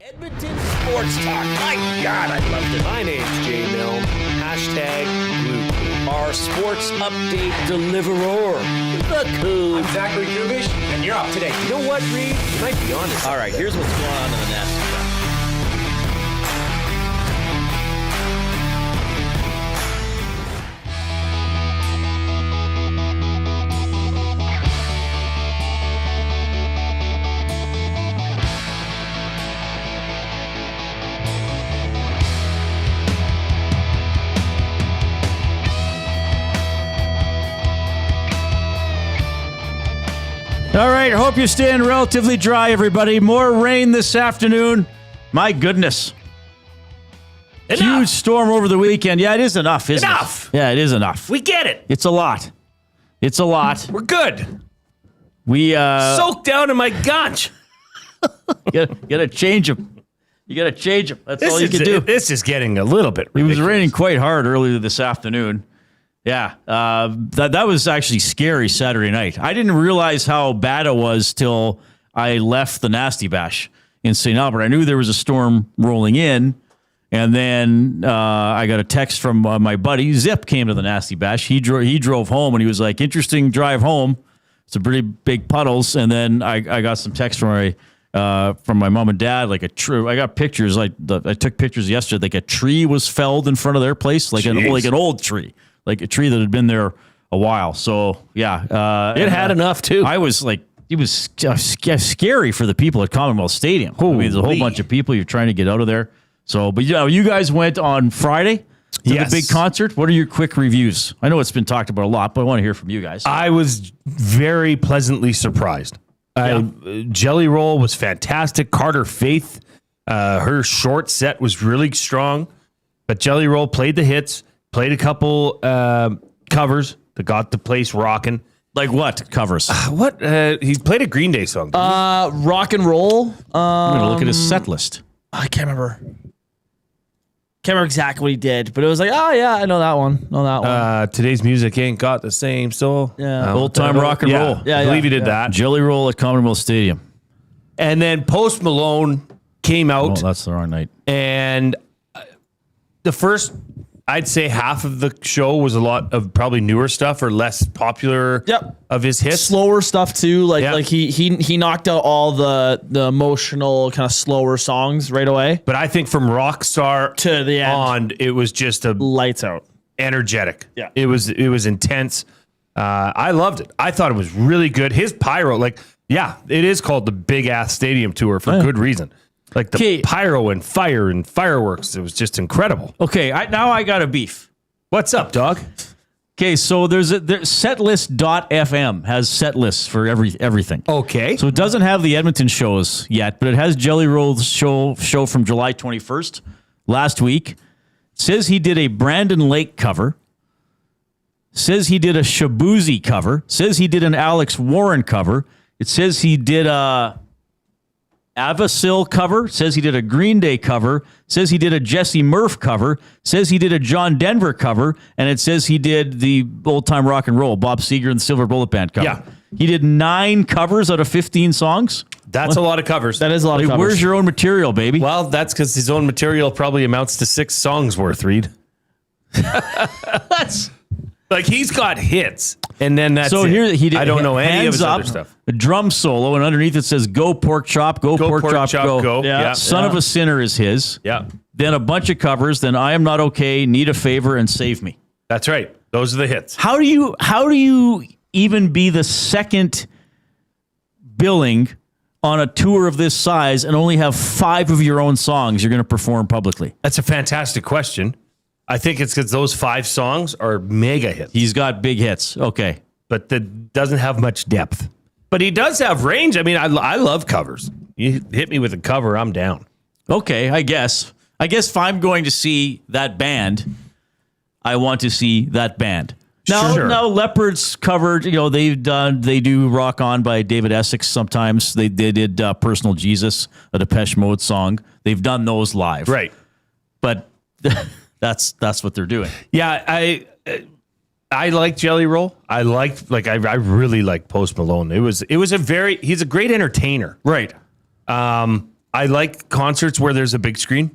Edmonton Sports Talk. My God, I loved it. My name's Jay Milne. #Blue. Our sports update deliverer, the Coon. I'm Zachary Kubish, and you're up today. You know what, Reid? You might be on this. All right, here's what's going on in the Nasty Bash. All right, I hope you're staying relatively dry, everybody. More rain this afternoon. My goodness. Enough. Huge storm over the weekend. Yeah, it is enough, isn't Enough. it? Yeah, it is enough. We get it. It's a lot. It's a lot. We're good. We Soaked down in my gunch. gotta change them. You gotta change them. That's all you can do. This is getting a little bit It was ridiculous. raining quite hard earlier this afternoon. Yeah, that was actually scary Saturday night. I didn't realize how bad it was till I left the Nasty Bash in St. Albert. I knew there was a storm rolling in, and then I got a text from my buddy. Zip came to the Nasty Bash. He drove home, and he was like, interesting drive home. It's a pretty big puddles. And then I got some text from my mom and dad, like a tree. I got pictures. I took pictures yesterday. Like a tree was felled in front of their place, like an old tree. Like a tree that had been there a while. So, yeah. It had enough, too. I was like, it was scary for the people at Commonwealth Stadium. I mean, there's a whole bunch of people. You're trying to get out of there. So, but you guys went on Friday to the big concert. What are your quick reviews? I know it's been talked about a lot, but I want to hear from you guys. I was very pleasantly surprised. Jelly Roll was fantastic. Carter Faith, her short set was really strong. But Jelly Roll played the hits. Played a couple covers that got the place rocking. Like what covers? He played a Green Day song. Rock and roll. I'm going to look at his set list. I can't remember. Can't remember exactly what he did, but it was like, oh yeah, I know that one. Today's music ain't got the same soul. Yeah. Old time rock and roll. Yeah, I believe he did yeah. that. Jelly Roll at Commonwealth Stadium. And then Post Malone came Oh, out, that's the wrong night. and the first, I'd say half of the show was a lot of probably newer stuff or less popular of his hits. Slower stuff too. Yeah. Like he knocked out all the emotional kind of slower songs right away. But I think from Rockstar To the end. on, it was just a Lights out. energetic. Yeah. It was intense. I loved it. I thought it was really good. His pyro, it is called the Big Ass Stadium Tour for good reason. Like the pyro and fire and fireworks, it was just incredible. Okay, now I got a beef. What's up, dog? Okay, so there's setlist.fm has set lists for everything. Okay. So it doesn't have the Edmonton shows yet, but it has Jelly Roll's show from July 21st, last week. It says he did a Brandon Lake cover. Says he did a Shabuzi cover. Says he did an Alex Warren cover. It says he did a Avasil cover. Says he did a Green Day cover. Says he did a Jesse Murph cover. Says he did a John Denver cover. And it says he did the Old Time Rock and Roll, Bob Seger and the Silver Bullet Band cover. Yeah. He did 9 covers out of 15 songs. That's a lot of covers. That is a lot of Like, covers. where's your own material, baby? Well, that's because his own material probably amounts to 6 songs worth, Reid. That's Like, he's got hits, and then that's so it. here he did. I don't know any of Hands his Up, other stuff. A drum solo, and underneath it says "Go Pork Chop, Go, Pork Chop, Go." Yeah. Son of a Sinner is his. Yeah. Then a bunch of covers. Then I Am Not Okay, Need a Favor, and Save Me. That's right. Those are the hits. How do you even be the second billing on a tour of this size and only have 5 of your own songs you're going to perform publicly? That's a fantastic question. I think it's because those 5 songs are mega hits. He's got big hits. Okay. But that doesn't have much depth. But he does have range. I mean, I love covers. You hit me with a cover, I'm down. Okay, I guess. If I'm going to see that band, I want to see that band. Now Leopard's covered, they do Rock On by David Essex sometimes. They did Personal Jesus, a Depeche Mode song. They've done those live. Right. But that's what they're doing. Yeah, I like Jelly Roll. I really like Post Malone. He's a great entertainer. Right. I like concerts where there's a big screen.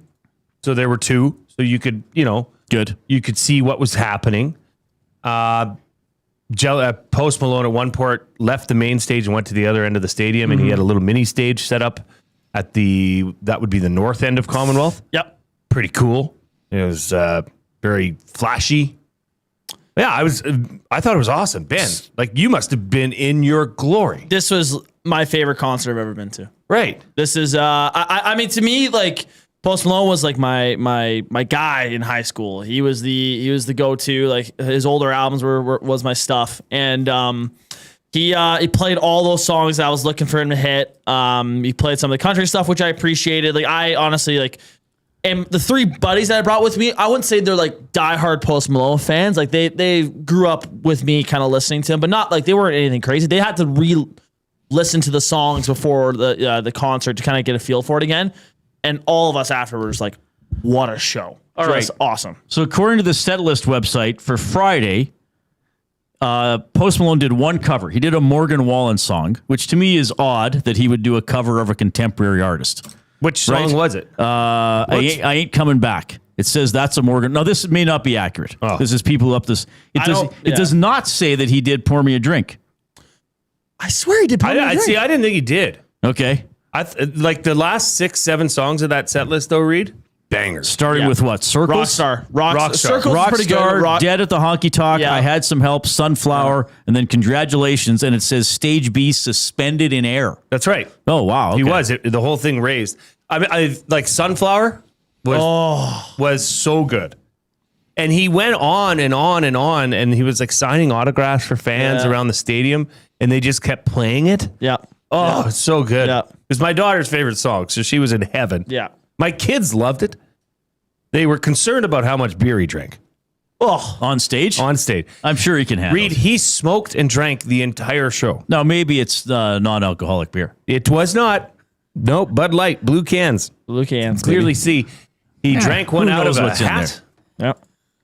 So there were 2. So you could, Good. you could see what was happening. Post Malone at one part left the main stage and went to the other end of the stadium, and he had a little mini stage set up at that would be the north end of Commonwealth. Yep. Pretty cool. It was very flashy. Yeah, I thought it was awesome. Ben, like you must have been in your glory. This was my favorite concert I've ever been to. Right. This is I mean, to me, like Post Malone was like my guy in high school. He was the go-to. Like his older albums was my stuff. And he played all those songs I was looking for him to hit. He played some of the country stuff, which I appreciated. Like I honestly like. And the 3 buddies that I brought with me, I wouldn't say they're like diehard Post Malone fans. Like they grew up with me kind of listening to him, but not like they weren't anything crazy. They had to listen to the songs before the concert to kind of get a feel for it again. And all of us afterwards, like, what a show. All right. Awesome. So according to the Setlist website for Friday, Post Malone did 1 cover. He did a Morgan Wallen song, which to me is odd that he would do a cover of a contemporary artist. Which song was it? I Ain't Coming Back. It says that's a Morgan. No, this may not be accurate. Oh. This is people up this. It does not say that he did Pour Me a Drink. I swear he did. I didn't think he did. Okay. Like the last 6, 7 songs of that set list, though, Reid, bangers. Starting with what? Circles? Rockstar. Circles is pretty good. Dead at the Honky Tonk. Yeah. I Had Some Help. Sunflower. And then Congratulations. And it says Stage B suspended in air. That's right. Oh, wow. Okay. He was. The whole thing raised. I mean, I like Sunflower was so good. And he went on and on and on, and he was like signing autographs for fans around the stadium, and they just kept playing it. Yeah. Oh, it's so good. Yeah. It was my daughter's favorite song, so she was in heaven. Yeah. My kids loved it. They were concerned about how much beer he drank. Oh, on stage? On stage. I'm sure he can handle Reid, it. he smoked and drank the entire show. Now, maybe it's non-alcoholic beer. It was not. No, Bud Light, blue cans. Blue cans. Clearly see. He drank one out of a hat. Yep.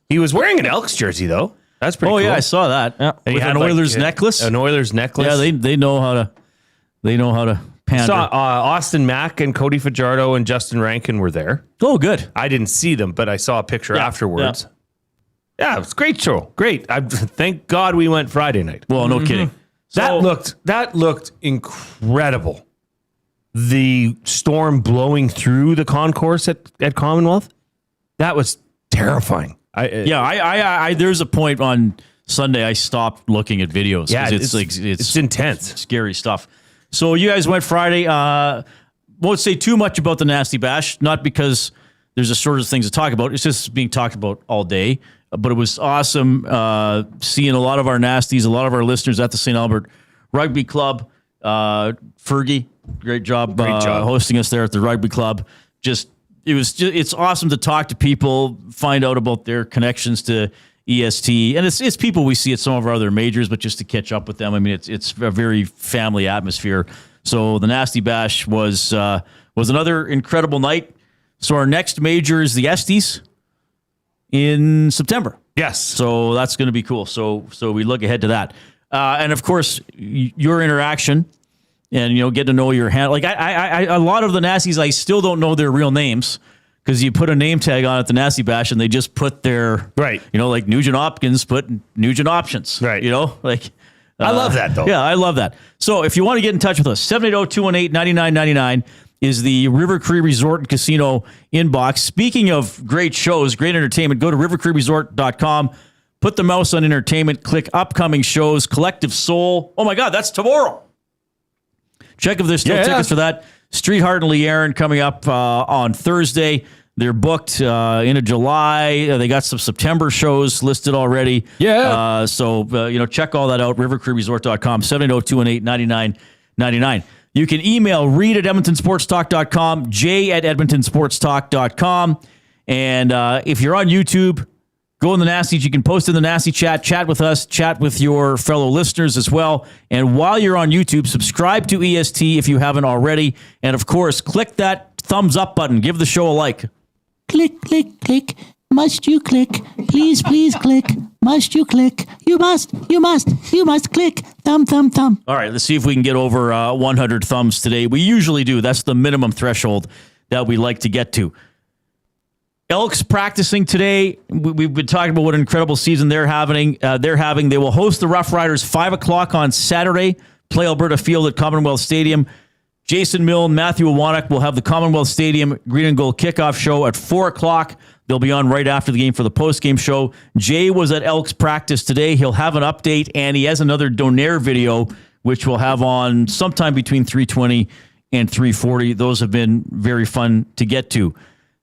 He was wearing an Elks jersey, though. That's pretty cool. Oh, yeah, I saw that. Yeah. And he With had an Oilers like, necklace? An Oilers necklace. Yeah, they know how to pander. Saw Austin Mack and Cody Fajardo and Justin Rankin were there. Oh, good. I didn't see them, but I saw a picture afterwards. Yeah, it was a great show. Great. Thank God we went Friday night. Well, no kidding. That looked incredible. The storm blowing through the concourse at Commonwealth, that was terrifying. I there's a point on Sunday I stopped looking at videos. Yeah, it's intense. Scary stuff. So you guys went Friday. Won't say too much about the Nasty Bash, not because there's a shortage of things to talk about. It's just being talked about all day. But it was awesome seeing a lot of our Nasties, a lot of our listeners at the St. Albert Rugby Club. Fergie, great job hosting us there at the Rugby Club. It's awesome to talk to people, find out about their connections to EST, and it's people we see at some of our other majors, but just to catch up with them. I mean, it's a very family atmosphere. So the Nasty Bash was another incredible night. So our next major is the Esties in September. Yes. So that's going to be cool. So we look ahead to that. And of course, your interaction and, get to know your hand. Like I a lot of the Nasties, I still don't know their real names because you put a name tag on at the Nasty Bash and they just put their, right. Like Nugent Hopkins put Nugent Options. Right. I love that though. Yeah, I love that. So if you want to get in touch with us, 780-218-9999 is the River Cree Resort and Casino inbox. Speaking of great shows, great entertainment, go to rivercreeresort.com. Put the mouse on entertainment, click upcoming shows, Collective Soul. Oh my God, that's tomorrow. Check if there's still tickets for that. Street Heart and Lee Aaron coming up on Thursday. They're booked into July. They got some September shows listed already. Yeah. So check all that out, rivercreeresort.com, 780-218-9999. You can email Reid at edmontonsportstalk.com, Jay at edmontonsportstalk.com. And if you're on YouTube, go in the Nasties. You can post in the Nasty chat with us, chat with your fellow listeners as well. And while you're on YouTube, subscribe to EST if you haven't already. And of course, click that thumbs up button. Give the show a like. Click, click, click. Must you click? Please, please click. Must you click? You must click. Thumb, thumb, thumb. All right, let's see if we can get over 100 thumbs today. We usually do. That's the minimum threshold that we like to get to. Elks practicing today. We've been talking about what an incredible season they're having. They will host the Roughriders 5 o'clock on Saturday. Play Alberta Field at Commonwealth Stadium. Jason Milne, Matthew Iwanek will have the Commonwealth Stadium Green and Gold kickoff show at 4 o'clock. They'll be on right after the game for the post-game show. Jay was at Elks practice today. He'll have an update, and he has another Donaire video, which we'll have on sometime between 3:20 and 3:40. Those have been very fun to get to.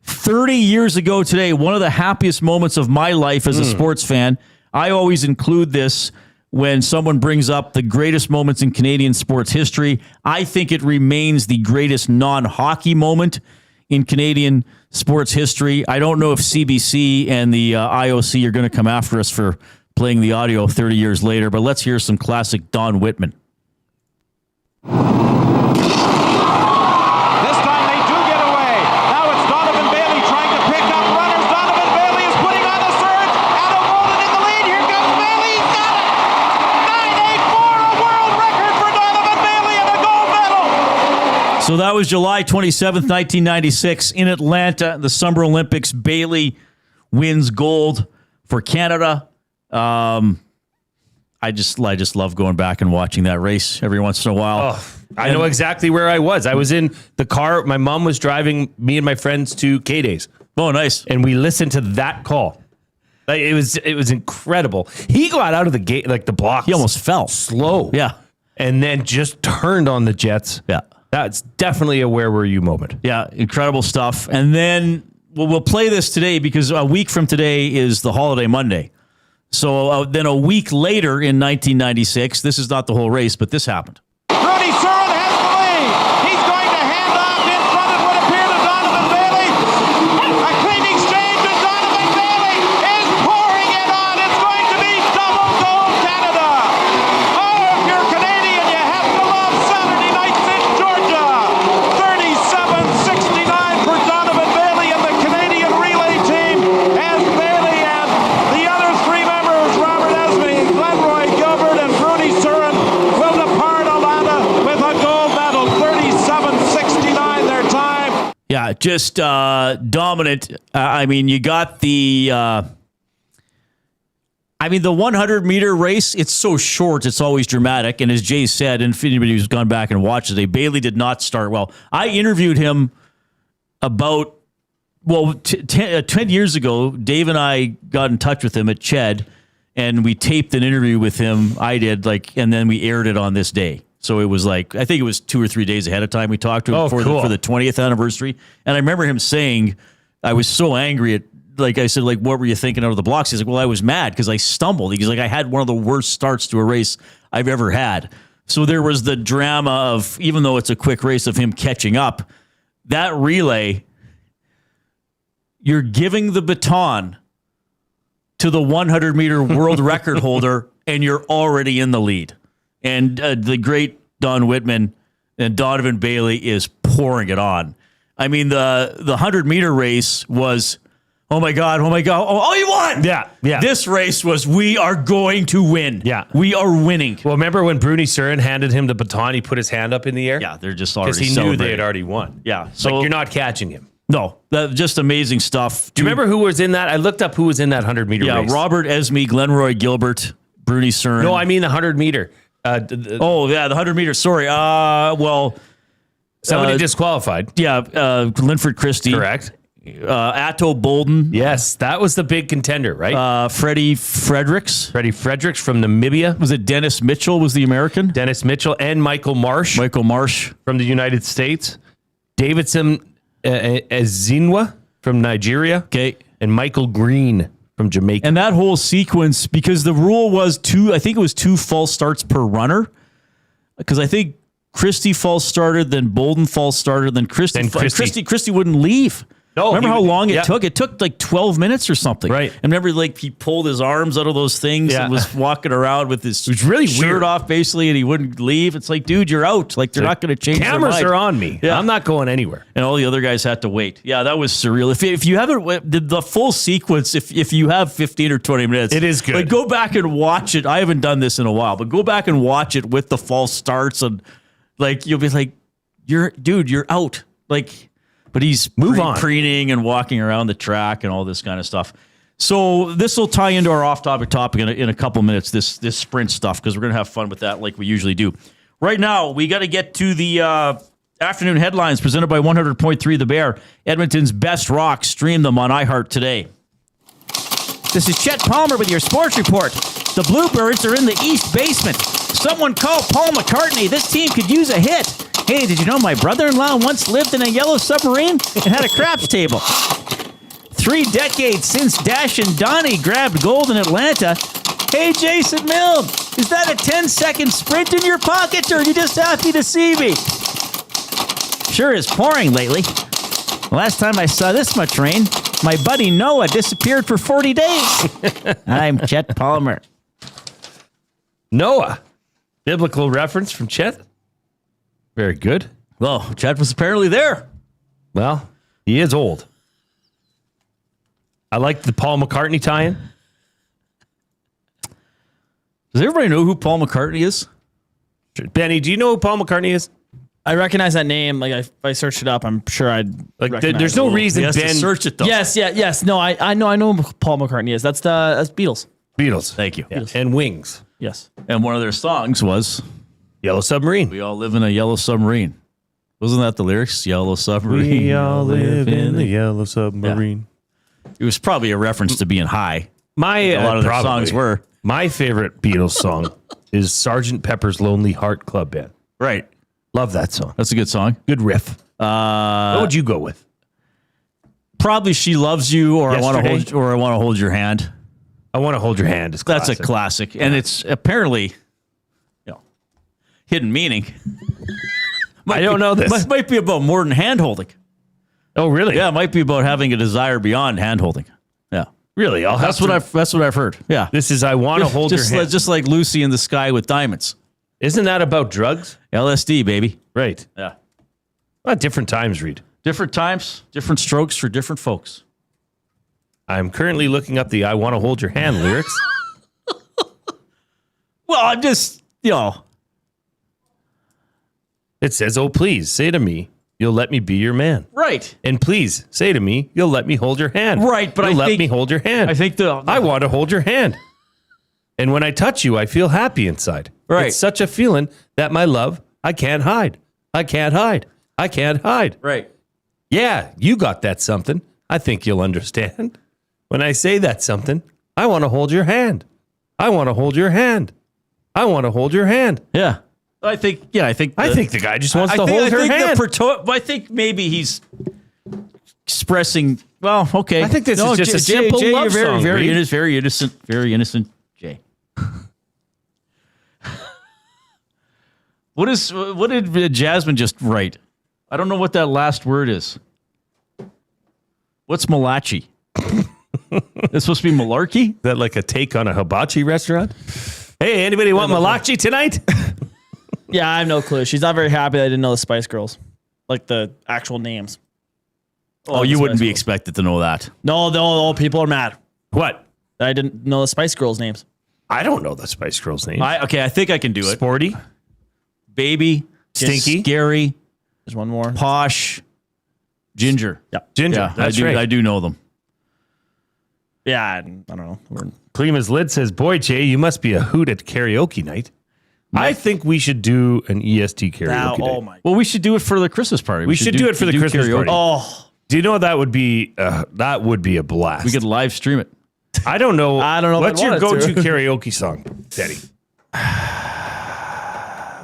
30 years ago today, one of the happiest moments of my life as a sports fan. I always include this when someone brings up the greatest moments in Canadian sports history. I think it remains the greatest non-hockey moment in Canadian sports history. I don't know if CBC and the IOC are going to come after us for playing the audio 30 years later, but let's hear some classic Don Whitman. This time they do get away. Now it's Donovan Bailey trying to pick up runners. Donovan Bailey is putting on the surge. Adam Golden in the lead. Here comes Bailey. He's got it. 9.84, a world record for Donovan Bailey and a gold medal. So that was July 27th, 1996 in Atlanta, the Summer Olympics. Bailey wins gold for Canada. I just love going back and watching that race every once in a while. Oh, I know exactly where I was. I was in the car. My mom was driving me and my friends to K-Days. Oh, nice. And we listened to that call. Like, it was incredible. He got out of the gate, like the blocks. He almost fell. Slow. Yeah. And then just turned on the Jets. Yeah. That's definitely a where were you moment. Yeah, incredible stuff. And then we'll play this today because a week from today is the holiday Monday. So then a week later in 1996, this is not the whole race, but this happened. Rudy Surin has the lead. He's going to hand off in front. It would appear to Donovan Bailey. A clean exchange, and Donovan Bailey is pouring it on. It's going to be double gold Canada. Oh, if you're Canadian, you have to love Saturday nights in Georgia. 37-69 for Donovan Bailey and the Canadian relay team as Bailey and the other three members, Robert Esme, Glenroy Gilbert, and Rudy Surin, will depart Atlanta with a gold medal. 37-69 their time. Yeah, just dominant. I mean, you got the 100-meter race, it's so short, it's always dramatic. And as Jay said, and if anybody who's gone back and watched it, Bailey did not start well. I interviewed him about, 10 years ago. Dave and I got in touch with him at Ched, and we taped an interview with him. I did, and then we aired it on this day. So it was I think it was 2 or 3 days ahead of time we talked to him for the 20th anniversary. And I remember him saying, I was so angry at, I said, what were you thinking out of the blocks? He's like, well, I was mad because I stumbled. He's like, I had one of the worst starts to a race I've ever had. So there was the drama of, even though it's a quick race, of him catching up. That relay, you're giving the baton to the 100-meter world record holder, and you're already in the lead. And the great Don Whitman and Donovan Bailey is pouring it on. I mean, the 100-meter race was, oh my God, oh, he won! Yeah. This race was, we are going to win. Yeah. We are winning. Well, remember when Bruni Surin handed him the baton, he put his hand up in the air? Yeah, they're just already because he knew celebrating. they had already won. Yeah. So you're not catching him. No, just amazing stuff. Do you remember who was in that? I looked up who was in that 100-meter race. Yeah, Robert Esme, Glenroy Gilbert, Bruni Surin. No, I mean the 100-meter. The 100-meter. Sorry. Somebody disqualified. Yeah, Linford Christie. Correct. Atto Bolden. Yes, that was the big contender, right? Freddie Fredericks. Freddie Fredericks from Namibia. Was it Dennis Mitchell was the American? Dennis Mitchell and Michael Marsh. Michael Marsh. From the United States. Davidson Ezinwa from Nigeria. Okay. And Michael Green from Jamaica. And that whole sequence, because the rule was I think it was 2 false starts per runner. Because I think Christie false started, then Bolden false started, then Christie. Christie wouldn't leave. No, remember he how would- long it yeah. took? It took like 12 minutes or something. Right. And remember, like he pulled his arms out of those things Yeah. and was walking around with his was really shirt weird. off, basically, and he wouldn't leave. It's like, dude, you're out. Like they're not going to change. their Cameras mind. are on me. Yeah. I'm not going anywhere. And all the other guys had to wait. Yeah, that was surreal. If you haven't the full sequence, if you have 15 or 20 minutes, It is good. Like go back and watch it. I haven't done this in a while, but go back and watch it with the false starts and like you'll be like, you're out. Like, but he's on. preening and walking around the track and all this kind of stuff. So this will tie into our off-topic topic in a couple minutes. This sprint stuff because we're gonna have fun with that like we usually do. Right now, we got to get to the afternoon headlines presented by 100.3 The Bear. Edmonton's best rock. Stream them on iHeart today. This is Chet Palmer with your sports report. The Bluebirds are in the East Basement. Someone call Paul McCartney. This team could use a hit. Hey, did you know my brother-in-law once lived in a yellow submarine and had a craps table? 3 decades since Dash and Donnie grabbed gold in Atlanta. Hey, Jason Milne, is that a 10-second sprint in your pocket, or are you just happy to see me? Sure is pouring lately. Last time I saw this much rain, my buddy Noah disappeared for 40 days. I'm Chet Palmer. Noah. Biblical reference from Chet. Very good. Well, Chet was apparently there. Well, he is old. I like the Paul McCartney tie-in. Does everybody know who Paul McCartney is? Benny, do you know who Paul McCartney is? I recognize that name. Like if I searched it up, I'm sure I'd Like, recognize there's it. no reason He has to Ben. search it though. Yes. No, I know who Paul McCartney is. That's Beatles. Beatles. Thank you. Yeah. And Wings. Yes. And one of their songs was Yellow Submarine. "We all live in a yellow submarine." Wasn't that the lyrics? Yellow submarine. We all live in the Yellow Submarine. It was probably a reference to being high. My A lot of their probably. songs were. My favorite Beatles song is Sgt. Pepper's Lonely Heart Club Band. Right. Love that song. That's a good song. Good riff. What would you go with? Probably "She Loves You" or I want Yesterday? to hold your hand. I Want to Hold Your Hand. Is That's classic. a classic, and it's apparently, hidden meaning. I don't know this. Might be about more than hand holding. Oh, really? Yeah, it might be about having a desire beyond hand holding. Yeah, Really? that's what I've heard. Yeah, This is I Want to Hold Your Hand. just like Lucy in the Sky with Diamonds. Isn't that about drugs? LSD, baby. Right. Yeah, Well, different times, Reid. different times, different strokes for different folks. I'm currently looking up the I Want to Hold Your Hand lyrics. Well, I'm just It says, oh, please, say to me, you'll let me be your man. right. And please, say to me, you'll let me hold your hand. Right, but you'll I let think- me hold your hand. I think I want to hold your hand. And when I touch you, I feel happy inside. Right. It's such a feeling that my love, I can't hide. I can't hide. I can't hide. right. Yeah, you got that something. I think you'll understand. When I say that something, I want to hold your hand. I want to hold your hand. I want to hold your hand. Yeah, I think the guy just wants to I hold her think hand. I think maybe he's expressing. Well, okay. I think this is just a simple Jay, love you're song, very Reid. innocent, very innocent, Jay. What did Jasmine just write? I don't know what that last word is. What's malachi? It's supposed to be malarkey? Is that like a take on a hibachi restaurant? Hey, anybody want malachi tonight? Yeah, I have no clue. She's not very happy that I didn't know the Spice Girls, like the actual names. Oh, the you wouldn't Spice be Girls. expected to know that. No, people are mad What? that I didn't know the Spice Girls names. I don't know the Spice Girls name. I think I can do it. Sporty, Baby, Stinky, Scary, There's one more. Posh, Ginger. Yeah. Ginger. Yeah, That's I do. right. I do know them. Yeah, I don't know. Klima's lid says, "Boy, Jay, you must be a hoot at karaoke night." I think we should do an EST karaoke Now, night. oh my. Well, we should do it for the Christmas party. We should do it for the Christmas karaoke. party. Oh, Do you know that would be a blast? We could live stream it. I don't know. I don't know if What's I'd your want it go-to to. karaoke song, Teddy?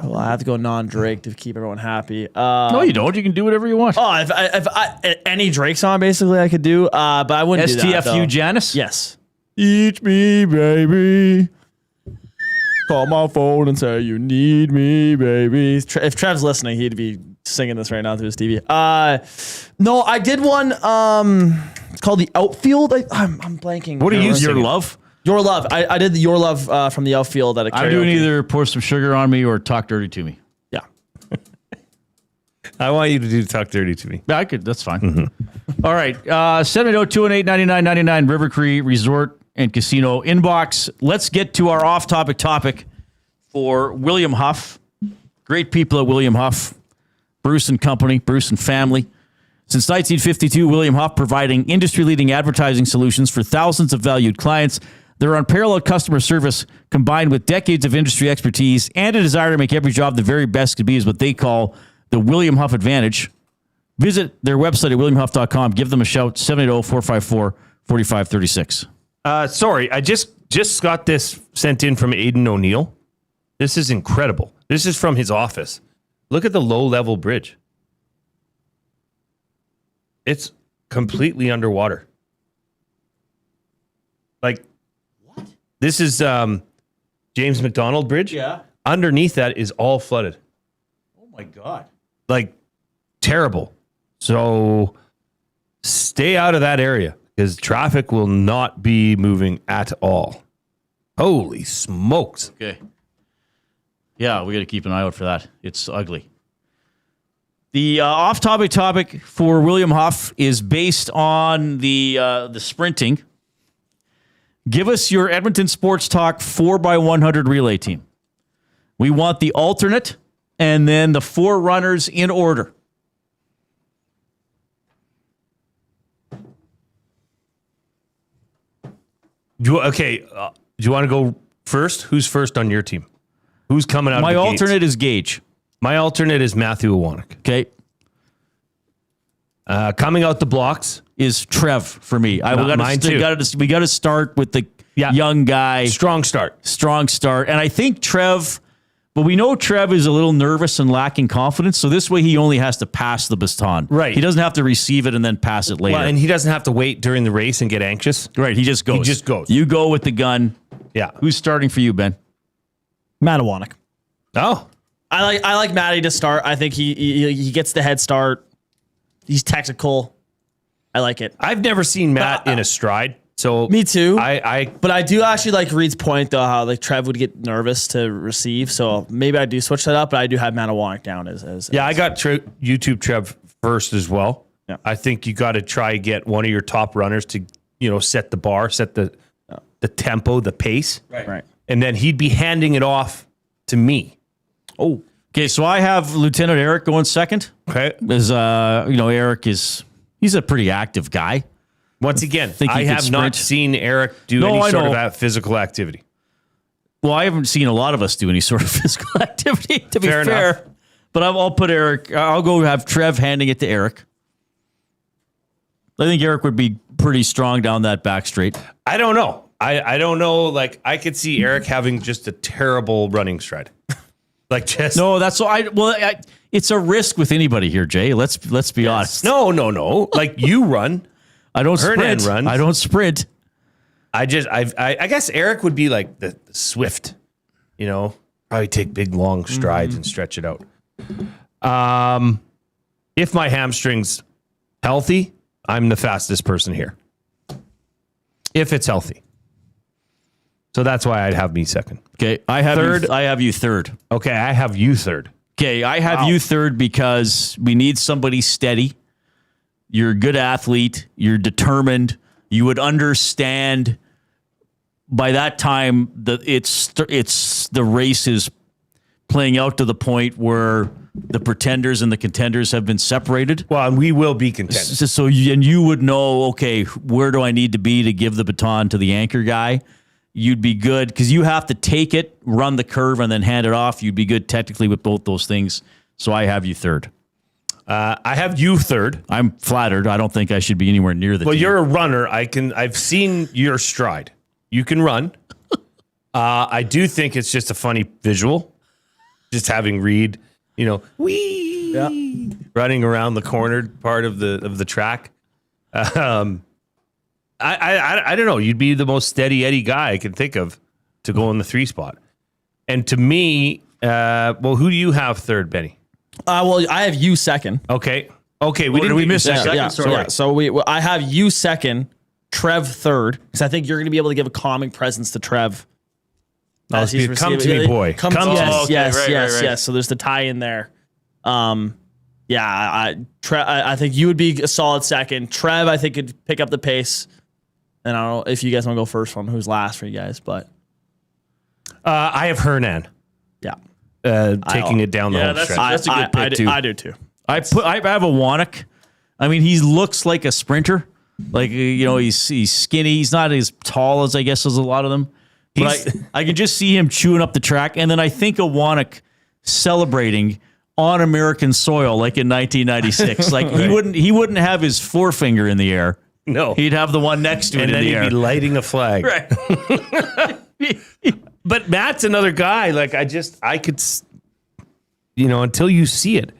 well, I have to go non-Drake to keep everyone happy. No, you don't. You can do whatever you want. Oh, if I any Drake song basically I could do, but I wouldn't do that. though. STFU Janice? Yes. Eat me, baby. Call my phone and say you need me, baby. If Trev's listening, he'd be singing this right now through his TV. No, I did one. It's called the Outfield. I'm blanking. What are you Your singing? love? Your Love. I did the Your Love from the Outfield at a karaoke. I'm doing either pour some sugar on me or talk dirty to me. Yeah. I want you to do Talk Dirty to Me. Yeah, I could. That's fine. All right. 780-218-9999 River Cree Resort and Casino inbox. Let's get to our off-topic topic for William Huff. Great people at William Huff. Bruce and company, Bruce and family. Since 1952, William Huff providing industry-leading advertising solutions for thousands of valued clients. Their unparalleled customer service, combined with decades of industry expertise and a desire to make every job the very best could be, is what they call the William Huff Advantage. Visit their website at williamhuff.com. Give them a shout, 780-454-4536. Sorry, I just got this sent in from Aidan O'Neill. This is incredible. This is from his office. Look at the low-level bridge. It's completely underwater. Like, what? This is James McDonald Bridge. Yeah. Underneath that is all flooded. Oh, my God. Like, terrible. So stay out of that area because traffic will not be moving at all. Holy smokes. Okay. Yeah, we got to keep an eye out for that. It's ugly. The off-topic topic for William Huff is based on the sprinting. Give us your Edmonton Sports Talk 4x100 relay team. We want the alternate and then the four runners in order. Do you want to go first? Who's first on your team? Who's coming out My of the alternate gates? is Gage. My alternate is Matthew Iwanek. Okay. Coming out the blocks. Is Trev for me. Mine too. We got to start with the young guy. Strong start. And I think Trev, but we know Trev is a little nervous and lacking confidence. So this way he only has to pass the baton. Right. He doesn't have to receive it and then pass it later. Well, and he doesn't have to wait during the race and get anxious. Right. He just goes. You go with the gun. Yeah. Who's starting for you, Ben? Matawanek. Oh. I like Matty to start. I think he gets the head start. He's technical. I like it. I've never seen Matt in a stride. So Me too. But I do actually like Reid's point though, how like Trev would get nervous to receive. So maybe I do switch that up, but I do have Matawanek down as I got YouTube Trev first as well. Yeah. I think you got to try get one of your top runners to set the bar, set the tempo, the pace, right. and then he'd be handing it off to me. Oh, Okay, so I have Lieutenant Eric going second. Okay. As Eric he's a pretty active guy. Once again, Think he I could have not sprint. seen Eric do No, any I sort know. of physical activity. Well, I haven't seen a lot of us do any sort of physical activity, to be Fair fair. enough. But I'll put Eric. I'll go have Trev handing it to Eric. I think Eric would be pretty strong down that back straight. I don't know. I don't know. Like, I could see Eric having just a terrible running stride. Like, just No, that's so. It's a risk with anybody here, Jay. Let's be honest. no. Like, you run. I don't Hernan sprint. runs. I don't sprint. I guess Eric would be like the swift, probably take big long strides and stretch it out. If my hamstring's healthy, I'm the fastest person here. If it's healthy. So that's why I'd have me second. Okay, I have Third. I have you third. Okay, I have you third. Okay, I have you third because we need somebody steady. You're a good athlete. You're determined. You would understand by that time that it's the race is playing out to the point where the pretenders and the contenders have been separated. Well, and we will be contenders. So you would know, okay, where do I need to be to give the baton to the anchor guy? You'd be good because you have to take it, run the curve, and then hand it off. You'd be good technically with both those things. So I have you third. I have you third. I'm flattered. I don't think I should be anywhere near the Well, team. you're a runner. I've seen your stride. You can run. I do think it's just a funny visual. Just having Reid, running around the cornered part of the track. I don't know. You'd be the most steady Eddie guy I can think of to go in the 3 spot. And to me, who do you have third, Benny? Well, I have you second. Okay. We did we miss a second? Yeah, Sorry. so I have you second, Trev third, because I think you're going to be able to give a calming presence to Trev. As he's come to me, boy. Come Come to to me. me. Yes. So there's the tie in there. I think you would be a solid second. Trev, I think, could pick up the pace. And I don't know if you guys want to go first on who's last for you guys, but I have Hernan yeah, taking it down the home stretch. That's a good pick, too. I do too. I have a Wannock. I mean, he looks like a sprinter. Like, he's skinny. He's not as tall as I guess as a lot of them. But I can just see him chewing up the track. And then I think of Wannock celebrating on American soil like in 1996. Like right. he wouldn't have his forefinger in the air. No. He'd have the one next to it and in the air. And then he'd be lighting a flag. Right. But Matt's another guy. Like I could, until you see it,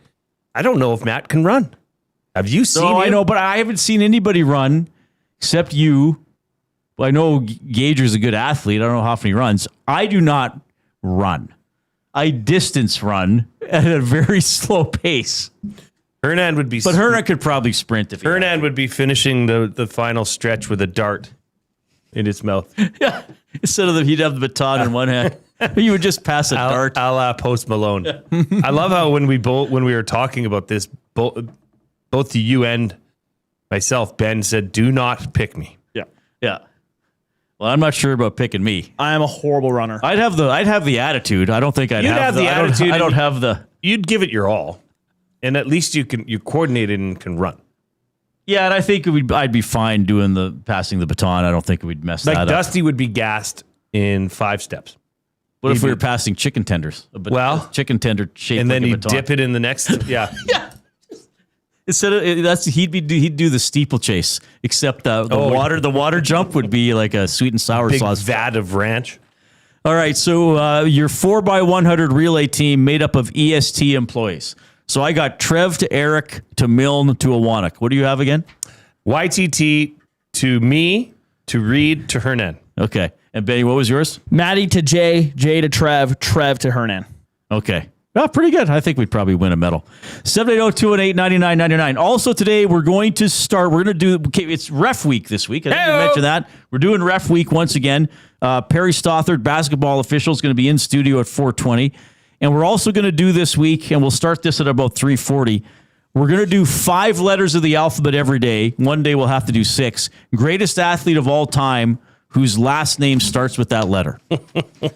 I don't know if Matt can run. Have you seen him? I know, but I haven't seen anybody run except you. Well, I know Gager's a good athlete. I don't know how often he runs. I do not run. I distance run at a very slow pace. Hernan would be... But Hernan could probably sprint if he Hernan would be finishing the final stretch with a dart in his mouth. Yeah. Instead of he'd have the baton in one hand. You would just pass a dart. A la Post Malone. I love how when we were talking about this, both you and myself, Ben said, "Do not pick me." Yeah. Well, I'm not sure about picking me. I am a horrible runner. I'd have the attitude. I don't think I'd You'd have the attitude. I don't have the... You'd give it your all. And at least you coordinated and can run. Yeah, and I think I'd be fine doing passing the baton. I don't think we'd mess that up. Like Dusty would be gassed in 5 steps. What if we were passing chicken tenders? Well, chicken tender shaped and then like a he'd baton. dip it in the next. Yeah. Yeah. Instead of he'd do the steeplechase, except the water jump would be like a sweet and sour Big sauce vat of ranch. All right, so your 4x100 relay team made up of EST employees. So I got Trev to Eric to Milne to a Wannock. What do you have again? YTT to me to Reid to Hernan. Okay, and Benny, what was yours? Maddie to Jay, Jay to Trev, Trev to Hernan. Okay. Oh, pretty good. I think we'd probably win a medal. 780-218-9999. Also today, we're going to do, it's ref week this week. I didn't mention that. We're doing ref week once again. Perry Stothart, basketball official, is going to be in studio at 4:20. And we're also going to do this week, and we'll start this at about 3:40. We're going to do 5 letters of the alphabet every day. One day we'll have to do 6. Greatest athlete of all time whose last name starts with that letter.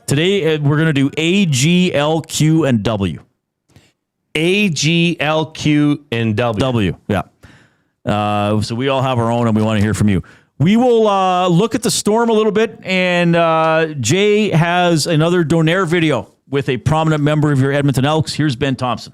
Today, we're going to do A, G, L, Q, and W. A, G, L, Q, and W. W, yeah. So we all have our own, and we want to hear from you. We will look at the storm a little bit, and Jay has another Donaire video with a prominent member of your Edmonton Elks. Here's Ben Thompson.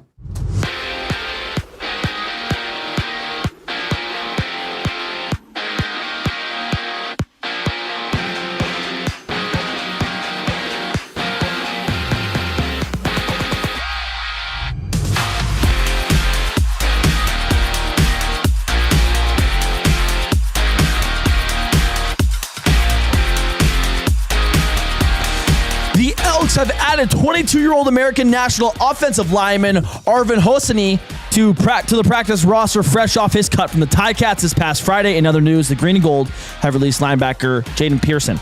Have added 22-year-old American national offensive lineman Arvin Hosseini to the practice roster fresh off his cut from the Ticats this past Friday. In other news, the Green and Gold have released linebacker Jaden Pearson.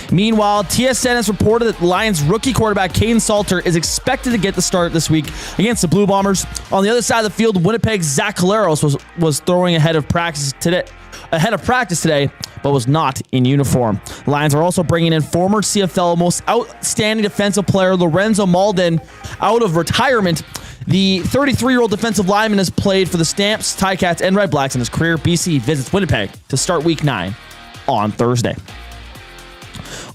Meanwhile, TSN has reported that the Lions rookie quarterback Caden Salter is expected to get the start this week against the Blue Bombers. On the other side of the field, Winnipeg's Zach Collaros was throwing ahead of practice today, but was not in uniform. The Lions are also bringing in former CFL most outstanding defensive player Lorenzo Malden out of retirement. The 33-year-old defensive lineman has played for the Stamps, Ticats, and Red Blacks in his career. BC visits Winnipeg to start Week 9 on Thursday.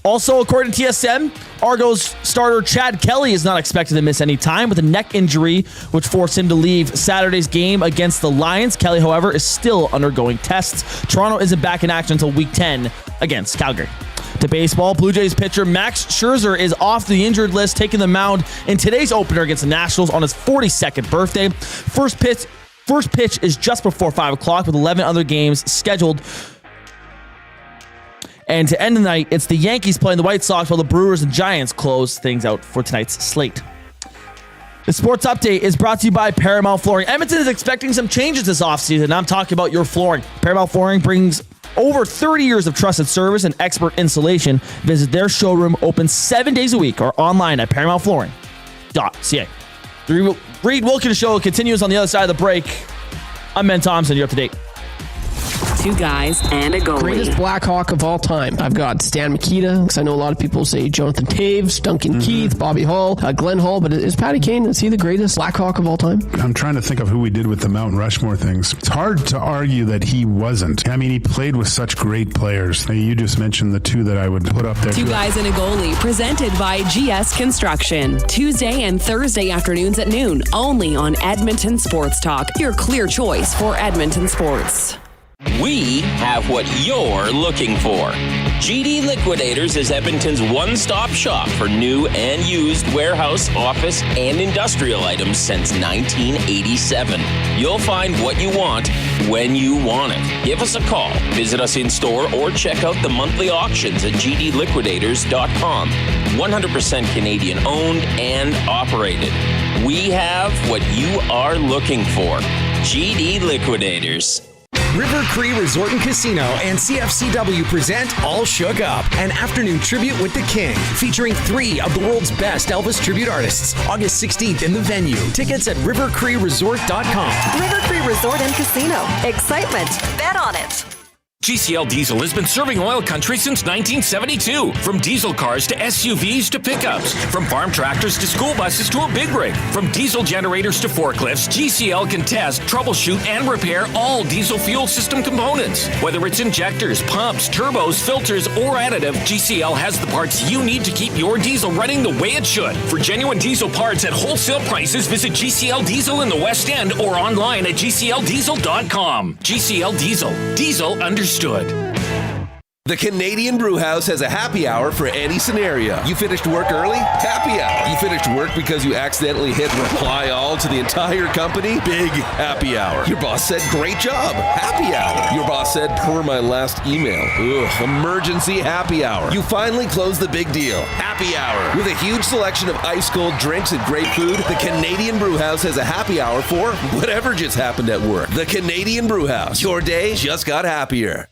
Also, according to TSN, Argos starter Chad Kelly is not expected to miss any time with a neck injury, which forced him to leave Saturday's game against the Lions. Kelly, however, is still undergoing tests. Toronto isn't back in action until Week 10 against Calgary. To baseball, Blue Jays pitcher Max Scherzer is off the injured list, taking the mound in today's opener against the Nationals on his 42nd birthday. First pitch is just before 5 o'clock with 11 other games scheduled. And to end the night, it's the Yankees playing the White Sox while the Brewers and Giants close things out for tonight's slate. The sports update is brought to you by Paramount Flooring. Edmonton is expecting some changes this offseason. I'm talking about your flooring. Paramount Flooring brings over 30 years of trusted service and expert installation. Visit their showroom, open 7 days a week, or online at paramountflooring.ca. The Reid Wilkins Show continues on the other side of the break. I'm Ben Thompson. You're up to date. Two guys and a goalie. Greatest Blackhawk of all time. I've got Stan Mikita, because I know a lot of people say Jonathan Taves, Duncan Keith, Bobby Hull, Glenn Hall, but is Patty Kane, is he the greatest Blackhawk of all time? I'm trying to think of who we did with the Mount Rushmore things. It's hard to argue that he wasn't. I mean, he played with such great players. You just mentioned the two that I would put up there. Two guys and a goalie, presented by GS Construction. Tuesday and Thursday afternoons at noon, only on Edmonton Sports Talk, your clear choice for Edmonton sports. We have what you're looking for. GD Liquidators is Edmonton's one-stop shop for new and used warehouse, office, and industrial items since 1987. You'll find what you want when you want it. Give us a call, visit us in-store, or check out the monthly auctions at gdliquidators.com. 100% Canadian-owned and operated. We have what you are looking for. GD Liquidators. River Cree Resort and Casino and CFCW present All Shook Up, an afternoon tribute with the King, featuring 3 of the world's best Elvis tribute artists. August 16th in the venue. Tickets at rivercreeresort.com. River Cree Resort and Casino. Excitement. Bet on it. GCL Diesel has been serving oil country since 1972. From diesel cars to SUVs to pickups. From farm tractors to school buses to a big rig. From diesel generators to forklifts, GCL can test, troubleshoot, and repair all diesel fuel system components. Whether it's injectors, pumps, turbos, filters, or additive, GCL has the parts you need to keep your diesel running the way it should. For genuine diesel parts at wholesale prices, visit GCL Diesel in the West End or online at gcldiesel.com. GCL Diesel. Diesel understood. The Canadian Brewhouse has a happy hour for any scenario. You finished work early? Happy hour. You finished work because you accidentally hit reply all to the entire company? Big happy hour. Your boss said, great job. Happy hour. Your boss said, per my last email. Ugh, emergency happy hour. You finally closed the big deal. Happy hour. With a huge selection of ice cold drinks and great food, the Canadian Brewhouse has a happy hour for whatever just happened at work. The Canadian Brewhouse. Your day just got happier.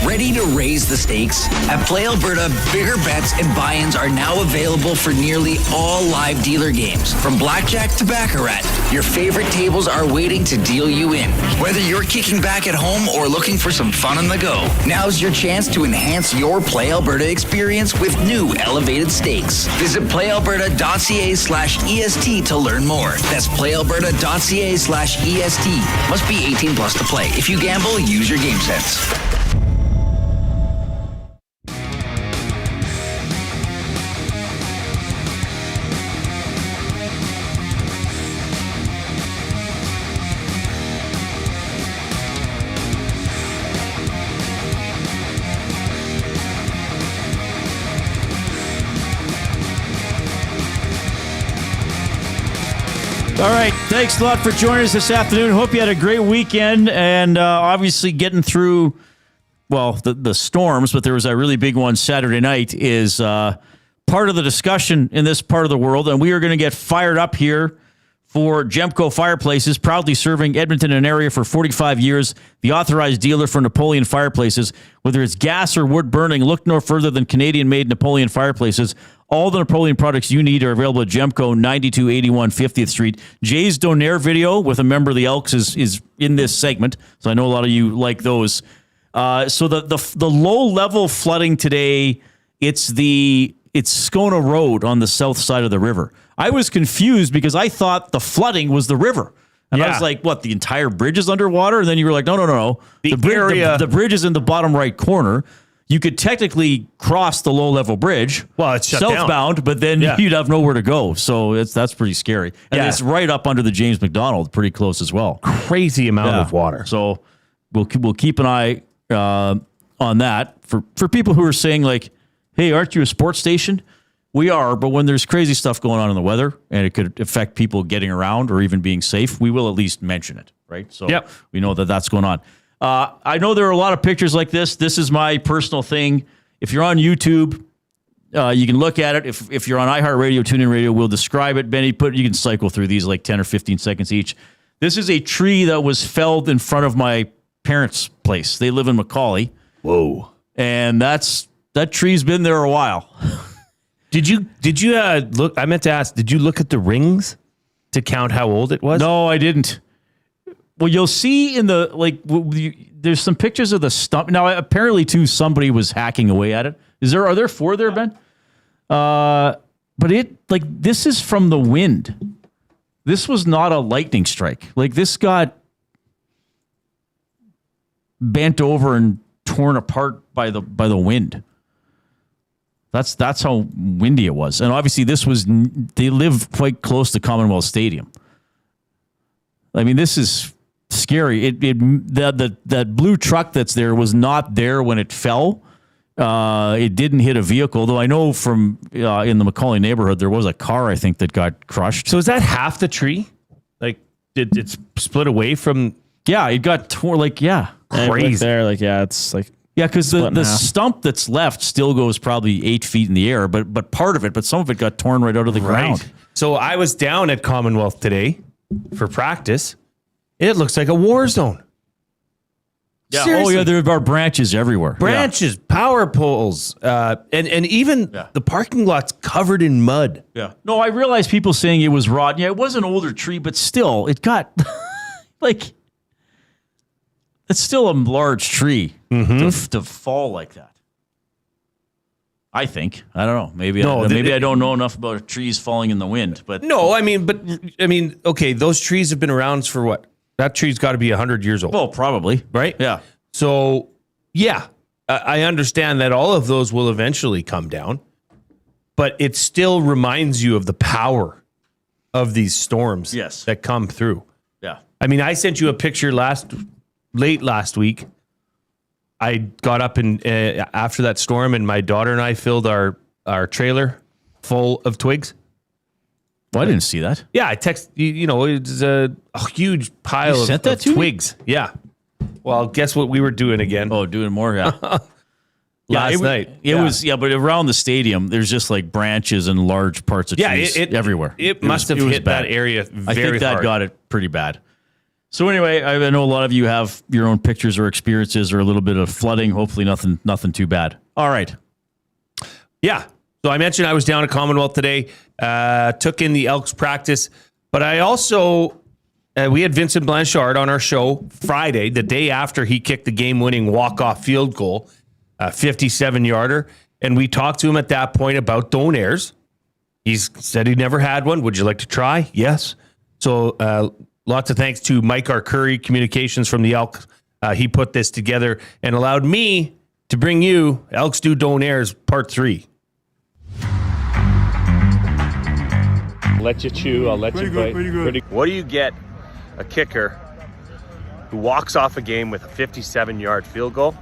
Ready to raise the stakes? At Play Alberta, bigger bets and buy-ins are now available for nearly all live dealer games. From blackjack to baccarat, your favorite tables are waiting to deal you in. Whether you're kicking back at home or looking for some fun on the go, now's your chance to enhance your Play Alberta experience with new elevated stakes. Visit playalberta.ca/EST to learn more. That's playalberta.ca/EST. Must be 18 plus to play. If you gamble, use your game sense. All right. Thanks a lot for joining us this afternoon. Hope you had a great weekend and obviously getting through, well, the storms, but there was a really big one Saturday night is part of the discussion in this part of the world. And we are going to get fired up here for Gemco Fireplaces, proudly serving Edmonton and area for 45 years, the authorized dealer for Napoleon Fireplaces. Whether it's gas or wood burning, look no further than Canadian-made Napoleon Fireplaces. All the Napoleon products you need are available at Gemco, 9281 50th Street. Jay's Donaire video with a member of the Elks is in this segment, so I know a lot of you like those. So the low-level flooding today, it's Skona Road on the south side of the river. I was confused because I thought the flooding was the river. And I was like, what, the entire bridge is underwater? And then you were like, no. The bridge is in the bottom right corner. You could technically cross the low-level bridge. Well, it's shut southbound, down. But then you'd have nowhere to go. So that's pretty scary. And it's right up under the James McDonald, pretty close as well. Crazy amount of water. So we'll keep an eye on that. For people who are saying like, hey, aren't you a sports station? We are, but when there's crazy stuff going on in the weather and it could affect people getting around or even being safe, we will at least mention it, right? So we know that that's going on. I know there are a lot of pictures like this. This is my personal thing. If you're on YouTube, You can look at it. If you're on iHeartRadio, TuneIn Radio, we'll describe it. Benny, you can cycle through these like 10 or 15 seconds each. This is a tree that was felled in front of my parents' place. They live in Macaulay. Whoa. And that tree's been there a while. Did you look? I meant to ask, did you look at the rings to count how old it was? No, I didn't. Well, you'll see in the, there's some pictures of the stump. Now, apparently, too, somebody was hacking away at it. Are there 4 there, Ben? But this is from the wind. This was not a lightning strike. This got bent over and torn apart by the wind. That's how windy it was. And obviously they live quite close to Commonwealth Stadium. I mean, this is scary. That blue truck that's there was not there when it fell. It didn't hit a vehicle, though I know from in the Macaulay neighborhood, there was a car, I think, that got crushed. So is that half the tree? Did it split away from? Yeah, it got torn, crazy. There, it's like... Yeah, because the stump that's left still goes probably 8 feet in the air, but part of it, but some of it got torn right out of the ground. So I was down at Commonwealth today for practice. It looks like a war zone. Yeah. Seriously. Oh, yeah, there are branches everywhere. Branches, power poles, and even the parking lot's covered in mud. Yeah. No, I realize people saying it was rotten. Yeah, it was an older tree, but still, it got, it's still a large tree to fall like that. I think. I don't know. Maybe I don't know enough about trees falling in the wind. But no, I mean, okay, those trees have been around for what? That tree's got to be 100 years old. Well, probably. Right? Yeah. So, yeah, I understand that all of those will eventually come down, but it still reminds you of the power of these storms that come through. Yeah. I mean, I sent you a picture late last week. I got up after that storm, and my daughter and I filled our trailer full of twigs. Well, I didn't see that. Yeah, I text it's a huge pile of twigs. Yeah. Well, guess what we were doing again? Oh, doing more, yeah. Last night. It was, but around the stadium, there's just branches and large parts of trees everywhere. It must have hit that area very hard. I think that got it pretty bad. So anyway, I know a lot of you have your own pictures or experiences or a little bit of flooding. Hopefully nothing too bad. All right. Yeah. So I mentioned I was down at Commonwealth today, took in the Elks practice, but I also, we had Vincent Blanchard on our show Friday, the day after he kicked the game-winning walk-off field goal, 57-yarder, and we talked to him at that point about donairs. He's said he never had one. Would you like to try? Yes. So lots of thanks to Mike Arcuri, Communications from the Elks. He put this together and allowed me to bring you Elks Do Donairs Part 3. Let you chew, I'll let you bite. Pretty good. What do you get a kicker who walks off a game with a 57-yard field goal?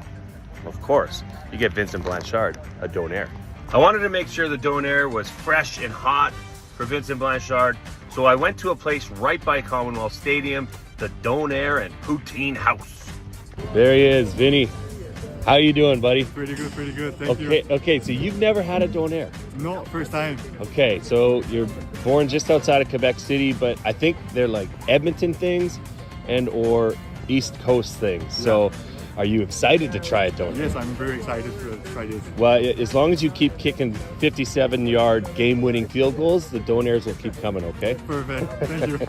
Well, of course, you get Vincent Blanchard, a donair. I wanted to make sure the donair was fresh and hot for Vincent Blanchard, so I went to a place right by Commonwealth Stadium, the Donair and Poutine House. There he is, Vinny. How you doing, buddy? Pretty good. Thank you. Okay, so you've never had a donair? No, first time. Okay, so you're born just outside of Quebec City, but I think they're like Edmonton things and or East Coast things. Yeah. So are you excited to try a donair? Yes, I'm very excited to try this. Well, as long as you keep kicking 57-yard game-winning field goals, the donairs will keep coming, okay? Perfect. Thank you.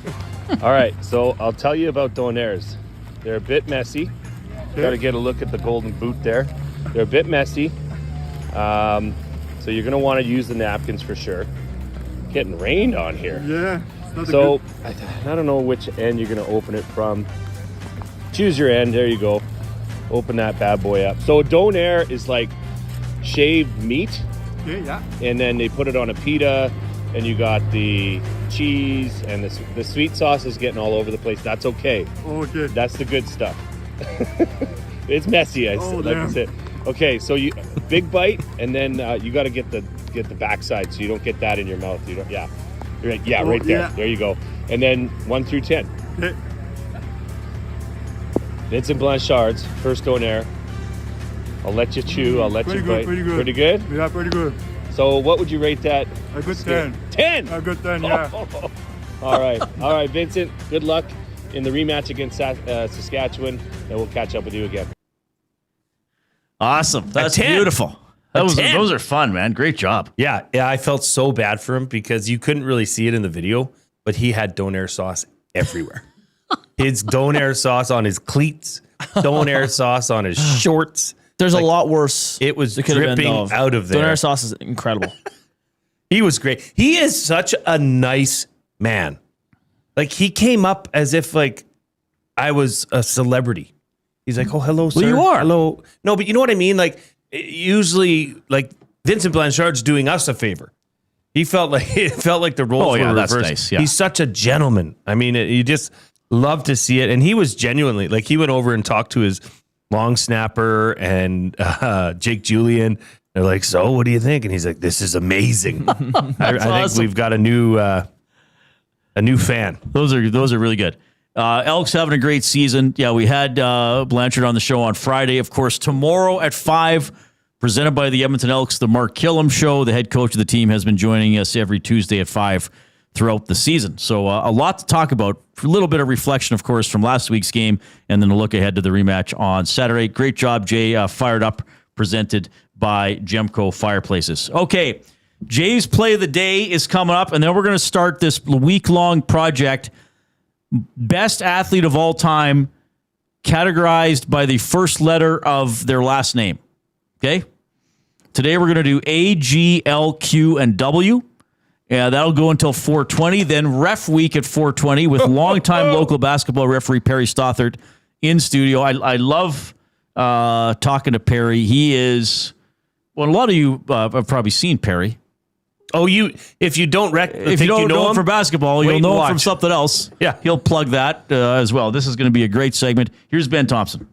All right, so I'll tell you about donairs. They're a bit messy. Got to get a look at the golden boot there. They're a bit messy. So you're going to want to use the napkins for sure. Getting rained on here. Yeah. So I don't know which end you're going to open it from. Choose your end. There you go. Open that bad boy up. So a donair is like shaved meat. Okay, yeah. And then they put it on a pita, and you got the cheese, and the sweet sauce is getting all over the place. That's okay. Okay. That's the good stuff. It's messy, I said. Okay, so you big bite, and then you got to get the backside, so you don't get that in your mouth. You don't. Yeah, you're right. Yeah, right there. Yeah. There you go. And then 1 through 10. Okay. Vincent Blanchard's first donair. I'll let you chew. I'll let you bite. Pretty good. Pretty good. Yeah, pretty good. So what would you rate that? A good 10. 10? A good 10, yeah. All right, Vincent, good luck in the rematch against Saskatchewan, and we'll catch up with you again. Awesome. That's beautiful. Those are fun, man. Great job. Yeah, I felt so bad for him because you couldn't really see it in the video, but he had donair sauce everywhere. His donair sauce on his cleats, donair sauce on his shorts. There's a lot worse. It was dripping out of there. Donair sauce is incredible. He was great. He is such a nice man. Like, he came up as if like I was a celebrity. He's like, "Oh, hello, sir." Well, you are. Hello. No, but you know what I mean? Like, usually, like, Vincent Blanchard's doing us a favor. It felt like the roles were that's reversed. nice. Yeah. He's such a gentleman. I mean, you just love to see it. And he was genuinely, like, he went over and talked to his long snapper and Jake Julian. They're like, "So, what do you think?" And he's like, "This is amazing." I think we've got a new fan. Those are really good. Elks having a great season. Yeah, we had Blanchard on the show on Friday. Of course, tomorrow at 5, presented by the Edmonton Elks, the Mark Killam Show. The head coach of the team has been joining us every Tuesday at 5 throughout the season. So a lot to talk about. A little bit of reflection, of course, from last week's game, and then a look ahead to the rematch on Saturday. Great job, Jay. Fired Up, presented by Gemco Fireplaces. Okay, Jay's Play of the Day is coming up, and then we're going to start this week-long project. Best athlete of all time, categorized by the first letter of their last name. Okay? Today we're going to do A, G, L, Q, and W. Yeah, that'll go until 4:20. Then Ref Week at 4:20 with longtime local basketball referee Perry Stothart in studio. I love talking to Perry. He is, well, a lot of you have probably seen Perry. Oh, if you don't know him for basketball, you'll know him from something else. Yeah, he'll plug that as well. This is going to be a great segment. Here's Ben Thompson.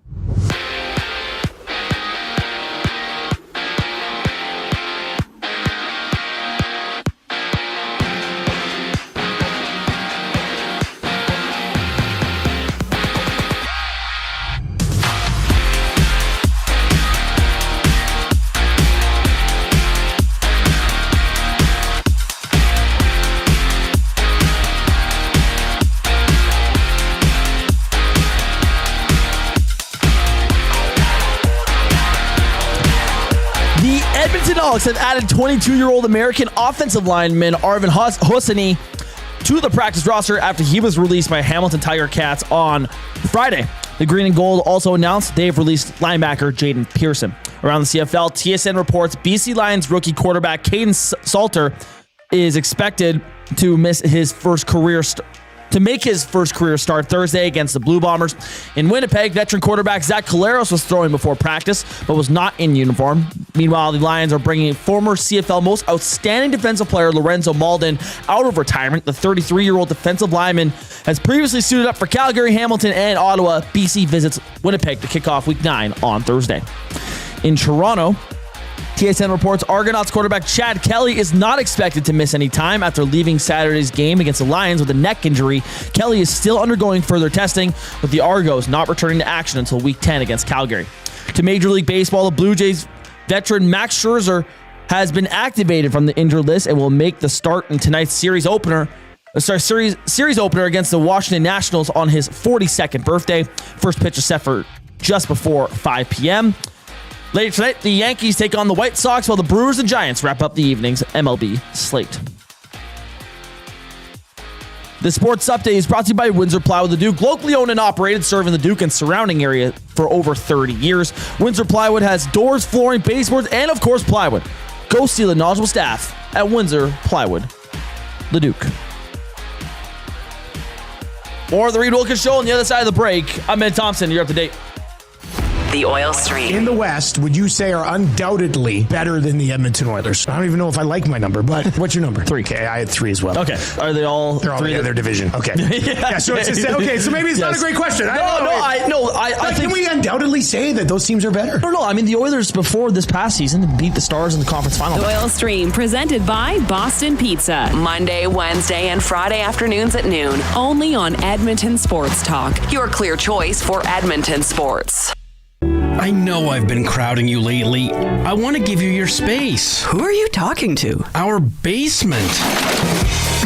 Elks have added 22-year-old American offensive lineman Arvin Hosseini to the practice roster after he was released by Hamilton Tiger Cats on Friday. The Green and Gold also announced they've released linebacker Jaden Pearson. Around the CFL, TSN reports BC Lions rookie quarterback Caden Salter is expected to make his first career start Thursday against the Blue Bombers. In Winnipeg, veteran quarterback Zach Collaros was throwing before practice, but was not in uniform. Meanwhile, the Lions are bringing former CFL most outstanding defensive player Lorenzo Malden out of retirement. The 33-year-old defensive lineman has previously suited up for Calgary, Hamilton, and Ottawa. BC visits Winnipeg to kick off Week 9 on Thursday. In Toronto, TSN reports Argonauts quarterback Chad Kelly is not expected to miss any time after leaving Saturday's game against the Lions with a neck injury. Kelly is still undergoing further testing, with the Argos not returning to action until Week 10 against Calgary. To Major League Baseball, the Blue Jays veteran Max Scherzer has been activated from the injured list and will make the start in tonight's series opener against the Washington Nationals on his 42nd birthday. First pitch is set for just before 5 p.m. Later tonight, the Yankees take on the White Sox while the Brewers and Giants wrap up the evening's MLB slate. The sports update is brought to you by Windsor Plywood the Duke, locally owned and operated, serving the Duke and surrounding area for over 30 years. Windsor Plywood has doors, flooring, baseboards, and of course plywood. Go see the knowledgeable staff at Windsor Plywood the Duke. More of the Reid Wilkins Show on the other side of the break. I'm Ben Thompson. You're up to date. The Oil Stream. In the West, would you say are undoubtedly better than the Edmonton Oilers? I don't even know if I like my number, but what's your number? 3. Okay, I had 3 as well. Okay. Are they all? They're all in their division. Okay. Yeah, so it's okay. So maybe it's not a great question. I think, can we undoubtedly say that those teams are better? No. I mean, the Oilers before this past season beat the Stars in the conference final. The Oil Stream, presented by Boston Pizza. Monday, Wednesday, and Friday afternoons at noon. Only on Edmonton Sports Talk. Your clear choice for Edmonton sports. I know I've been crowding you lately. I want to give you your space. Who are you talking to? Our basement.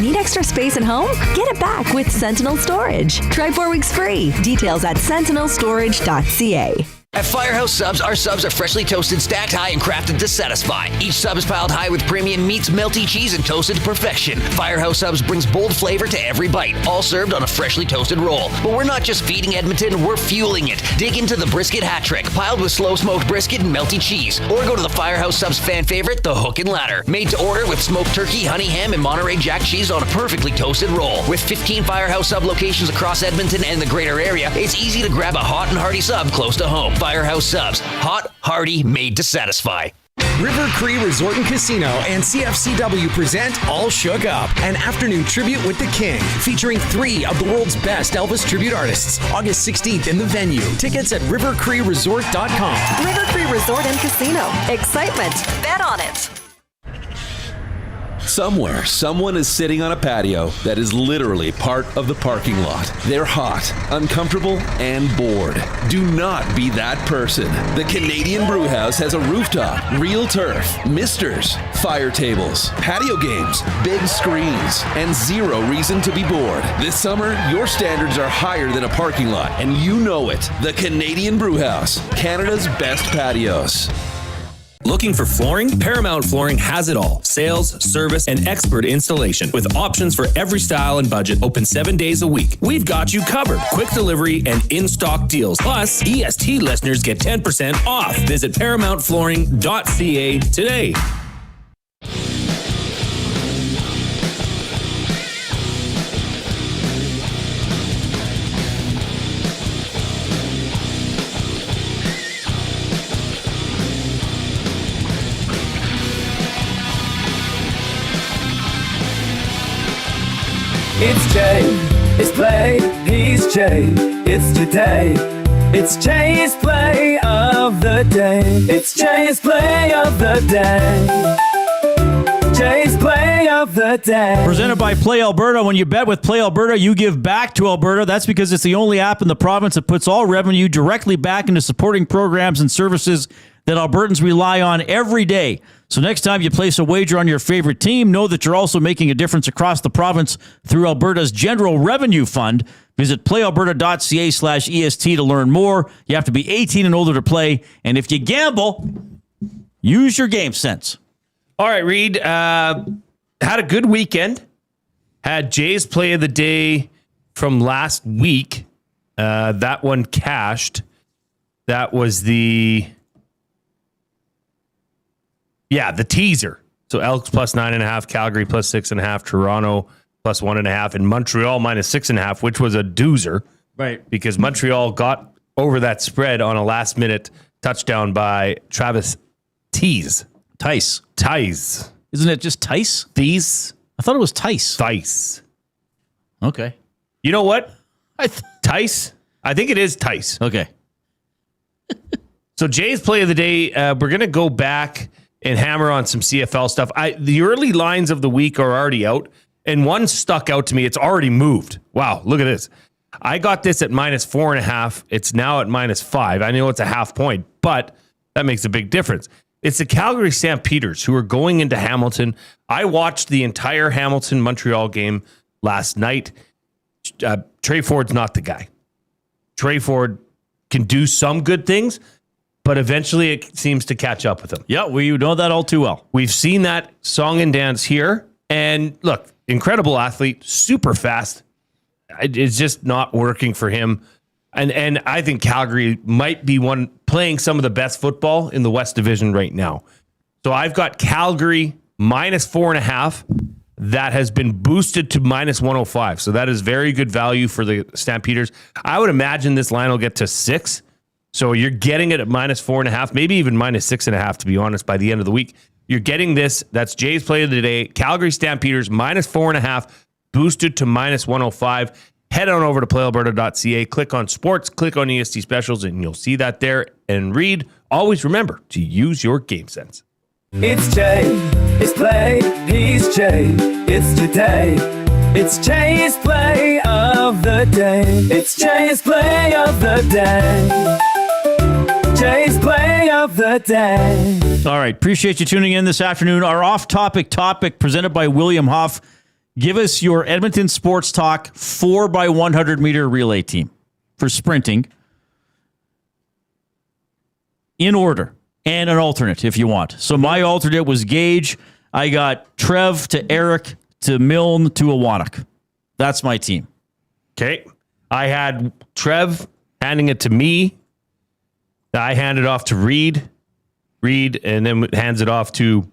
Need extra space at home? Get it back with Sentinel Storage. Try 4 weeks free. Details at sentinelstorage.ca. At Firehouse Subs, our subs are freshly toasted, stacked high, and crafted to satisfy. Each sub is piled high with premium meats, melty cheese, and toasted to perfection. Firehouse Subs brings bold flavor to every bite, all served on a freshly toasted roll. But we're not just feeding Edmonton, we're fueling it. Dig into the brisket hat trick, piled with slow-smoked brisket and melty cheese. Or go to the Firehouse Subs fan favorite, the Hook and Ladder. Made to order with smoked turkey, honey ham, and Monterey Jack cheese on a perfectly toasted roll. With 15 Firehouse Sub locations across Edmonton and the greater area, it's easy to grab a hot and hearty sub close to home. Firehouse Subs. Hot, hearty, made to satisfy. River Cree Resort and Casino and CFCW present All Shook Up, an afternoon tribute with the King, featuring 3 of the world's best Elvis tribute artists. August 16th in the venue. Tickets at rivercreeresort.com. River Cree Resort and Casino. Excitement. Bet on it. Somewhere, someone is sitting on a patio that is literally part of the parking lot. They're hot, uncomfortable, and bored. Do not be that person. The Canadian Brewhouse has a rooftop, real turf, misters, fire tables, patio games, big screens, and 0 reason to be bored. This summer, your standards are higher than a parking lot, and you know it. The Canadian Brewhouse, Canada's best patios. Looking for flooring? Paramount Flooring has it all. Sales, service, and expert installation with options for every style and budget. Open 7 days a week. We've got you covered. Quick delivery and in-stock deals. Plus, EST listeners get 10% off. Visit ParamountFlooring.ca today. It's Jay, it's play, he's Jay, it's today. It's Jay's play of the day. It's Jay's play of the day. Jay's play of the day. Presented by Play Alberta. When you bet with Play Alberta, you give back to Alberta. That's because it's the only app in the province that puts all revenue directly back into supporting programs and services that Albertans rely on every day. So next time you place a wager on your favorite team, know that you're also making a difference across the province through Alberta's General Revenue Fund. Visit playalberta.ca/EST to learn more. You have to be 18 and older to play. And if you gamble, use your game sense. All right, Reid. Had a good weekend. Had Jay's play of the day from last week. That one cashed. That was the teaser. So Elks plus 9.5, Calgary plus 6.5, Toronto plus 1.5, and Montreal minus 6.5, which was a doozer. Right. Because Montreal got over that spread on a last-minute touchdown by Travis Tice. Isn't it just Tice? Thies. I thought it was Tice. Tice. Okay. You know what? Tice? I think it is Tice. Okay. So Jay's play of the day, we're going to go back and hammer on some CFL stuff. The early lines of the week are already out, and one stuck out to me. It's already moved. Wow, look at this. I got this at minus 4.5. It's now at minus 5. I know it's a half point, but that makes a big difference. It's the Calgary Stampeders who are going into Hamilton. I watched the entire Hamilton-Montreal game last night. Trey Ford's not the guy. Trey Ford can do some good things, but eventually it seems to catch up with him. Yeah, we know that all too well. We've seen that song and dance here. And look, incredible athlete, super fast. It's just not working for him. And I think Calgary might be one playing some of the best football in the West Division right now. So I've got Calgary minus 4.5. That has been boosted to minus 105. So that is very good value for the Stampeders. I would imagine this line will get to 6. So you're getting it at minus 4.5, maybe even minus 6.5, to be honest, by the end of the week. You're getting this. That's Jay's play of the day. Calgary Stampeders minus 4.5, boosted to minus 105. Head on over to playalberta.ca, click on sports, click on EST specials, and you'll see that there. And Reid, always remember to use your game sense. It's Jay, it's play, he's Jay, it's today. It's Jay's play of the day. It's Jay's play of the day. Jay's play of the day. All right. Appreciate you tuning in this afternoon. Our off-topic topic presented by William Huff. Give us your Edmonton Sports Talk 4x100 meter relay team for sprinting in order and an alternate if you want. So my alternate was Gage. I got Trev to Eric to Milne to Awanak. That's my team. Okay. I had Trev handing it to me. I handed off to Reid, and then hands it off to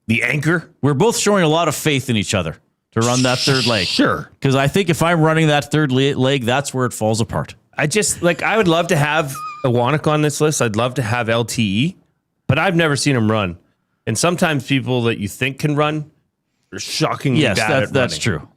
the anchor. We're both showing a lot of faith in each other to run that third leg. Sure. Because I think if I'm running that third leg, that's where it falls apart. I would love to have Awanak on this list. I'd love to have LTE, but I've never seen him run. And sometimes people that you think can run are shockingly bad at running. That's true.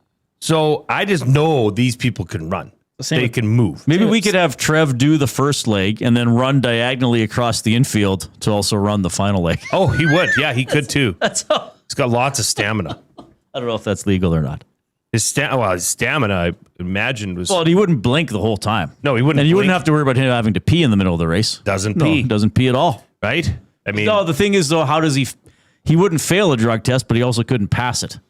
So I just know these people can run. They can move. Maybe we could have Trev do the first leg and then run diagonally across the infield to also run the final leg. Oh, he would. Yeah, he could too. He's got lots of stamina. I don't know if that's legal or not. His stamina, I imagine, was... Well, he wouldn't blink the whole time. No, he wouldn't. And you blink. wouldn't have to worry about him having to pee in the middle of the race. Doesn't pee. No, doesn't pee at all. Right? I mean... No, the thing is, though, how does he... He wouldn't fail a drug test, but he also couldn't pass it.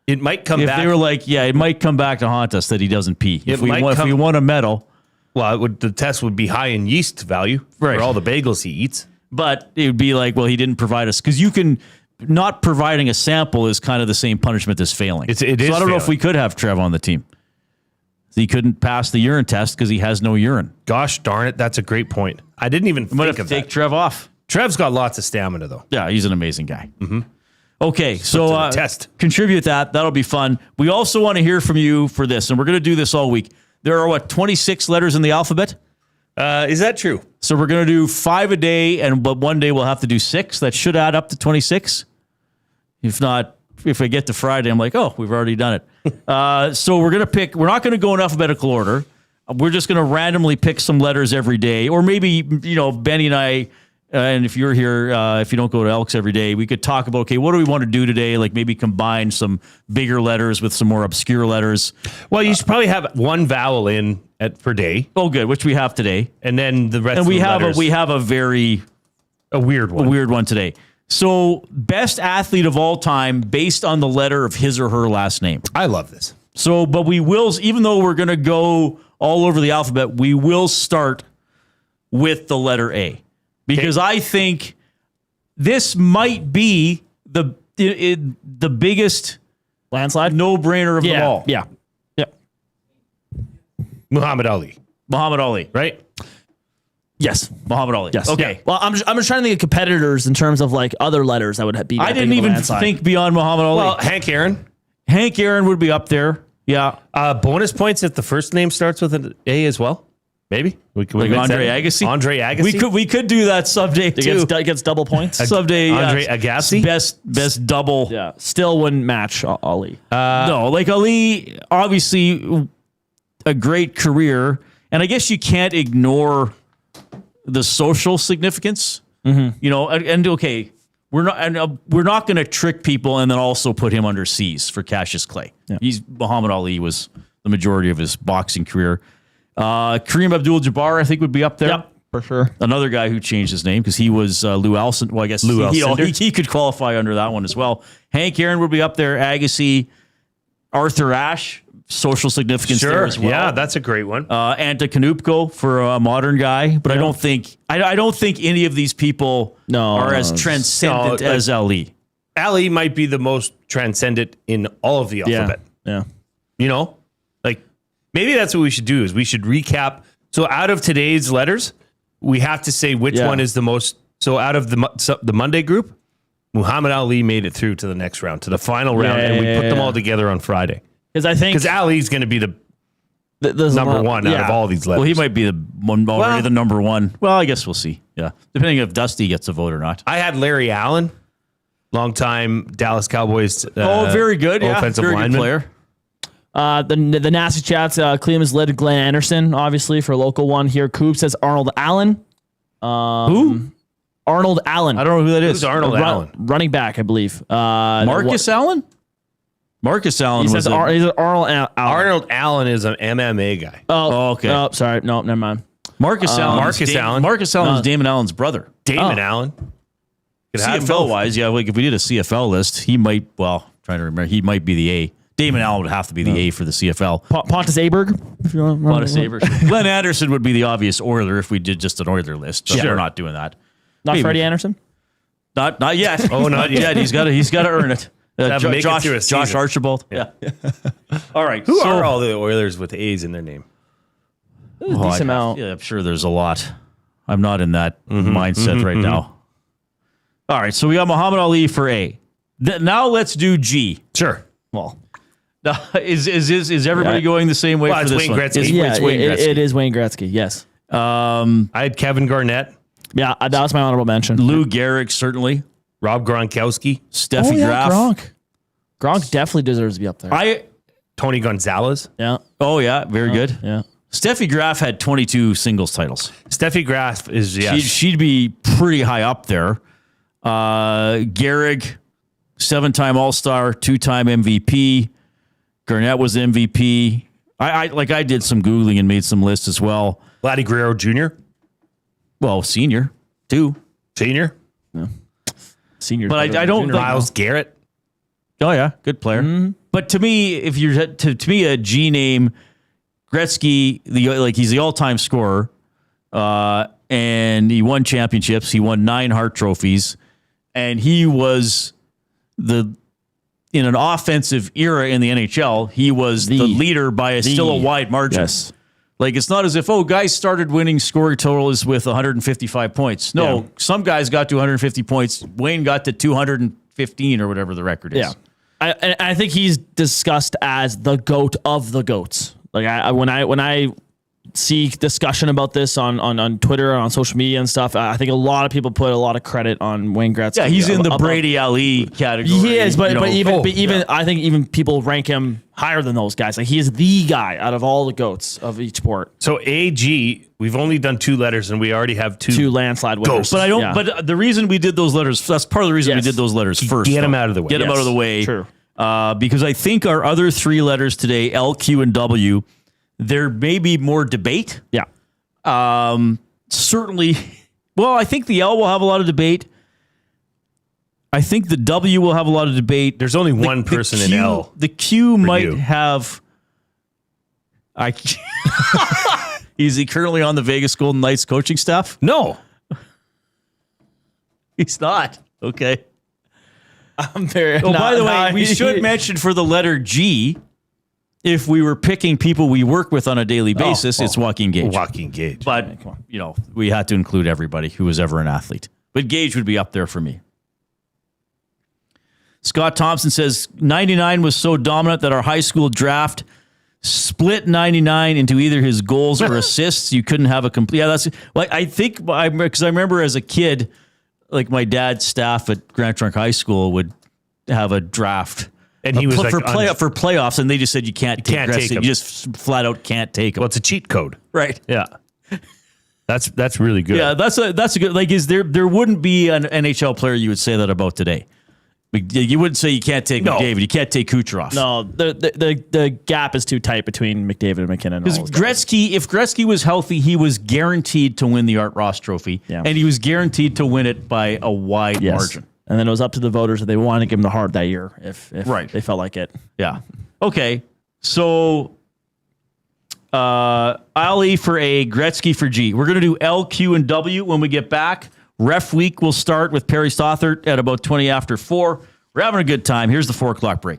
It might come back... If they were like, yeah, it might come back to haunt us that he doesn't pee. If we won a medal... Well, the test would be high in yeast value for all the bagels he eats. But it would be like, well, he didn't provide us... Because you can... Not providing a sample is kind of the same punishment as failing. It is so I don't failing. know if we could have Trev on the team. He couldn't pass the urine test because he has no urine. Gosh darn it, that's a great point. I didn't even think of that. Take Trev off. Trev's got lots of stamina, though. Yeah, he's an amazing guy. Mm-hmm. Okay, so test. Contribute that. That'll be fun. We also want to hear from you for this, and we're going to do this all week. There are, 26 letters in the alphabet? Is that true? So we're going to do 5 a day, but one day we'll have to do 6. That should add up to 26. If not, if I get to Friday, I'm like, oh, we've already done it. So we're going to pick, we're not going to go in alphabetical order. We're just going to randomly pick some letters every day. Or maybe, Benny and I, and if you're here, if you don't go to Elks every day, we could talk about, okay, what do we want to do today? Like maybe combine some bigger letters with some more obscure letters. Well, you should probably have one vowel in per day. Oh, good, which we have today. And then the rest and of the letters. We have a weird one. A weird one today. So, best athlete of all time based on the letter of his or her last name. I love this. So, but we will, even though we're going to go all over the alphabet, we will start with the letter A. Because I think this might be the biggest landslide no-brainer of them all. Yeah. Muhammad Ali. Right? Yes. Muhammad Ali. Yes. Okay. Yeah. Well, I'm just trying to think of competitors in terms of like other letters that would be. I didn't even think beyond Muhammad Ali. Well, Hank Aaron. Hank Aaron would be up there. Yeah. Bonus points if the first name starts with an A as well. Maybe we could like Andre Agassi. Andre Agassi. We could do that someday too. Gets double points Someday. Andre Agassi. Best double. Yeah. Still wouldn't match Ali. No, like Ali, obviously a great career, and I guess you can't ignore the social significance. Mm-hmm. And okay, we're not going to trick people and then also put him under C's for Cassius Clay. Yeah. Muhammad Ali was the majority of his boxing career. Kareem Abdul-Jabbar, I think, would be up there. Yep, for sure. Another guy who changed his name because he was Lou Alcindor. Well, I guess he could qualify under that one as well. Hank Aaron would be up there. Agassi, Arthur Ashe, social significance there as well. Yeah, that's a great one. Anta Kanupko for a modern guy, but I don't think any of these people are as transcendent as Ali. Ali might be the most transcendent in all of the alphabet. Yeah. Maybe that's what we should do is we should recap. So out of today's letters, we have to say which one is the most. So out of the Monday group, Muhammad Ali made it through to the next round, to the final round, and we put them all together on Friday. Because Ali's going to be the number one out of all these letters. Well, he might be the number one. Well, I guess we'll see. Yeah, depending if Dusty gets a vote or not. I had Larry Allen, longtime Dallas Cowboys. Very good. Offensive very lineman. good player. The nasty chats. Clem has led Glenn Anderson, obviously, for a local one here. Coop says Arnold Allen. Who? Arnold Allen. I don't know who that is. Who's Arnold Allen? Running back, I believe. Marcus Allen? Marcus Allen. He says Arnold Allen. Arnold Allen is an MMA guy. Oh, okay. Oh, sorry. No, never mind. Marcus Allen. Marcus Allen is Damon Allen's brother. Damon Allen. CFL wise, yeah. Like if we did a CFL list, he might. Well, trying to remember, he might be the A. Damon Allen would have to be the A for the CFL. Pontus Aberg, if you want. Pontus Aberg. Glenn Anderson would be the obvious Oiler if we did just an Oiler list. But we're not doing that. Not Freddie Anderson. Not yet. Oh, not yet. He's got to earn it. Josh Archibald. Yeah. All right. Who are all the Oilers with A's in their name? Decent amount. Yeah, I'm sure there's a lot. I'm not in that mindset right now. All right. So we got Muhammad Ali for A. Now let's do G. Sure. Well, is everybody going the same way for this Wayne one? Gretzky. It's Wayne Gretzky. It is Wayne Gretzky. Yes. I had Kevin Garnett. Yeah, that was my honorable mention. Lou Gehrig, certainly. Rob Gronkowski. Steffi Graf. Gronk definitely deserves to be up there. Tony Gonzalez. Yeah. Oh, yeah. Very good. Yeah. Steffi Graf had 22 singles titles. Steffi Graf is, She'd be pretty high up there. Gehrig, 7-time All-Star, 2-time MVP. Garnett was MVP. I did some Googling and made some lists as well. Vladdy Guerrero Jr. Well, senior, too. Senior? Yeah. Senior. But I don't think Myles Garrett. Oh, yeah. Good player. Mm-hmm. But to me, if you're to me, a G name, Gretzky, he's the all-time scorer. And he won championships. He won 9 Hart trophies. And he was in an offensive era in the NHL, he was the leader by still a wide margin. Yes. Like, it's not as if, guys started winning scoring totals with 155 points. No, some guys got to 150 points. Wayne got to 215 or whatever the record is. Yeah. I think he's discussed as the GOAT of the GOATs. Like when I see discussion about this on Twitter and on social media and stuff, I think a lot of people put a lot of credit on Wayne Gretzky. Yeah, he's in the Brady Ali category. He is, but even I think even people rank him higher than those guys. Like he is the guy out of all the GOATs of each sport. So AG, we've only done 2 letters and we already have 2 landslide winners. But But the reason we did those letters, that's part of the reason we did those letters first. Get them out of the way. Get them out of the way. True. Because I think our other 3 letters today, L, Q, and W, there may be more debate. Yeah. Certainly. Well, I think the L will have a lot of debate. I think the W will have a lot of debate. There's only one person in L. The Q might have. Is he currently on the Vegas Golden Knights coaching staff? No. He's not. Okay. I'm very. By the way, we should mention for the letter G, if we were picking people we work with on a daily basis, it's Joaquin Gage. Joaquin Gage. But, we had to include everybody who was ever an athlete. But Gage would be up there for me. Scott Thompson says, 99 was so dominant that our high school draft split 99 into either his goals or assists. You couldn't have a complete... Yeah, that's... Like, I think... Because I remember as a kid, like my dad's staff at Grand Trunk High School would have a draft... And he was for playoffs, and they just said you can't take him. You just flat out can't take him. Well, it's a cheat code, right? Yeah, that's really good. Yeah, that's a good. Like, there wouldn't be an NHL player you would say that about today. You wouldn't say you can't take McDavid, you can't take Kucherov. No, the gap is too tight between McDavid and McKinnon. Because Gretzky, if Gretzky was healthy, he was guaranteed to win the Art Ross Trophy, and he was guaranteed to win it by a wide margin. And then it was up to the voters if they wanted to give him the Hart that year, if they felt like it. Yeah. Okay. So, Ali for A, Gretzky for G. We're going to do L, Q, and W when we get back. Ref week will start with Perry Stothart at about 20 after 4. We're having a good time. Here's the 4 o'clock break.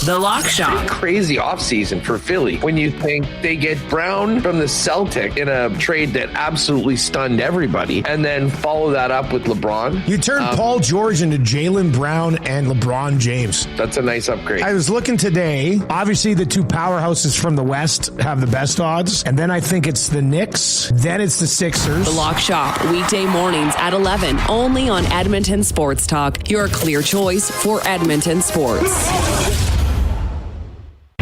The Lock Shop. Crazy offseason for Philly when you think they get Brown from the Celtic in a trade that absolutely stunned everybody, and then follow that up with LeBron. You turned Paul George into Jaylen Brown and LeBron James. That's a nice upgrade. I was looking today. Obviously, the 2 powerhouses from the West have the best odds, and then I think it's the Knicks, then it's the Sixers. The Lock Shop, weekday mornings at 11, only on Edmonton Sports Talk, your clear choice for Edmonton sports.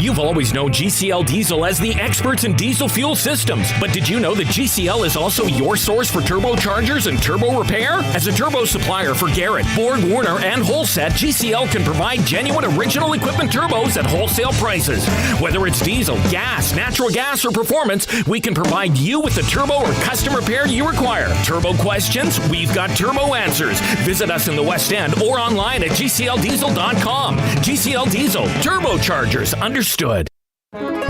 You've always known GCL Diesel as the experts in diesel fuel systems, but did you know that GCL is also your source for turbochargers and turbo repair? As a turbo supplier for Garrett, Ford, Warner, and Holset, GCL can provide genuine original equipment turbos at wholesale prices. Whether it's diesel, gas, natural gas, or performance, we can provide you with the turbo or custom repair you require. Turbo questions? We've got turbo answers. Visit us in the West End or online at gcldiesel.com. GCL Diesel, turbochargers, understood.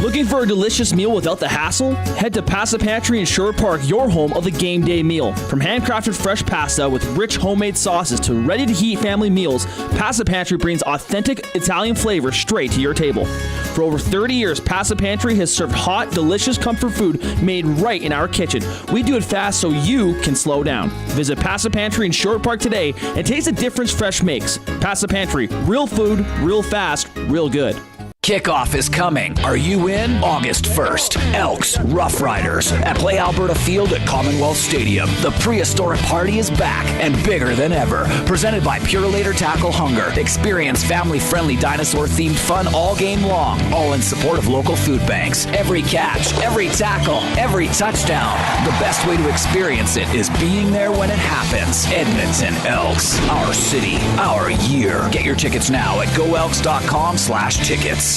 Looking for a delicious meal without the hassle? Head to Pasta Pantry in Sherwood Park, your home of the game day meal. From handcrafted fresh pasta with rich homemade sauces to ready-to-heat family meals, Pasta Pantry brings authentic Italian flavor straight to your table. For over 30 years, Pasta Pantry has served hot, delicious comfort food made right in our kitchen. We do it fast so you can slow down. Visit Pasta Pantry in Sherwood Park today and taste the difference fresh makes. Pasta Pantry, real food, real fast, real good. Kickoff is coming. Are you in? August 1st. Elks, Roughriders at Play Alberta Field at Commonwealth Stadium. The prehistoric party is back and bigger than ever. Presented by Purelator Tackle Hunger. Experience family-friendly dinosaur-themed fun all game long. All in support of local food banks. Every catch, every tackle, every touchdown. The best way to experience it is being there when it happens. Edmonton Elks. Our city, our year. Get your tickets now at goelks.com/tickets.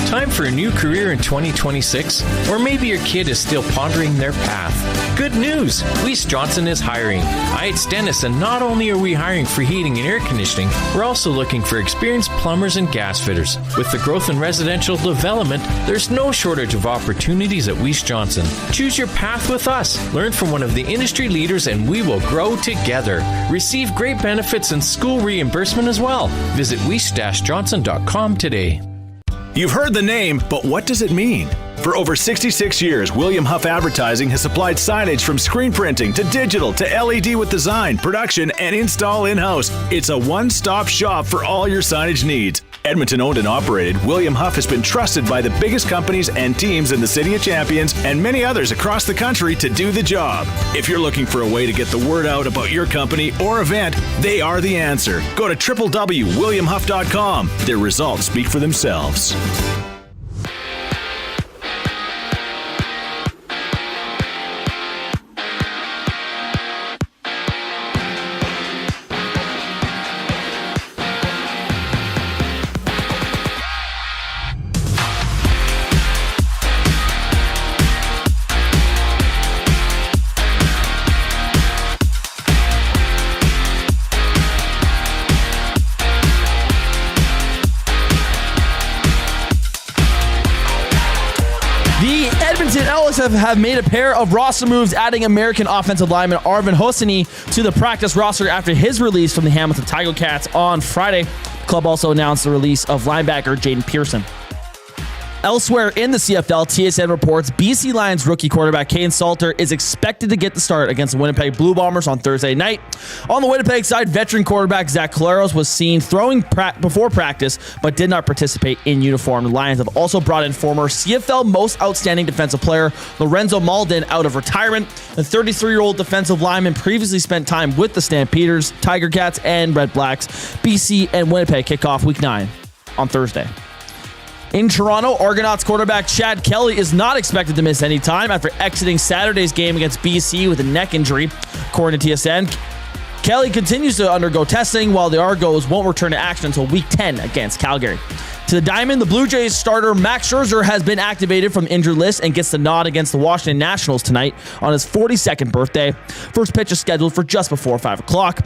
Time for a new career in 2026? Or maybe your kid is still pondering their path. Good news! Weiss Johnson is hiring. It's Dennis, and not only are we hiring for heating and air conditioning, we're also looking for experienced plumbers and gas fitters. With the growth in residential development, there's no shortage of opportunities at Weiss Johnson. Choose your path with us. Learn from one of the industry leaders, and we will grow together. Receive great benefits and school reimbursement as well. Visit weiss-johnson.com today. You've heard the name, but what does it mean? For over 66 years, William Huff Advertising has supplied signage from screen printing to digital to LED with design, production, and install in-house. It's a one-stop shop for all your signage needs. Edmonton owned and operated, William Huff has been trusted by the biggest companies and teams in the City of Champions and many others across the country to do the job. If you're looking for a way to get the word out about your company or event, they are the answer. Go to www.williamhuff.com. Their results speak for themselves. Have made a pair of roster moves, adding American offensive lineman Arvin Hosseini to the practice roster after his release from the Hamilton Tiger Cats on Friday. The club also announced the release of linebacker Jaden Pearson. Elsewhere in the CFL, TSN reports BC Lions rookie quarterback Kane Salter is expected to get the start against the Winnipeg Blue Bombers on Thursday night. On the Winnipeg side, veteran quarterback Zach Collaros was seen throwing before practice, but did not participate in uniform. The Lions have also brought in former CFL Most Outstanding Defensive Player Lorenzo Malden out of retirement. The 33-year-old defensive lineman previously spent time with the Stampeders, Tiger Cats, and Red Blacks. BC and Winnipeg kick off Week 9 on Thursday. In Toronto, Argonauts quarterback Chad Kelly is not expected to miss any time after exiting Saturday's game against BC with a neck injury. According to TSN, Kelly continues to undergo testing while the Argos won't return to action until Week 10 against Calgary. To the Diamond, the Blue Jays starter Max Scherzer has been activated from the injured list and gets the nod against the Washington Nationals tonight on his 42nd birthday. First pitch is scheduled for just before 5 o'clock.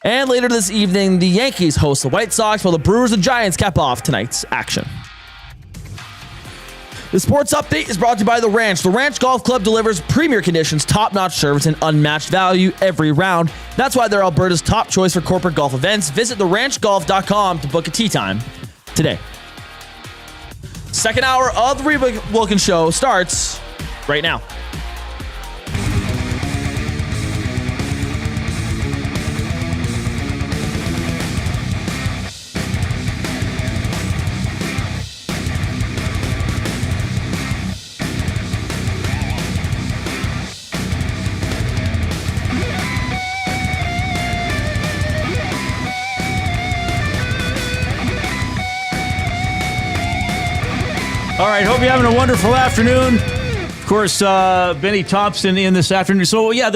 And later this evening, the Yankees host the White Sox while the Brewers and Giants cap off tonight's action. The sports update is brought to you by The Ranch. The Ranch Golf Club delivers premier conditions, top-notch service, and unmatched value every round. That's why they're Alberta's top choice for corporate golf events. Visit theranchgolf.com to book a tee time today. Second hour of the Reid Wilkins Show starts right now. right. Hope you're having a wonderful afternoon. Of course, Benny Thompson in this afternoon. So, yeah,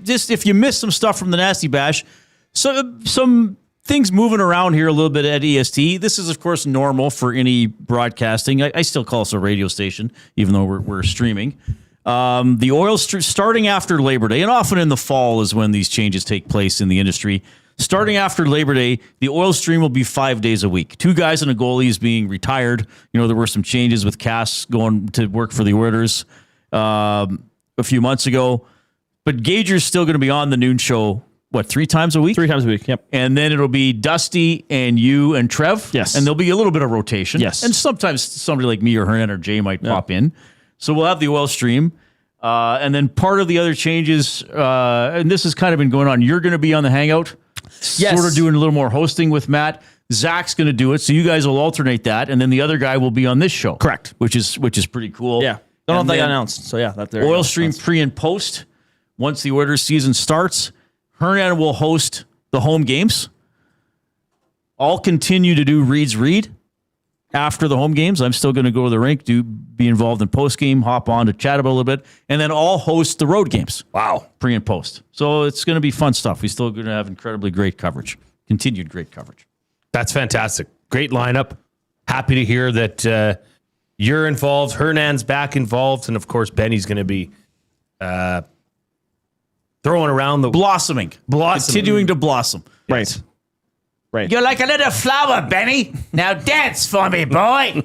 just if you missed some stuff from the Nasty Bash, so some things moving around here a little bit at EST. This is, of course, normal for any broadcasting. I still call us a radio station, even though we're streaming. The oil starting after Labor Day, and often in the fall is when these changes take place in the industry. Starting after Labor Day, the oil stream will be 5 days a week. 2 guys and a goalie is being retired. There were some changes with Cass going to work for the Oilers a few months ago. But Gager's still going to be on the noon show, 3 times a week? 3 times a week, yep. And then it'll be Dusty and you and Trev. Yes. And there'll be a little bit of rotation. Yes. And sometimes somebody like me or Hernan or Jay might pop in. So we'll have the oil stream. And then part of the other changes, and this has kind of been going on, you're going to be on the Hangout. Yes. Sort of doing a little more hosting with Matt. Zach's going to do it, so you guys will alternate that, and then the other guy will be on this show. Correct. Which is pretty cool. Yeah. Don't know if they got announced. So yeah, that's there. Oil stream pre and post. Once the Oilers season starts, Hernan will host the home games. I'll continue to do Reid's Read after the home games. I'm still going to go to the rink, be involved in post game, hop on to chat about a little bit, and then I'll host the road games. Wow. Pre and post. So it's going to be fun stuff. We're still going to have incredibly great coverage. Continued great coverage. That's fantastic. Great lineup. Happy to hear that you're involved. Hernan's back involved. And of course, Benny's going to be throwing around the blossoming. Continuing to blossom. Right. Right. You're like a little flower, Benny. Now dance for me, boy.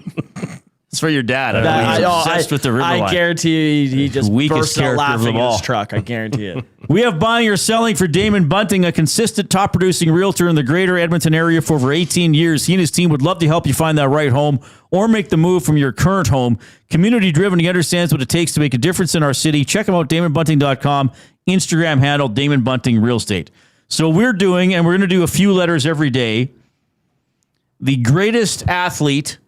It's for your dad. He's obsessed with the river line. I guarantee you, he just burst out laughing in his truck. I guarantee it. We have buying or selling for Damon Bunting, a consistent top-producing realtor in the greater Edmonton area for over 18 years. He and his team would love to help you find that right home or make the move from your current home. Community-driven, he understands what it takes to make a difference in our city. Check him out, DamonBunting.com. Instagram handle, Damon Bunting Real Estate. So we're doing, and we're going to do a few letters every day, the greatest athlete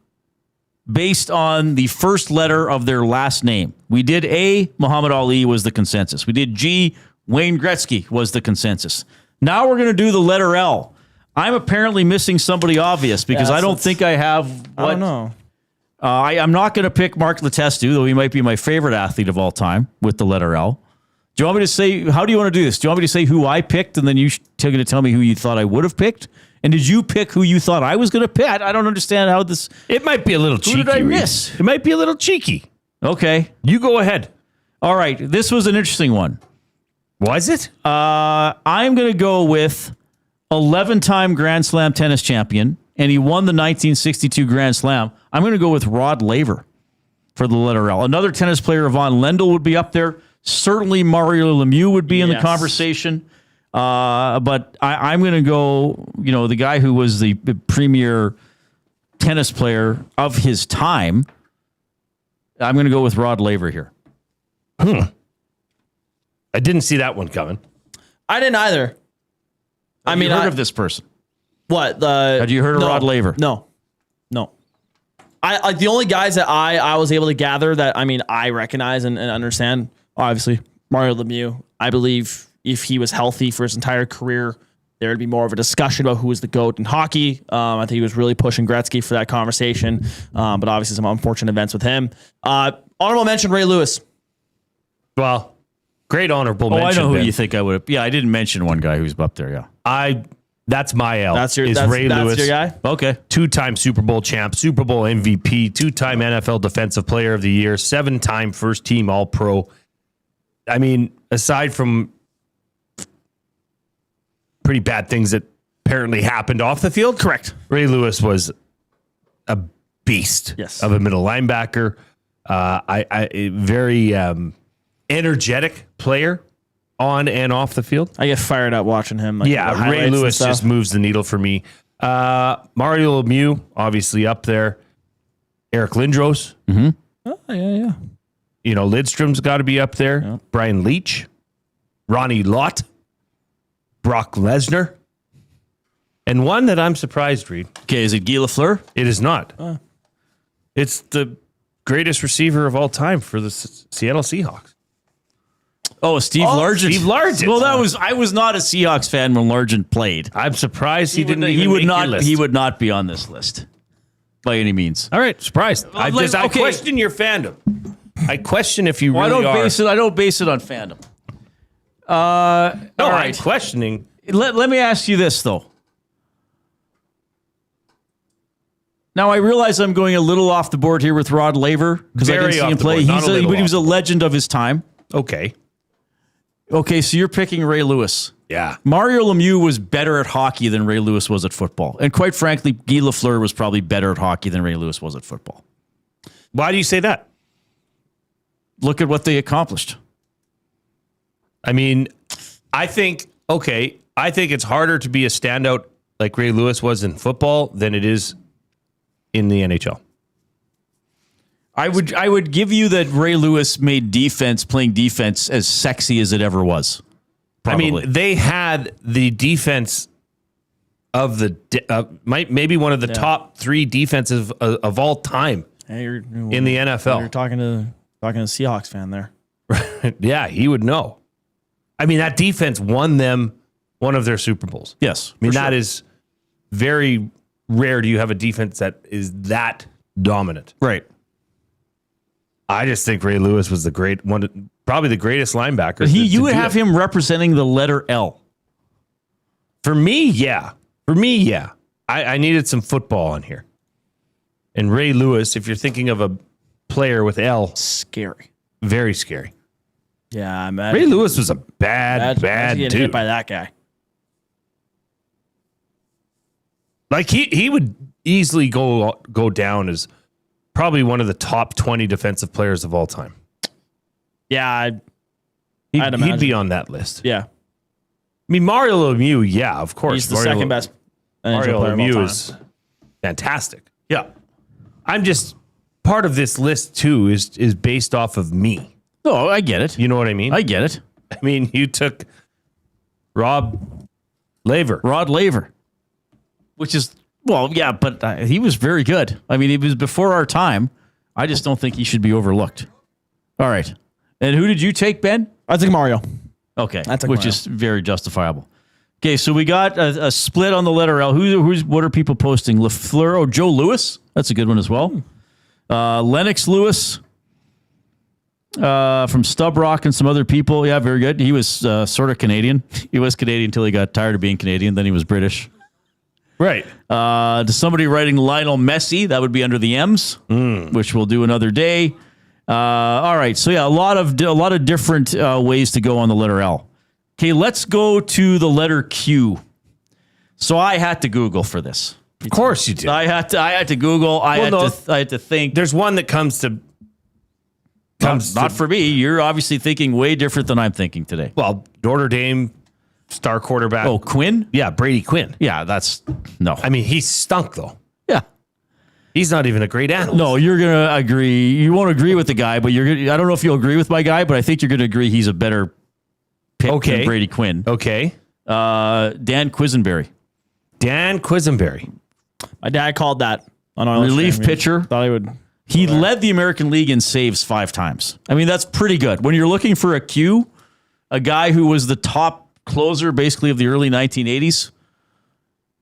based on the first letter of their last name. We did A, Muhammad Ali was the consensus. We did G, Wayne Gretzky was the consensus. Now we're going to do the letter L. I'm apparently missing somebody obvious because I don't think I have what... I don't know. I'm not going to pick Mark Letestu, though he might be my favorite athlete of all time with the letter L. Do you want me to say, how do you want to do this? Do you want me to say who I picked and then you're going to tell me who you thought I would have picked? And did you pick who you thought I was going to pick? I don't understand how this... It might be a little cheeky. Who did I miss? It might be a little cheeky. Okay. You go ahead. All right. This was an interesting one. Was it? I'm going to go with 11-time Grand Slam tennis champion, and he won the 1962 Grand Slam. I'm going to go with Rod Laver for the letter L. Another tennis player, Yvonne Lendl, would be up there. Certainly Mario Lemieux would be in the conversation. But I'm going to go, the guy who was the premier tennis player of his time. I'm going to go with Rod Laver here. I didn't see that one coming. I didn't either. Have you heard of this person? What? Have you heard of Rod Laver? No. I the only guys that I was able to gather that I recognize and understand, obviously Mario Lemieux. I believe if he was healthy for his entire career, there would be more of a discussion about who was the GOAT in hockey. I think he was really pushing Gretzky for that conversation, but obviously some unfortunate events with him. Honorable mention, Ray Lewis. Well, great honorable mention. I know who Ben. you think I would have. Yeah, I didn't mention one guy who's up there. Yeah, That's my L. That's Ray Lewis. That's your guy? Okay. 2-time Super Bowl champ, Super Bowl MVP, 2-time NFL Defensive Player of the Year, 7-time first team All-Pro. Aside from pretty bad things that apparently happened off the field. Correct. Ray Lewis was a beast of a middle linebacker. A very energetic player on and off the field. I get fired up watching him. Ray Lewis just moves the needle for me. Mario Lemieux, obviously up there. Eric Lindros. Mm-hmm. Oh, yeah. Lidstrom's got to be up there. Yeah. Brian Leach. Ronnie Lott. Brock Lesnar. And one that I'm surprised, Reid. Okay, is it Guy Lafleur? It is not. It's the greatest receiver of all time for the Seattle Seahawks. Oh, Steve Largent. Steve Largent. Well, I was not a Seahawks fan when Largent played. I'm surprised he didn't would even make not your list. He would not be on this list. by any means. All right, surprised. I question your fandom. I question if you really are. I don't base it on fandom. No, all right. I'm questioning. Let me ask you this, though. Now, I realize I'm going a little off the board here with Rod Laver because I didn't see him play. He was a legend of his time. Okay, so you're picking Ray Lewis. Yeah. Mario Lemieux was better at hockey than Ray Lewis was at football. And quite frankly, Guy Lafleur was probably better at hockey than Ray Lewis was at football. Why do you say that? Look at what they accomplished. I mean, I think it's harder to be a standout like Ray Lewis was in football than it is in the NHL. I would give you that Ray Lewis made playing defense as sexy as it ever was. Probably. I mean, they had the defense of maybe one of the top 3 defensive of all time in the NFL. You're talking to a Seahawks fan there. Yeah, he would know. I mean, that defense won them one of their Super Bowls. Yes. I mean, that is very rare. Do you have a defense that is that dominant? Right. I just think Ray Lewis was probably the greatest linebacker. But you would have him representing the letter L. For me, yeah. I needed some football on here. And Ray Lewis, if you're thinking of a player with L, scary, very scary. Yeah, I'm mad. Ray Lewis was a bad dude. Hit by that guy. Like he would easily go down as probably one of the top 20 defensive players of all time. Yeah, he'd be on that list. Yeah. I mean, Mario Lemieux, yeah, of course. He's the second best Mario player Lemieux of all is fantastic. Yeah. I'm just part of this list too is based off of me. Oh, I get it. You know what I mean? I get it. I mean, you took Rod Laver. Which is, well, yeah, but he was very good. I mean, he was before our time. I just don't think he should be overlooked. All right. And who did you take, Ben? I took Mario. Okay. Which is very justifiable. Okay, so we got a split on the letter L. What are people posting? Lafleur, Joe Louis. That's a good one as well. Lennox Lewis from Stub Rock and some other people. Yeah, very good. He was sort of Canadian. He was Canadian until he got tired of being Canadian. Then he was British. Right. To somebody writing Lionel Messi, that would be under the M's, which we'll do another day. All right. So yeah, a lot of different ways to go on the letter L. Okay, let's go to the letter Q. So I had to Google for this. Of course you did. I had to Google. I had to think. There's one that comes not for me. You're obviously thinking way different than I'm thinking today. Well, Notre Dame star quarterback. Oh, Quinn? Yeah, Brady Quinn. Yeah, no. I mean, he stunk though. Yeah. He's not even a great analyst. No, you're going to agree. You won't agree with the guy, but I don't know if you'll agree with my guy, but I think you're going to agree he's a better pick than Brady Quinn. Okay. Dan Quisenberry. My dad called that on our relief pitcher. Thought he would. He led the American League in saves 5 times. I mean, that's pretty good. When you're looking for a Q, a guy who was the top closer basically of the early 1980s,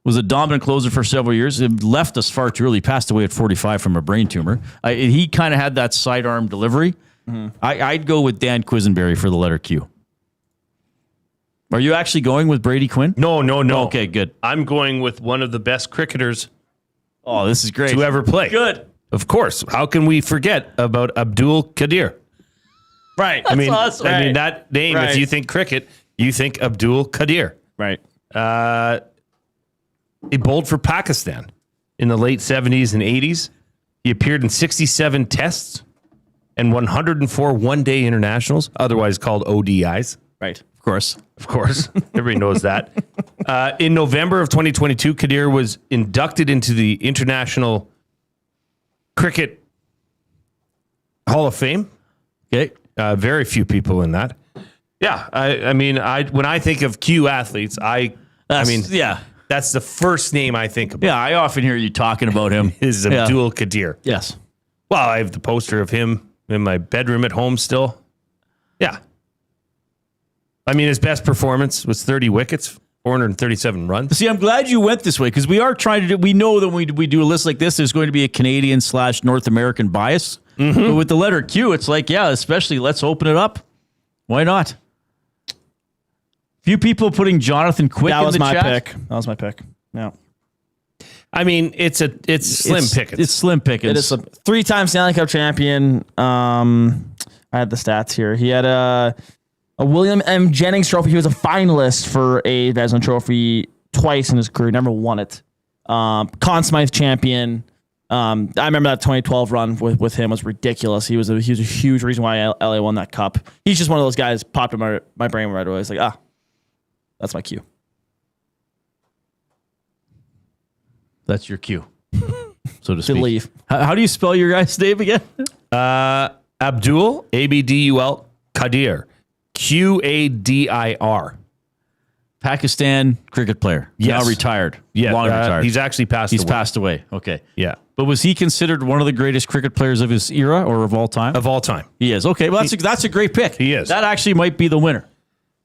was a dominant closer for several years. It left us far too early. Passed away at 45 from a brain tumor. He kind of had that sidearm delivery. Mm-hmm. I'd go with Dan Quisenberry for the letter Q. Are you actually going with Brady Quinn? No. Okay, good. I'm going with one of the best cricketers. Oh, this is great. To ever play. Good. Of course. How can we forget about Abdul Qadir? Right. I mean, awesome. I mean that name. Right. If you think cricket, you think Abdul Qadir. Right. He bowled for Pakistan in the late 70s and 80s. He appeared in 67 tests and 104 one-day internationals, otherwise called ODIs. Right. Of course. Everybody knows that. In November of 2022, Qadir was inducted into the International Cricket Hall of Fame. Okay. Very few people in that. Yeah. I mean, when I think of Q athletes, that's the first name I think about. Yeah, I often hear you talking about him. Is Abdul Qadir. Yes. Well, I have the poster of him in my bedroom at home still. Yeah. I mean, his best performance was 30 wickets, 437 runs. See, I'm glad you went this way because we are trying to do, we know that when we do a list like this, there's going to be a Canadian/North American bias. But with the letter Q, it's like, yeah, especially let's open it up. Why not? Few people putting Jonathan Quick in the chat. That was my pick. Yeah. I mean, it's slim pickings. It's slim pickings. It is a 3-time Stanley Cup champion. I had the stats here. He had a William M. Jennings trophy. He was a finalist for a Vezina trophy twice in his career. Never won it. Conn Smythe champion. I remember that 2012 run with him was ridiculous. He was a huge reason why LA won that cup. He's just one of those guys popped in my brain right away. It's like, that's my cue. That's your cue, so to speak. Leave. How do you spell your guy's name again? Abdul, Abdul Qadir, Qadir. Pakistan cricket player. Yes. Now retired. Yeah, long retired. He's actually passed away. He's passed away. Okay. Yeah. But was he considered one of the greatest cricket players of his era or of all time? Of all time. He is. Okay, well, that's a great pick. He is. That actually might be the winner.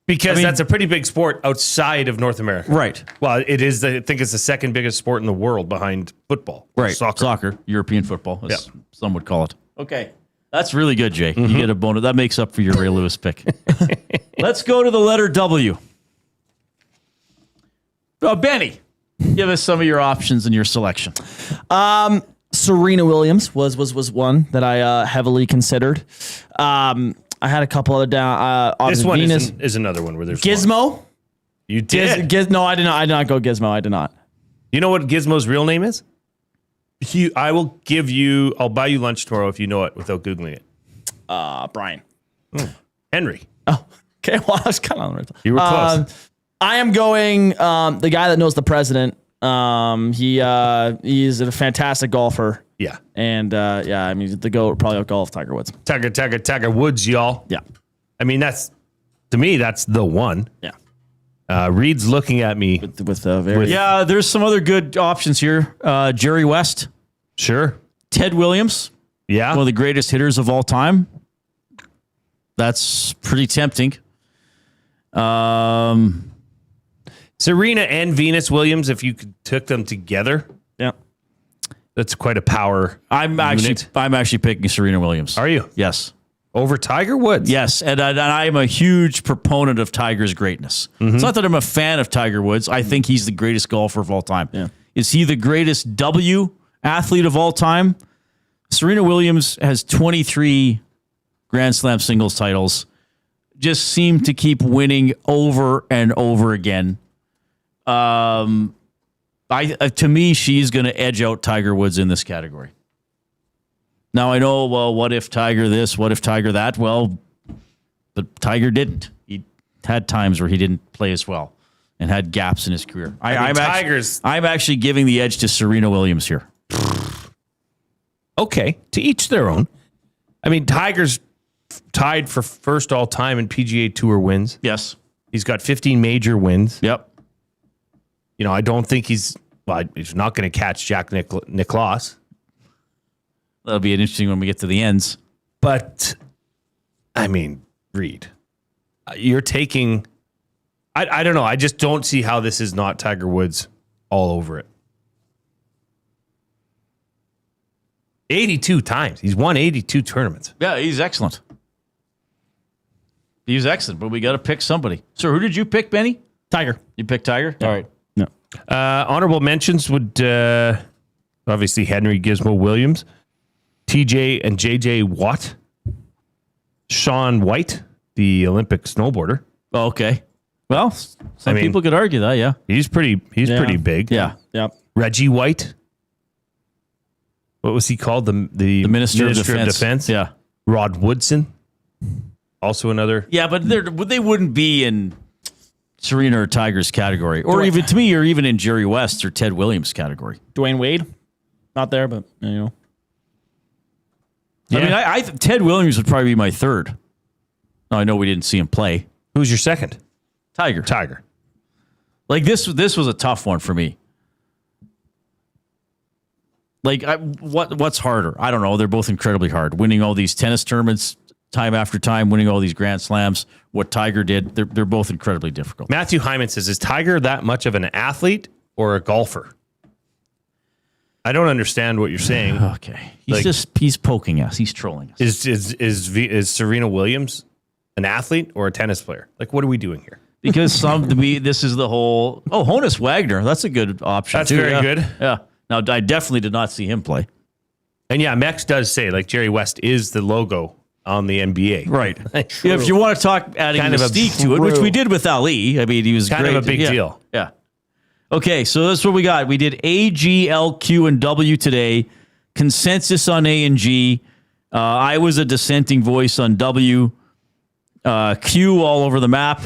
Because that's a pretty big sport outside of North America. Right. Well, it is. I think it's the second biggest sport in the world behind football. Right. Soccer. European football, as some would call it. Okay. That's really good, Jay. You get a bonus. That makes up for your Ray Lewis pick. Let's go to the letter W. Benny, give us some of your options in your selection. Serena Williams was one that I heavily considered. I had a couple other down. This one Venus is another one where there's Gizmo. You did? No, I did not. I did not go Gizmo. I did not. You know what Gizmo's real name is? I'll buy you lunch tomorrow if you know it without Googling it. Brian. Henry. Oh, okay. Well, I was kind of on the You were close. I am going the guy that knows the president. He's a fantastic golfer. Yeah. And I mean the GOAT probably out golf Tiger Woods. Tiger Woods, y'all. Yeah. I mean to me that's the one. Yeah. Reid's looking at me with very Yeah, there's some other good options here. Jerry West. Sure. Ted Williams. Yeah. One of the greatest hitters of all time. That's pretty tempting. Serena and Venus Williams, if you took them together. Yeah. That's quite a power. I'm actually picking Serena Williams. Are you? Yes. Over Tiger Woods? Yes, and I'm a huge proponent of Tiger's greatness. It's not that I'm a fan of Tiger Woods. I think he's the greatest golfer of all time. Yeah. Is he the greatest W athlete of all time? Serena Williams has 23 Grand Slam singles titles. Just seem to keep winning over and over again. To me, she's going to edge out Tiger Woods in this category. Now I know, well, what if Tiger this? What if Tiger that? Well, but Tiger didn't. He had times where he didn't play as well and had gaps in his career. I'm actually giving the edge to Serena Williams here. Okay, to each their own. I mean, Tiger's tied for first all time in PGA Tour wins. Yes. He's got 15 major wins. Yep. You know, I don't think he's not going to catch Jack Nicklaus. That'll be interesting when we get to the ends. But, I mean, Reid, you're taking... I don't know. I just don't see how this is not Tiger Woods all over it. 82 times. He's won 82 tournaments. Yeah, he's excellent. He's excellent, but we got to pick somebody. So who did you pick, Benny? Tiger. You picked Tiger? Yeah. All right. No. Honorable mentions would obviously Henry Gizmo Williams, TJ and JJ Watt, Shaun White, the Olympic snowboarder. Oh, okay. Well, some people could argue that, yeah. He's pretty big. Yeah. Yeah. Reggie White. What was he called? The Minister of Defense. Yeah. Rod Woodson. Also another. Yeah, but they wouldn't be in Serena or Tiger's category. Or even, to me, or even in Jerry West or Ted Williams' category. Dwayne Wade. Not there, but, you know. Yeah. I mean, I Ted Williams would probably be my third. Now, I know we didn't see him play. Who's your second? Tiger. Like, this was a tough one for me. Like, what's harder? I don't know. They're both incredibly hard. Winning all these tennis tournaments time after time, winning all these Grand Slams. What Tiger did, they're both incredibly difficult. Matthew Hyman says, is Tiger that much of an athlete or a golfer? I don't understand what you're saying. Okay. He's poking us. He's trolling us. Is Serena Williams an athlete or a tennis player? Like, what are we doing here? Because this is the whole, Honus Wagner. That's a good option. That's too. very good. Yeah. Now, I definitely did not see him play. And yeah, Mex does say, like, Jerry West is the logo on the NBA. Right. If you want to talk adding Kind of mystique to it, which we did with Ali. I mean, he was kind great. of a big deal. Yeah. Okay, so that's what we got. We did A, G, L, Q, and W today. Consensus on A and G. I was a dissenting voice on W. Q all over the map.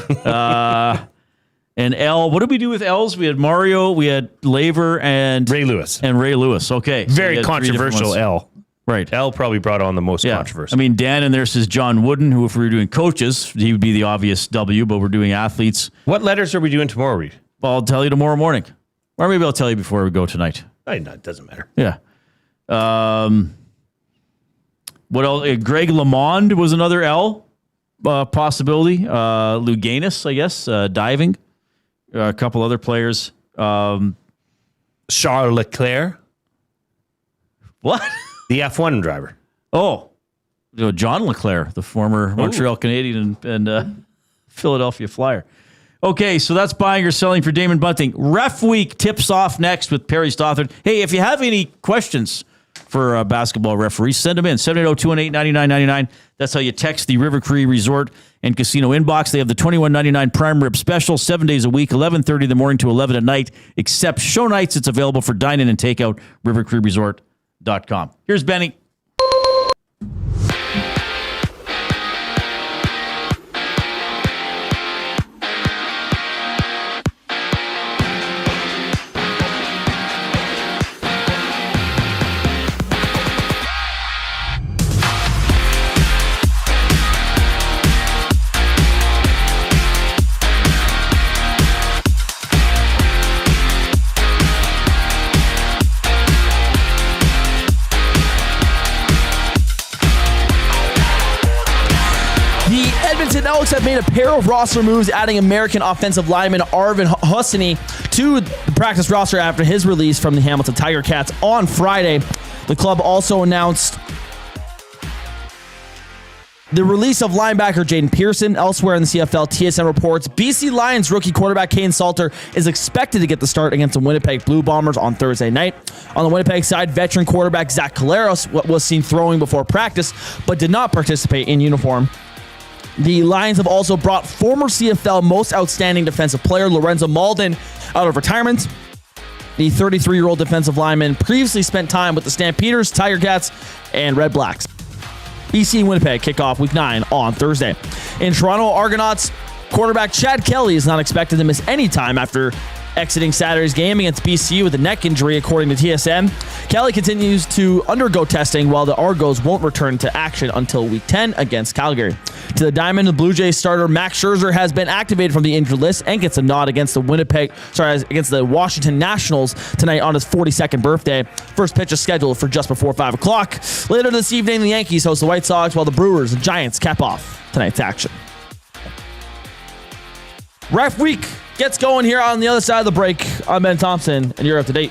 And L. What did we do with L's? We had Mario, we had Laver, and Ray Lewis. Okay. So Very controversial L. Right. L probably brought on the most controversy. I mean, Dan in there says John Wooden, who if we were doing coaches, he would be the obvious W, but we're doing athletes. What letters are we doing tomorrow, Reid? Well, I'll tell you tomorrow morning. Or maybe I'll tell you before we go tonight. It doesn't matter. Yeah. What else? Greg LeMond was another L possibility. Luganis, I guess, diving. A couple other players. Charles Leclerc. What? The F1 driver. Oh, John Leclerc, the former Montreal Canadian and Philadelphia Flyer. Okay, so that's buying or selling for Damon Bunting. Ref Week tips off next with Perry Stothart. Hey, if you have any questions for basketball referees, send them in. 780-218-9999. That's how you text the River Cree Resort and Casino inbox. They have the $21.99 prime rib special, 7 days a week, 11:30 in the morning to 11 at night. Except show nights, it's available for dine-in and takeout, rivercreeresort.com. Here's Benny. Elks have made a pair of roster moves, adding American offensive lineman Arvin Hosseini to the practice roster after his release from the Hamilton Tiger Cats on Friday. The club also announced the release of linebacker Jaden Pearson. Elsewhere in the CFL, TSN reports BC Lions rookie quarterback Kane Salter is expected to get the start against the Winnipeg Blue Bombers on Thursday night. On the Winnipeg side, veteran quarterback Zach Caleros was seen throwing before practice, but did not participate in uniform. The Lions have also brought former CFL most outstanding defensive player Lorenzo Malden out of retirement. The 33-year-old defensive lineman previously spent time with the Stampeders, Tiger Cats, and Red Blacks. BC and Winnipeg kick off Week 9 on Thursday. In Toronto, Argonauts quarterback Chad Kelly is not expected to miss any time after exiting Saturday's game against BC with a neck injury, according to TSN. Kelly continues to undergo testing while the Argos won't return to action until Week 10 against Calgary. To the Diamond, the Blue Jays starter Max Scherzer has been activated from the injured list and gets a nod against the Washington Nationals tonight on his 42nd birthday. First pitch is scheduled for just before 5 o'clock. Later this evening, the Yankees host the White Sox while the Brewers and Giants cap off tonight's action. Ref Week gets going here on the other side of the break. I'm Ben Thompson, and you're up to date.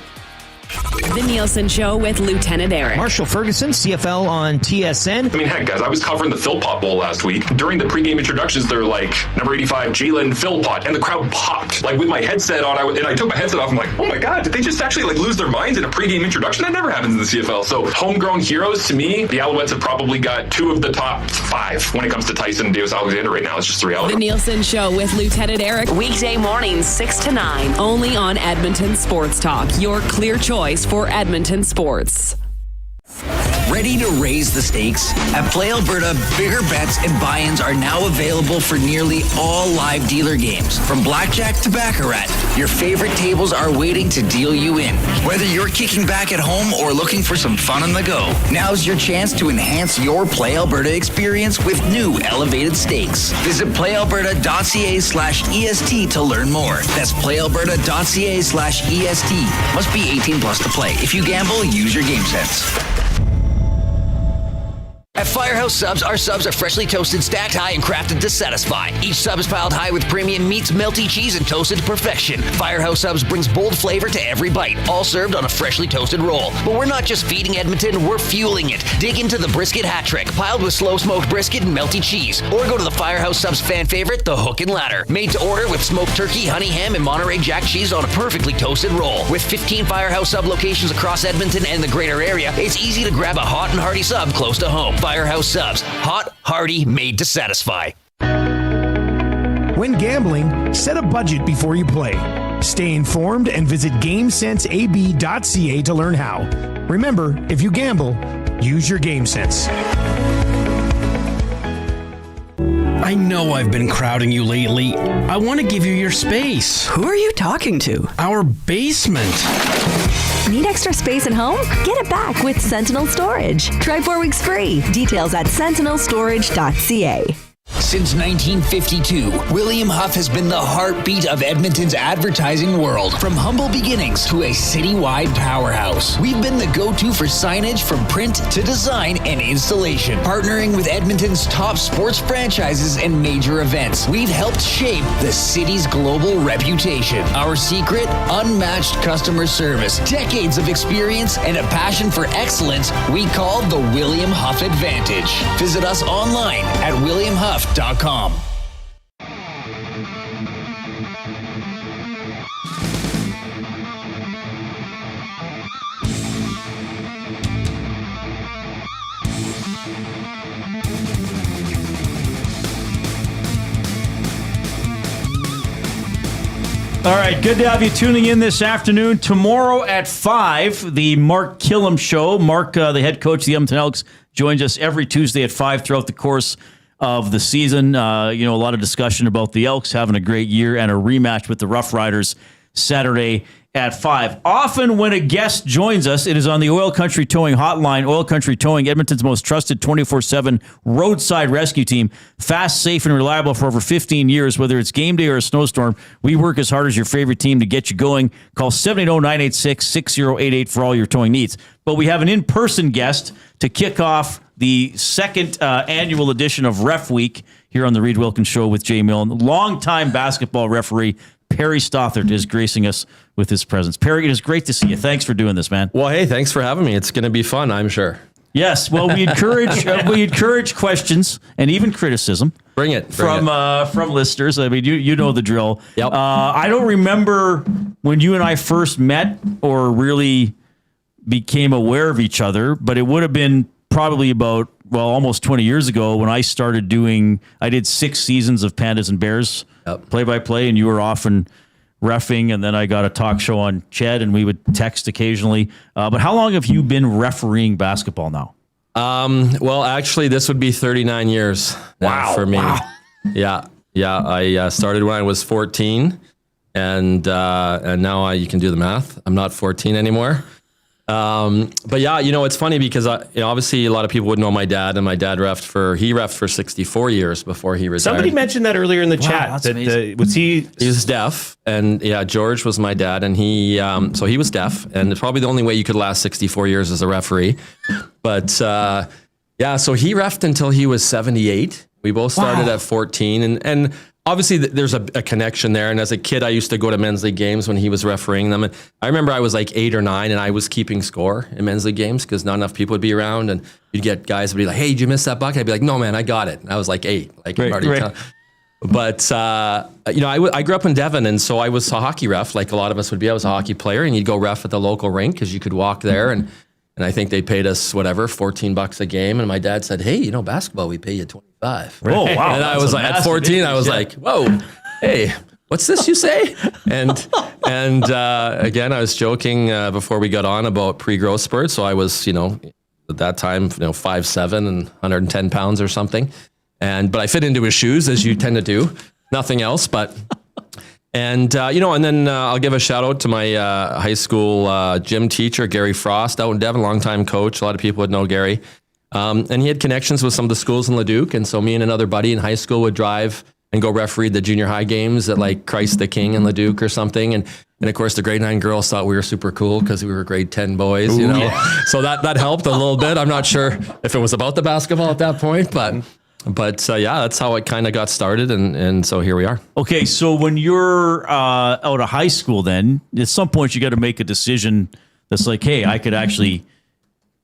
The Nielsen Show with Lieutenant Eric. Marshall Ferguson, CFL on TSN. I mean, heck, guys, I was covering the Philpott Bowl last week. During the pregame introductions, they're like, number 85, Jalen Philpott, and the crowd popped. Like, with my headset on, and I took my headset off, I'm like, oh my God, did they just actually like lose their minds in a pregame introduction? That never happens in the CFL. So, homegrown heroes, to me, the Alouettes have probably got 2 of the top 5 when it comes to Tyson and Davis Alexander right now. It's just the reality. The Nielsen Show with Lieutenant Eric. Weekday mornings, 6 to 9. Only on Edmonton Sports Talk. Your clear choice for Edmonton sports. Ready to raise the stakes? At Play Alberta, bigger bets and buy-ins are now available for nearly all live dealer games. From blackjack to baccarat, your favorite tables are waiting to deal you in. Whether you're kicking back at home or looking for some fun on the go, now's your chance to enhance your Play Alberta experience with new elevated stakes. Visit playalberta.ca/EST to learn more. That's playalberta.ca/EST. Must be 18 plus to play. If you gamble, use your game sense. At Firehouse Subs, our subs are freshly toasted, stacked high, and crafted to satisfy. Each sub is piled high with premium meats, melty cheese, and toasted to perfection. Firehouse Subs brings bold flavor to every bite, all served on a freshly toasted roll. But we're not just feeding Edmonton, we're fueling it. Dig into the brisket hat trick, piled with slow-smoked brisket and melty cheese. Or go to the Firehouse Subs fan favorite, the Hook and Ladder. Made to order with smoked turkey, honey ham, and Monterey Jack cheese on a perfectly toasted roll. With 15 Firehouse Sub locations across Edmonton and the greater area, it's easy to grab a hot and hearty sub close to home. Firehouse Subs. Hot, hearty, made to satisfy. When gambling, set a budget before you play. Stay informed and visit GameSenseAB.ca to learn how. Remember, if you gamble, use your game sense. I know I've been crowding you lately. I want to give you your space. Who are you talking to? Our basement. Need extra space at home? Get it back with Sentinel Storage. Try 4 weeks free. Details at sentinelstorage.ca. Since 1952, William Huff has been the heartbeat of Edmonton's advertising world. From humble beginnings to a citywide powerhouse, we've been the go-to for signage from print to design and installation. Partnering with Edmonton's top sports franchises and major events, we've helped shape the city's global reputation. Our secret? Unmatched customer service, decades of experience, and a passion for excellence we call the William Huff Advantage. Visit us online at williamhuff.com. All right, good to have you tuning in this afternoon. Tomorrow at 5, the Mark Killam Show. Mark, the head coach of the Edmonton Elks, joins us every Tuesday at 5 throughout the course of the season. A lot of discussion about the Elks having a great year and a rematch with the Roughriders Saturday at 5. Often when a guest joins us, it is on the Oil Country Towing Hotline. Oil Country Towing, Edmonton's most trusted 24/7 roadside rescue team. Fast, safe, and reliable for over 15 years. Whether it's game day or a snowstorm, we work as hard as your favorite team to get you going. Call 780-986-6088 for all your towing needs. But we have an in-person guest to kick off the second annual edition of Ref Week here on the Reid Wilkins Show with Jay Milne. Longtime basketball referee Perry Stothart is gracing us with his presence. Perry, it is great to see you. Thanks for doing this, man. Well, hey, thanks for having me. It's going to be fun, I'm sure. Yes. Well, we encourage questions and even criticism. Bring it from listeners. I mean, you know the drill. Yep. I don't remember when you and I first met or really became aware of each other, but it would have been probably about, almost 20 years ago when I started I did 6 seasons of Pandas and Bears play-by-play, and you were often reffing, and then I got a talk show on Ched, and we would text occasionally. But how long have you been refereeing basketball now? Well, actually, this would be 39 years for me. Wow. Yeah. I started when I was 14, and now you can do the math. I'm not 14 anymore. But yeah, it's funny because obviously a lot of people would know my dad, and my dad reffed for 64 years before he retired. Somebody mentioned that earlier in the chat. He was deaf, and George was my dad, and he was deaf, and it's probably the only way you could last 64 years as a referee. But so he reffed until he was 78. We both started at 14, and obviously there's a connection there. And as a kid, I used to go to men's league games when he was refereeing them. And I remember I was like 8 or 9, and I was keeping score in men's league games because not enough people would be around. And you'd get guys would be like, "Hey, did you miss that bucket?" I'd be like, "No, man, I got it." And I was like 8, right. But I grew up in Devon, and so I was a hockey ref, like a lot of us would be. I was a hockey player, and you'd go ref at the local rink because you could walk there, and I think they paid us $14 a game. And my dad said, "Hey, basketball, we pay you $25." Oh, wow. And I was like, at 14, I was like, "Whoa, hey, what's this you say?" And again, I was joking before we got on about pre-growth spurt. So I was, at that time, 5'7" and 110 pounds or something. But I fit into his shoes, as you tend to do. Nothing else, but. And then I'll give a shout out to my high school gym teacher, Gary Frost, out in Devon, longtime coach. A lot of people would know Gary. And he had connections with some of the schools in Leduc. And so me and another buddy in high school would drive and go referee the junior high games at like Christ the King in Leduc or something. And And of course, the grade 9 girls thought we were super cool because we were grade 10 boys, you know. So that helped a little bit. I'm not sure if it was about the basketball at that point, but yeah, that's how it kind of got started, and so here we are. Okay, so when you're out of high school, then at some point you got to make a decision that's like, hey, I could actually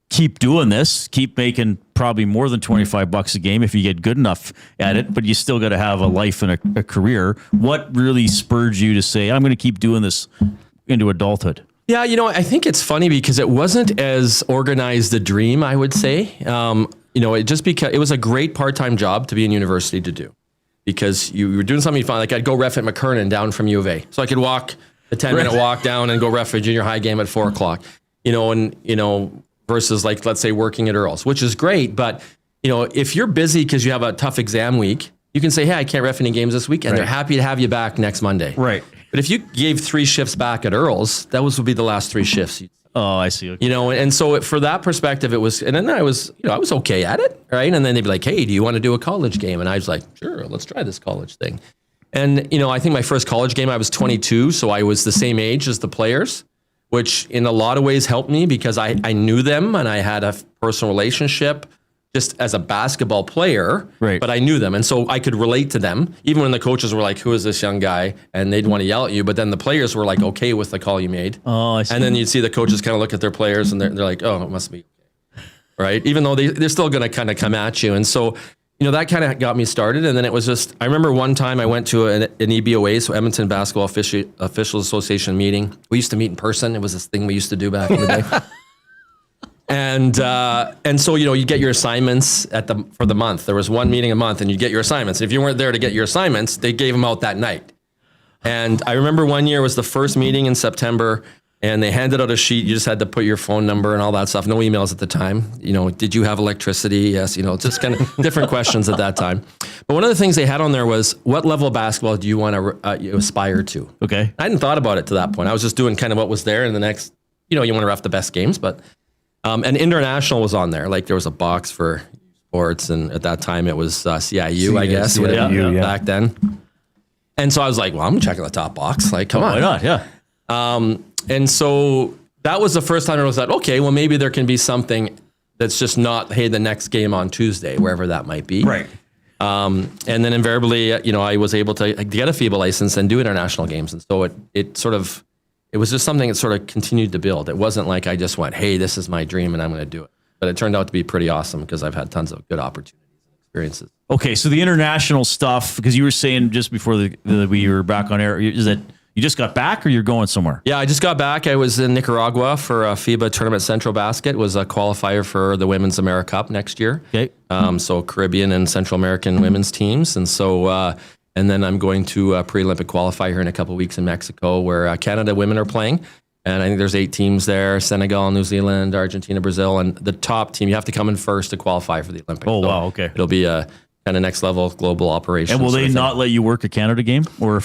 keep doing this, keep making probably more than $25 a game if you get good enough at it, but you still got to have a life and a career. What really spurred you to say, I'm going to keep doing this into adulthood? Yeah, you know, I think it's funny because it wasn't as organized a dream, I would say. You know, it was a great part-time job to be in university to do because you were doing something fun. Like I'd go ref at McKernan down from U of A. So I could walk a 10-minute walk down and go ref a junior high game at 4:00, versus like, let's say working at Earl's, which is great. But, you know, if you're busy because you have a tough exam week, you can say, hey, I can't ref any games this week. And they're happy to have you back next Monday. Right. But if you gave 3 shifts back at Earl's, would be the last 3 shifts. Oh, I see. Okay. You know, and so for that perspective, it was, and then I was okay at it. Right. And then they'd be like, hey, do you want to do a college game? And I was like, sure, let's try this college thing. And, you know, I think my first college game, I was 22. So I was the same age as the players, which in a lot of ways helped me because I knew them and I had a personal relationship just as a basketball player, but I knew them. And so I could relate to them, even when the coaches were like, who is this young guy? And they'd want to yell at you. But then the players were like, okay with the call you made. Oh, I see. And then you'd see the coaches kind of look at their players and they're like, oh, it must be okay. Right? Even though they're still going to kind of come at you. And so, you know, that kind of got me started. And then it was just, I remember one time I went to an EBOA, so Edmonton Basketball Officials Association meeting. We used to meet in person. It was this thing we used to do back in the day. And so, you know, you get your assignments for the month. There was one meeting a month and you get your assignments. If you weren't there to get your assignments, they gave them out that night. And I remember one year was the first meeting in September and they handed out a sheet. You just had to put your phone number and all that stuff. No emails at the time. You know, did you have electricity? Yes. You know, just kind of different questions at that time. But one of the things they had on there was, what level of basketball do you want to aspire to? Okay. I hadn't thought about it to that point. I was just doing kind of what was there. And the next, you know, you want to ref the best games, but and international was on there. Like there was a box for sports. And at that time it was CIU, I guess, back then. And so I was like, well, I'm checking the top box. Like, come on. Why not? Yeah. And so that was the first time I was like, okay, well, maybe there can be something that's just not, hey, the next game on Tuesday, wherever that might be. Right. And then invariably, you know, I was able to get a FIBA license and do international games. And so it was just something that sort of continued to build. It wasn't like I just went, hey, this is my dream and I'm going to do it. But it turned out to be pretty awesome because I've had tons of good opportunities and experiences. Okay, so the international stuff, because you were saying just before we were back on air, is that you just got back or you're going somewhere? Yeah, I just got back. I was in Nicaragua for a FIBA Tournament Central Basket. It was a qualifier for the Women's America Cup next year. Okay. So Caribbean and Central American women's teams. And so, and then I'm going to a pre-Olympic qualifier here in a couple of weeks in Mexico where Canada women are playing. And I think there's 8 teams there, Senegal, New Zealand, Argentina, Brazil. And the top team, you have to come in first to qualify for the Olympics. Oh, wow, okay. It'll be a kind of next level global operation. And will they not let you work a Canada game? Or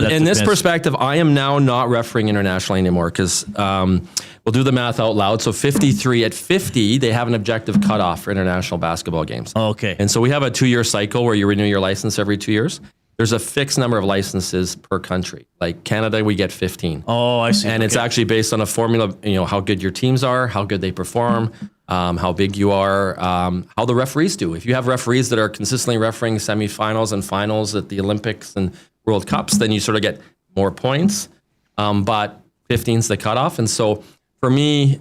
in this perspective, I am now not refereeing internationally anymore because we'll do the math out loud. So 53 at 50, they have an objective cutoff for international basketball games. Oh, okay. And so we have a 2-year cycle where you renew your license every 2 years. There's a fixed number of licenses per country. Like Canada, we get 15. Oh, I see. And it's actually based on a formula, you know, how good your teams are, how good they perform, how big you are, how the referees do. If you have referees that are consistently refereeing semifinals and finals at the Olympics and World Cups, then you sort of get more points. But 15's the cutoff. And so for me,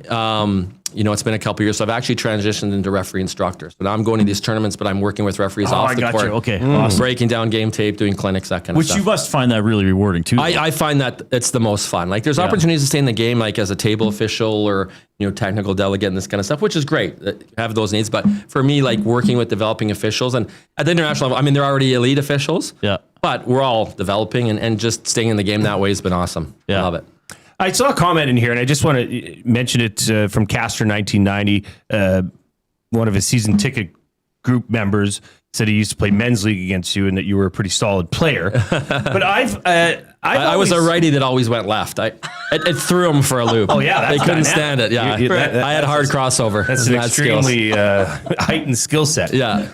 you know, it's been a couple of years. So I've actually transitioned into referee instructor. So now I'm going to these tournaments, but I'm working with referees off the court. Okay, awesome. Breaking down game tape, doing clinics, that kind of stuff. Which you must find that really rewarding too. I find that it's the most fun. Like there's opportunities to stay in the game, like as a table official or, you know, technical delegate and this kind of stuff, which is great. Have those needs. But for me, like working with developing officials and at the international level, I mean, they're already elite officials. Yeah. But we're all developing and just staying in the game that way has been awesome. Yeah. I love it. I saw a comment in here, and I just want to mention it from Castor 1990. One of his season ticket group members said he used to play men's league against you, and that you were a pretty solid player. But I was a righty that always went left. It threw him for a loop. Oh yeah, they couldn't stand it. Yeah, I had hard crossover. That's an extremely heightened skill set. Yeah,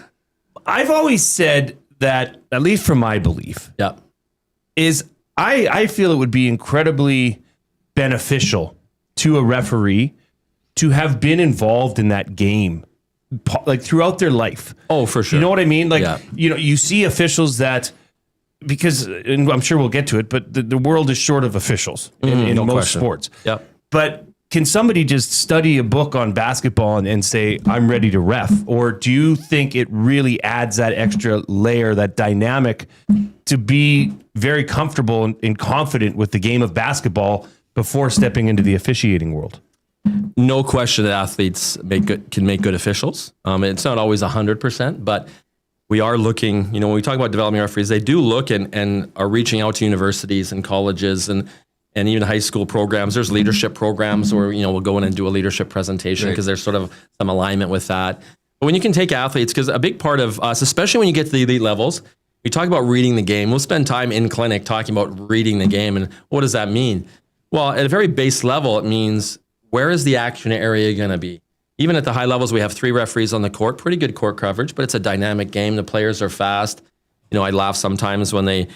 I've always said that, at least from my belief, yeah, is I feel it would be incredibly beneficial to a referee to have been involved in that game, like throughout their life. Oh, for sure. You know what I mean? Like, you see officials that, because, and I'm sure we'll get to it, but the world is short of officials in most sports. Yep. But can somebody just study a book on basketball and say, I'm ready to ref? Or do you think it really adds that extra layer, that dynamic, to be very comfortable and confident with the game of basketball before stepping into the officiating world? No question that athletes can make good officials. It's not always 100%, but we are looking, when we talk about developing referees, they do look and are reaching out to universities and colleges and even high school programs. There's leadership programs where, we'll go in and do a leadership presentation because there's sort of some alignment with that. But when you can take athletes, because a big part of us, especially when you get to the elite levels, we talk about reading the game. We'll spend time in clinic talking about reading the game. And what does that mean? Well, at a very base level, it means, where is the action area going to be? Even at the high levels, we have 3 referees on the court, pretty good court coverage, but it's a dynamic game. The players are fast. I laugh sometimes when they,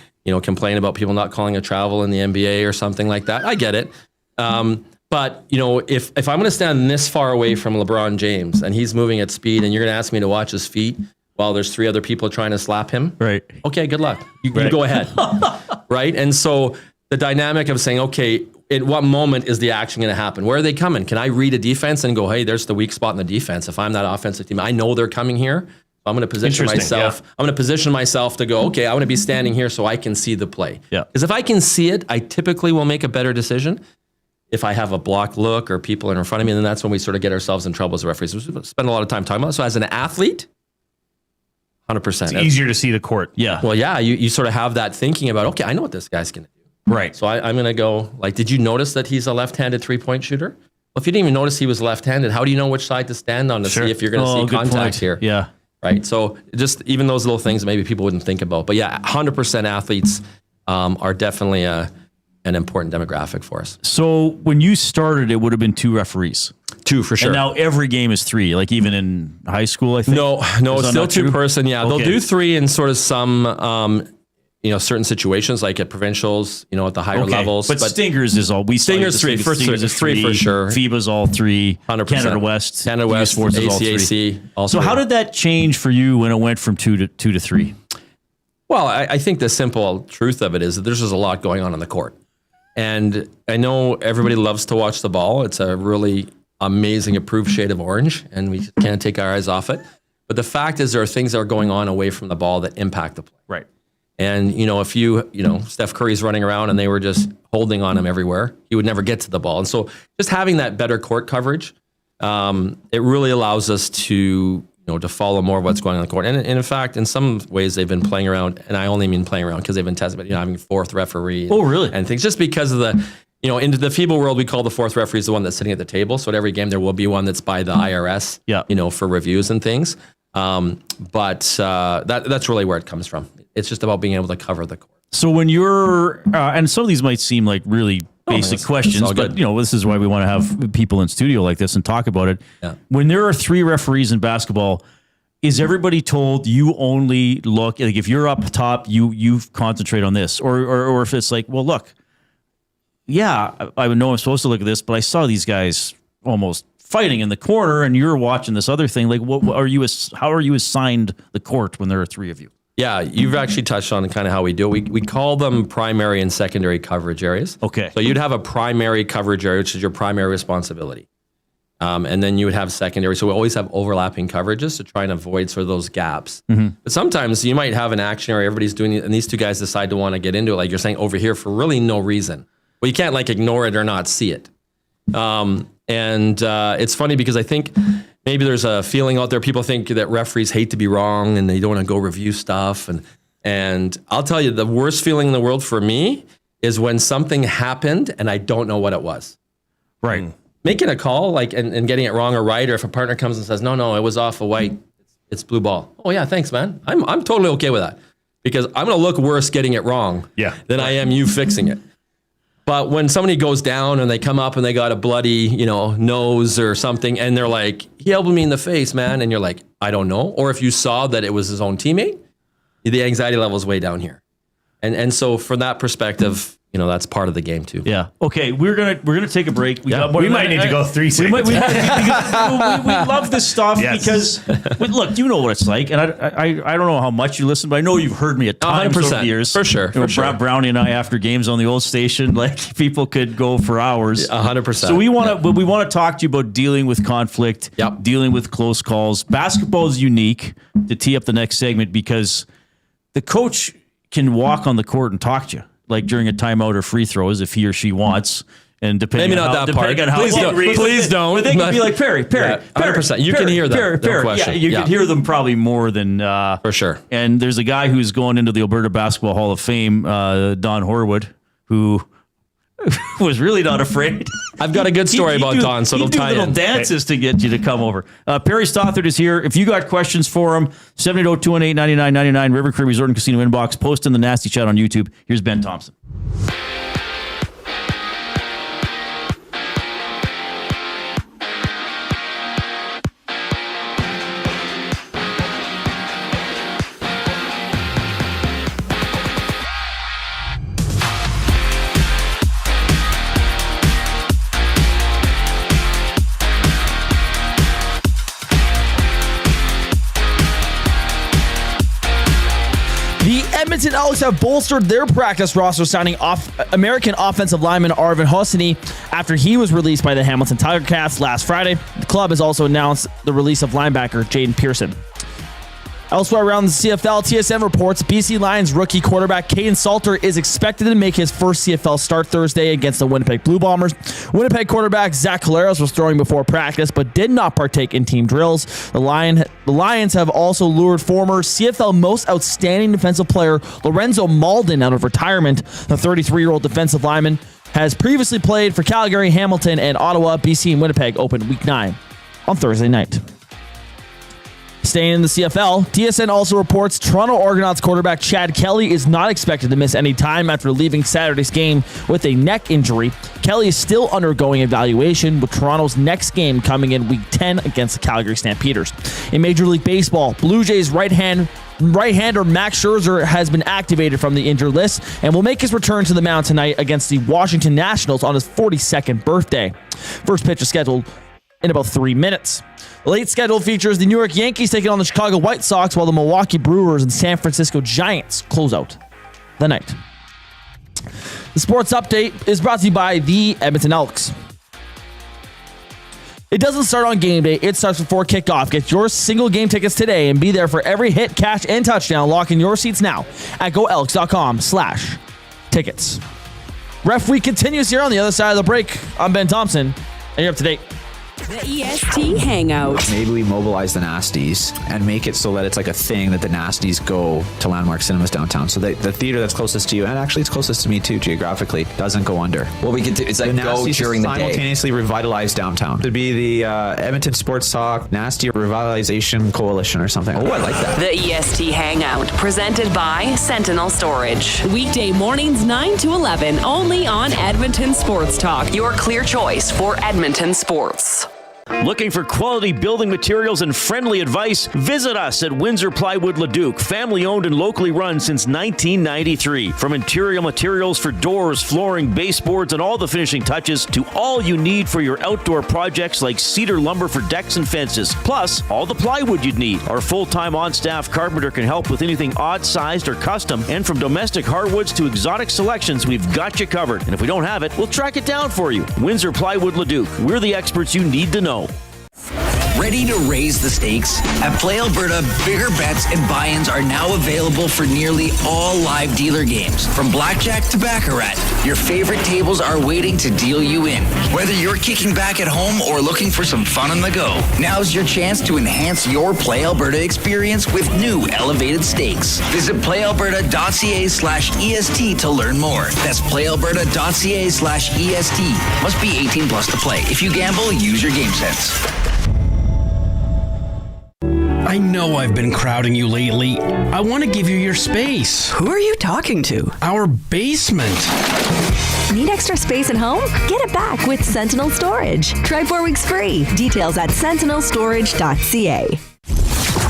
complain about people not calling a travel in the NBA or something like that. I get it. But, if I'm going to stand this far away from LeBron James and he's moving at speed and you're going to ask me to watch his feet while there's 3 other people trying to slap him. Right. Okay, good luck. You go ahead. Right. And so the dynamic of saying, okay, at what moment is the action going to happen? Where are they coming? Can I read a defense and go, hey, there's the weak spot in the defense. If I'm that offensive team, I know they're coming here. I'm going to position myself. I'm going to position myself to go, okay, I want to be standing here so I can see the play. Yeah. Because if I can see it, I typically will make a better decision. If I have a blocked look or people in front of me, then that's when we sort of get ourselves in trouble as referees. We spend a lot of time talking about it. So as an athlete, 100%. It's easier to see the court. Yeah. Well, yeah, you sort of have that thinking about, okay, I know what this guy's going to do. Right. So I'm going to go, did you notice that he's a left-handed three-point shooter? Well, if you didn't even notice he was left-handed, how do you know which side to stand on to see if you're going to see contact here? Yeah. Right. So just even those little things maybe people wouldn't think about. But yeah, 100% athletes are definitely an important demographic for us. So when you started, it would have been 2 referees. 2 for sure. And now every game is 3, like even in high school, I think. No, it's still 2 person. Yeah, Okay. they'll do 3 in sort of some certain situations, like at provincials, at the higher levels. But Stingers is all. Stingers 3 for sure. Stingers is 3 for sure. FIBA's all 3. 100%. Canada West Sports is all 3. ACAC. Also so how did that change for you when it went from 2 to 3? Well, I think the simple truth of it is that there's just a lot going on the court. And I know everybody loves to watch the ball. It's a really amazing approved shade of orange, and we can't take our eyes off it. But the fact is there are things that are going on away from the ball that impact the play. Right. And, if Steph Curry's running around and they were just holding on him everywhere, he would never get to the ball. And so just having that better court coverage, it really allows us to follow more of what's going on in the court. And in fact, in some ways they've been playing around, and I only mean playing around because they've been tested, but having 4th referee. Oh, really? And things just because of the, into the FIBA world, we call the 4th referee is the one that's sitting at the table. So at every game, there will be one that's by the IRS, for reviews and things. But that's really where it comes from. It's just about being able to cover the court. So when you're, and some of these might seem like really basic questions, but this is why we want to have people in studio like this and talk about it. Yeah. When there are 3 referees in basketball, is everybody told you only look, like if you're up top, you concentrate on this, or if it's like, well, look, yeah, I know I'm supposed to look at this, but I saw these guys almost fighting in the corner and you're watching this other thing. Like, how are you assigned the court when there are 3 of you? Yeah, you've actually touched on kind of how we do it. We call them primary and secondary coverage areas. Okay. So you'd have a primary coverage area, which is your primary responsibility. And then you would have secondary. So we always have overlapping coverages to try and avoid sort of those gaps. Mm-hmm. But sometimes you might have an action area, everybody's doing it, and these 2 guys decide to want to get into it, like you're saying, over here for really no reason. Well, you can't ignore it or not see it. And it's funny because I think maybe there's a feeling out there. People think that referees hate to be wrong and they don't want to go review stuff. And I'll tell you, the worst feeling in the world for me is when something happened and I don't know what it was. Right. Making a call and getting it wrong or right, or if a partner comes and says, no, it was off a white, it's blue ball. Oh yeah, thanks, man. I'm totally okay with that because I'm going to look worse getting it wrong than I am you fixing it. But when somebody goes down and they come up and they got a bloody, nose or something, and they're like, he elbowed me in the face, man. And you're like, I don't know. Or if you saw that it was his own teammate, the anxiety level is way down here. And so from that perspective, that's part of the game too. Yeah. Okay. We're gonna take a break. We might need to go 3 seconds. We love this stuff because look, you know what it's like, and I don't know how much you listen, but I know you've heard me at times over the years. For sure. Brownie and I, after games on the old station, like people could go for hours. 100%. So we want to talk to you about dealing with conflict, dealing with close calls. Basketball is unique to tee up the next segment because the coach can walk on the court and talk to you, like during a timeout or free throws if he or she wants. And depending maybe on not how, that part. Please don't. But they can be like Perry. 100%. You can hear them. Perry. No question. Yeah, you can hear them probably more than for sure. And there's a guy who's going into the Alberta Basketball Hall of Fame, Don Horwood, who was really not afraid. I've got a good story about Don, so it'll tie in. He do little dances to get you to come over. Perry Stothart is here. If you got questions for him, 780-218-9999, River Cree Resort and Casino inbox. Post in the Nasty Chat on YouTube. Here's Ben Thompson. Edmonton Elks have bolstered their practice roster, signing American offensive lineman Arvin Hosseini after he was released by the Hamilton Tiger Cats last Friday. The club has also announced the release of linebacker Jaden Pearson. Elsewhere around the CFL, TSN reports BC Lions rookie quarterback Caden Salter is expected to make his first CFL start Thursday against the Winnipeg Blue Bombers. Winnipeg quarterback Zach Collaros was throwing before practice but did not partake in team drills. The Lions have also lured former CFL most outstanding defensive player Lorenzo Malden out of retirement. The 33-year-old defensive lineman has previously played for Calgary, Hamilton, and Ottawa. BC and Winnipeg opened Week 9 on Thursday night. Staying in the CFL, TSN also reports Toronto Argonauts quarterback Chad Kelly is not expected to miss any time after leaving Saturday's game with a neck injury. Kelly is still undergoing evaluation, with Toronto's next game coming in Week 10 against the Calgary Stampeders. In Major League Baseball, Blue Jays right-hander Max Scherzer has been activated from the injured list and will make his return to the mound tonight against the Washington Nationals on his 42nd birthday. First pitch is scheduled in about 3 minutes. The late schedule features the New York Yankees taking on the Chicago White Sox, while the Milwaukee Brewers and San Francisco Giants close out the night. The sports update is brought to you by the Edmonton Elks. It doesn't start on game day, it starts before kickoff. Get your single game tickets today and be there for every hit, catch, and touchdown. Lock in your seats now at goelks.com/tickets. Ref Week continues here on the other side of the break. I'm Ben Thompson, and you're up to date. The EST Hangout. Maybe we mobilize the Nasties and make it so that it's like a thing that the Nasties go to Landmark Cinemas downtown. So the theater that's closest to you, and actually it's closest to me too geographically, doesn't go under. What we could do is like go during the day. Simultaneously revitalize downtown. It'd be the Edmonton Sports Talk Nasty Revitalization Coalition or something. Oh, I like that. The EST Hangout, presented by Sentinel Storage. Weekday mornings 9 to 11, only on Edmonton Sports Talk. Your clear choice for Edmonton sports. Looking for quality building materials and friendly advice? Visit us at Windsor Plywood Leduc, family owned and locally run since 1993. From interior materials for doors, flooring, baseboards, and all the finishing touches to all you need for your outdoor projects like cedar lumber for decks and fences. Plus, all the plywood you'd need. Our full-time on-staff carpenter can help with anything odd-sized or custom. And from domestic hardwoods to exotic selections, we've got you covered. And if we don't have it, we'll track it down for you. Windsor Plywood Leduc. We're the experts you need to know. Ready to raise the stakes? At Play Alberta, bigger bets and buy-ins are now available for nearly all live dealer games. From blackjack to baccarat, your favorite tables are waiting to deal you in. Whether you're kicking back at home or looking for some fun on the go, now's your chance to enhance your Play Alberta experience with new elevated stakes. Visit playalberta.ca/EST to learn more. That's playalberta.ca/EST. Must be 18 plus to play. If you gamble, use your game sense. I know I've been crowding you lately. I want to give you your space. Who are you talking to? Our basement. Need extra space at home? Get it back with Sentinel Storage. Try 4 weeks free. Details at sentinelstorage.ca.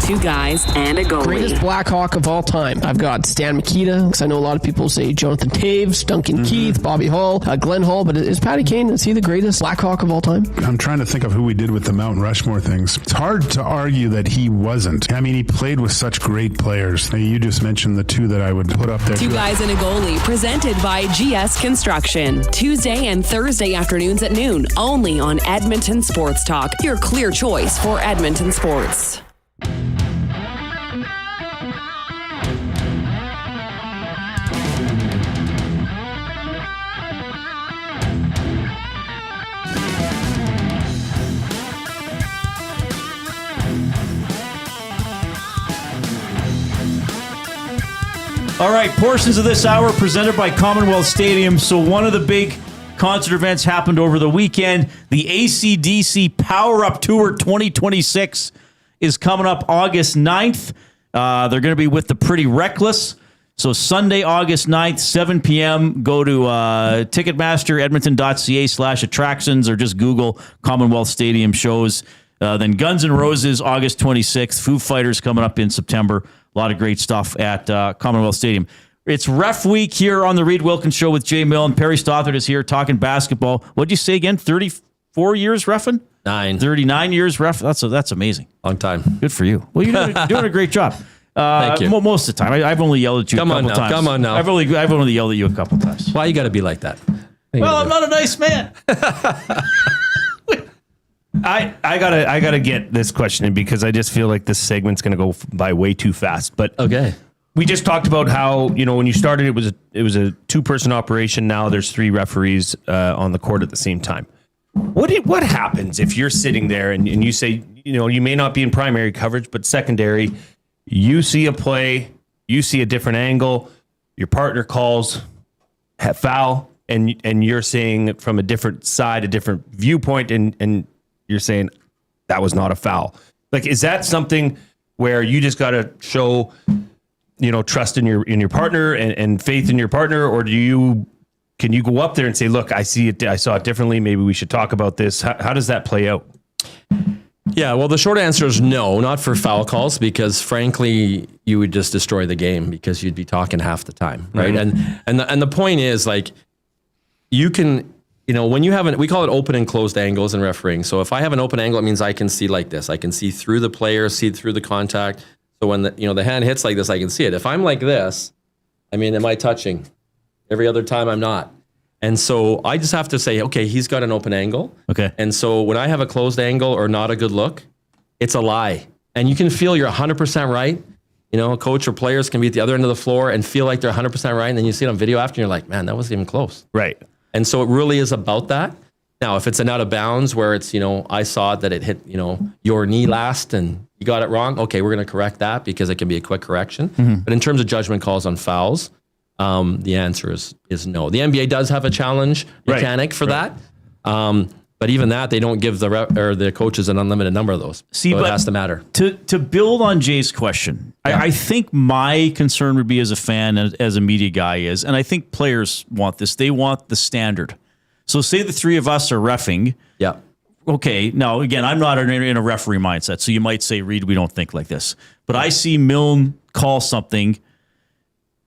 Two guys and a goalie. Greatest Blackhawk of all time. I've got Stan Mikita, because I know a lot of people say Jonathan Taves, Duncan Keith, Bobby Hull, Glenn Hall, but is Patty Kane, is he the greatest Blackhawk of all time? I'm trying to think of who we did with the Mount Rushmore things. It's hard to argue that he wasn't. I mean, he played with such great players. You just mentioned the two that I would put up there. Two guys and a goalie, presented by GS Construction. Tuesday and Thursday afternoons at noon, only on Edmonton Sports Talk, your clear choice for Edmonton sports. All right, portions of this hour presented by Commonwealth Stadium. So one of the big concert events happened over the weekend. The AC/DC Power Up Tour 2026 is coming up August 9th. They're going to be with the Pretty Reckless. So Sunday, August 9th, 7 p.m. Go to Ticketmaster, edmonton.ca/attractions, or just Google Commonwealth Stadium shows. Then Guns N' Roses, August 26th. Foo Fighters coming up in September. A lot of great stuff at Commonwealth Stadium. It's Ref Week here on the Reid Wilkins Show with Jay Milne. Perry Stothart is here talking basketball. What'd you say again? 34 years reffing? 39 years ref. That's amazing. Long time. Good for you. Well, you're doing a great job. Thank you. Most of the time. I've only yelled at you a couple times. Come on now. I've only yelled at you a couple times. Why you got to be like that? Well, I'm not a nice man. I gotta get this question in because I just feel like this segment's gonna go by way too fast. But okay, we just talked about how when you started it was a 2-person operation. Now there's 3 referees on the court at the same time. What happens if you're sitting there and you say you may not be in primary coverage but secondary, you see a play, you see a different angle, your partner calls foul, and you're seeing it from a different side, a different viewpoint, and you're saying that was not a foul. Like, is that something where you just got to show, trust in your partner and faith in your partner, or can you go up there and say, look, I saw it differently. Maybe we should talk about this. How does that play out? Yeah, well, the short answer is no, not for foul calls, because frankly, you would just destroy the game because you'd be talking half the time, right? And the point is, like, you can. When you have we call it open and closed angles in refereeing. So if I have an open angle, it means I can see like this. I can see through the player, see through the contact. So when the hand hits like this, I can see it. If I'm like this, am I touching? Every other time I'm not. And so I just have to say, okay, he's got an open angle. Okay. And so when I have a closed angle or not a good look, it's a lie. And you can feel you're 100% right. A coach or players can be at the other end of the floor and feel like they're 100% right. And then you see it on video after and you're like, man, that wasn't even close. Right. And so it really is about that. Now, if it's an out of bounds where it's, I saw that it hit, your knee last and you got it wrong, okay, we're going to correct that because it can be a quick correction. Mm-hmm. But in terms of judgment calls on fouls, the answer is no. The NBA does have a challenge mechanic for that. But even that, they don't give the coaches an unlimited number of those. See, so but it has to matter. To build on Jay's question, yeah. I think my concern would be as a fan, as a media guy is, and I think players want this, they want the standard. So say the 3 of us are reffing. Yeah. Okay, now, again, I'm not in a referee mindset, so you might say, Reid, we don't think like this. But I see Milne call something,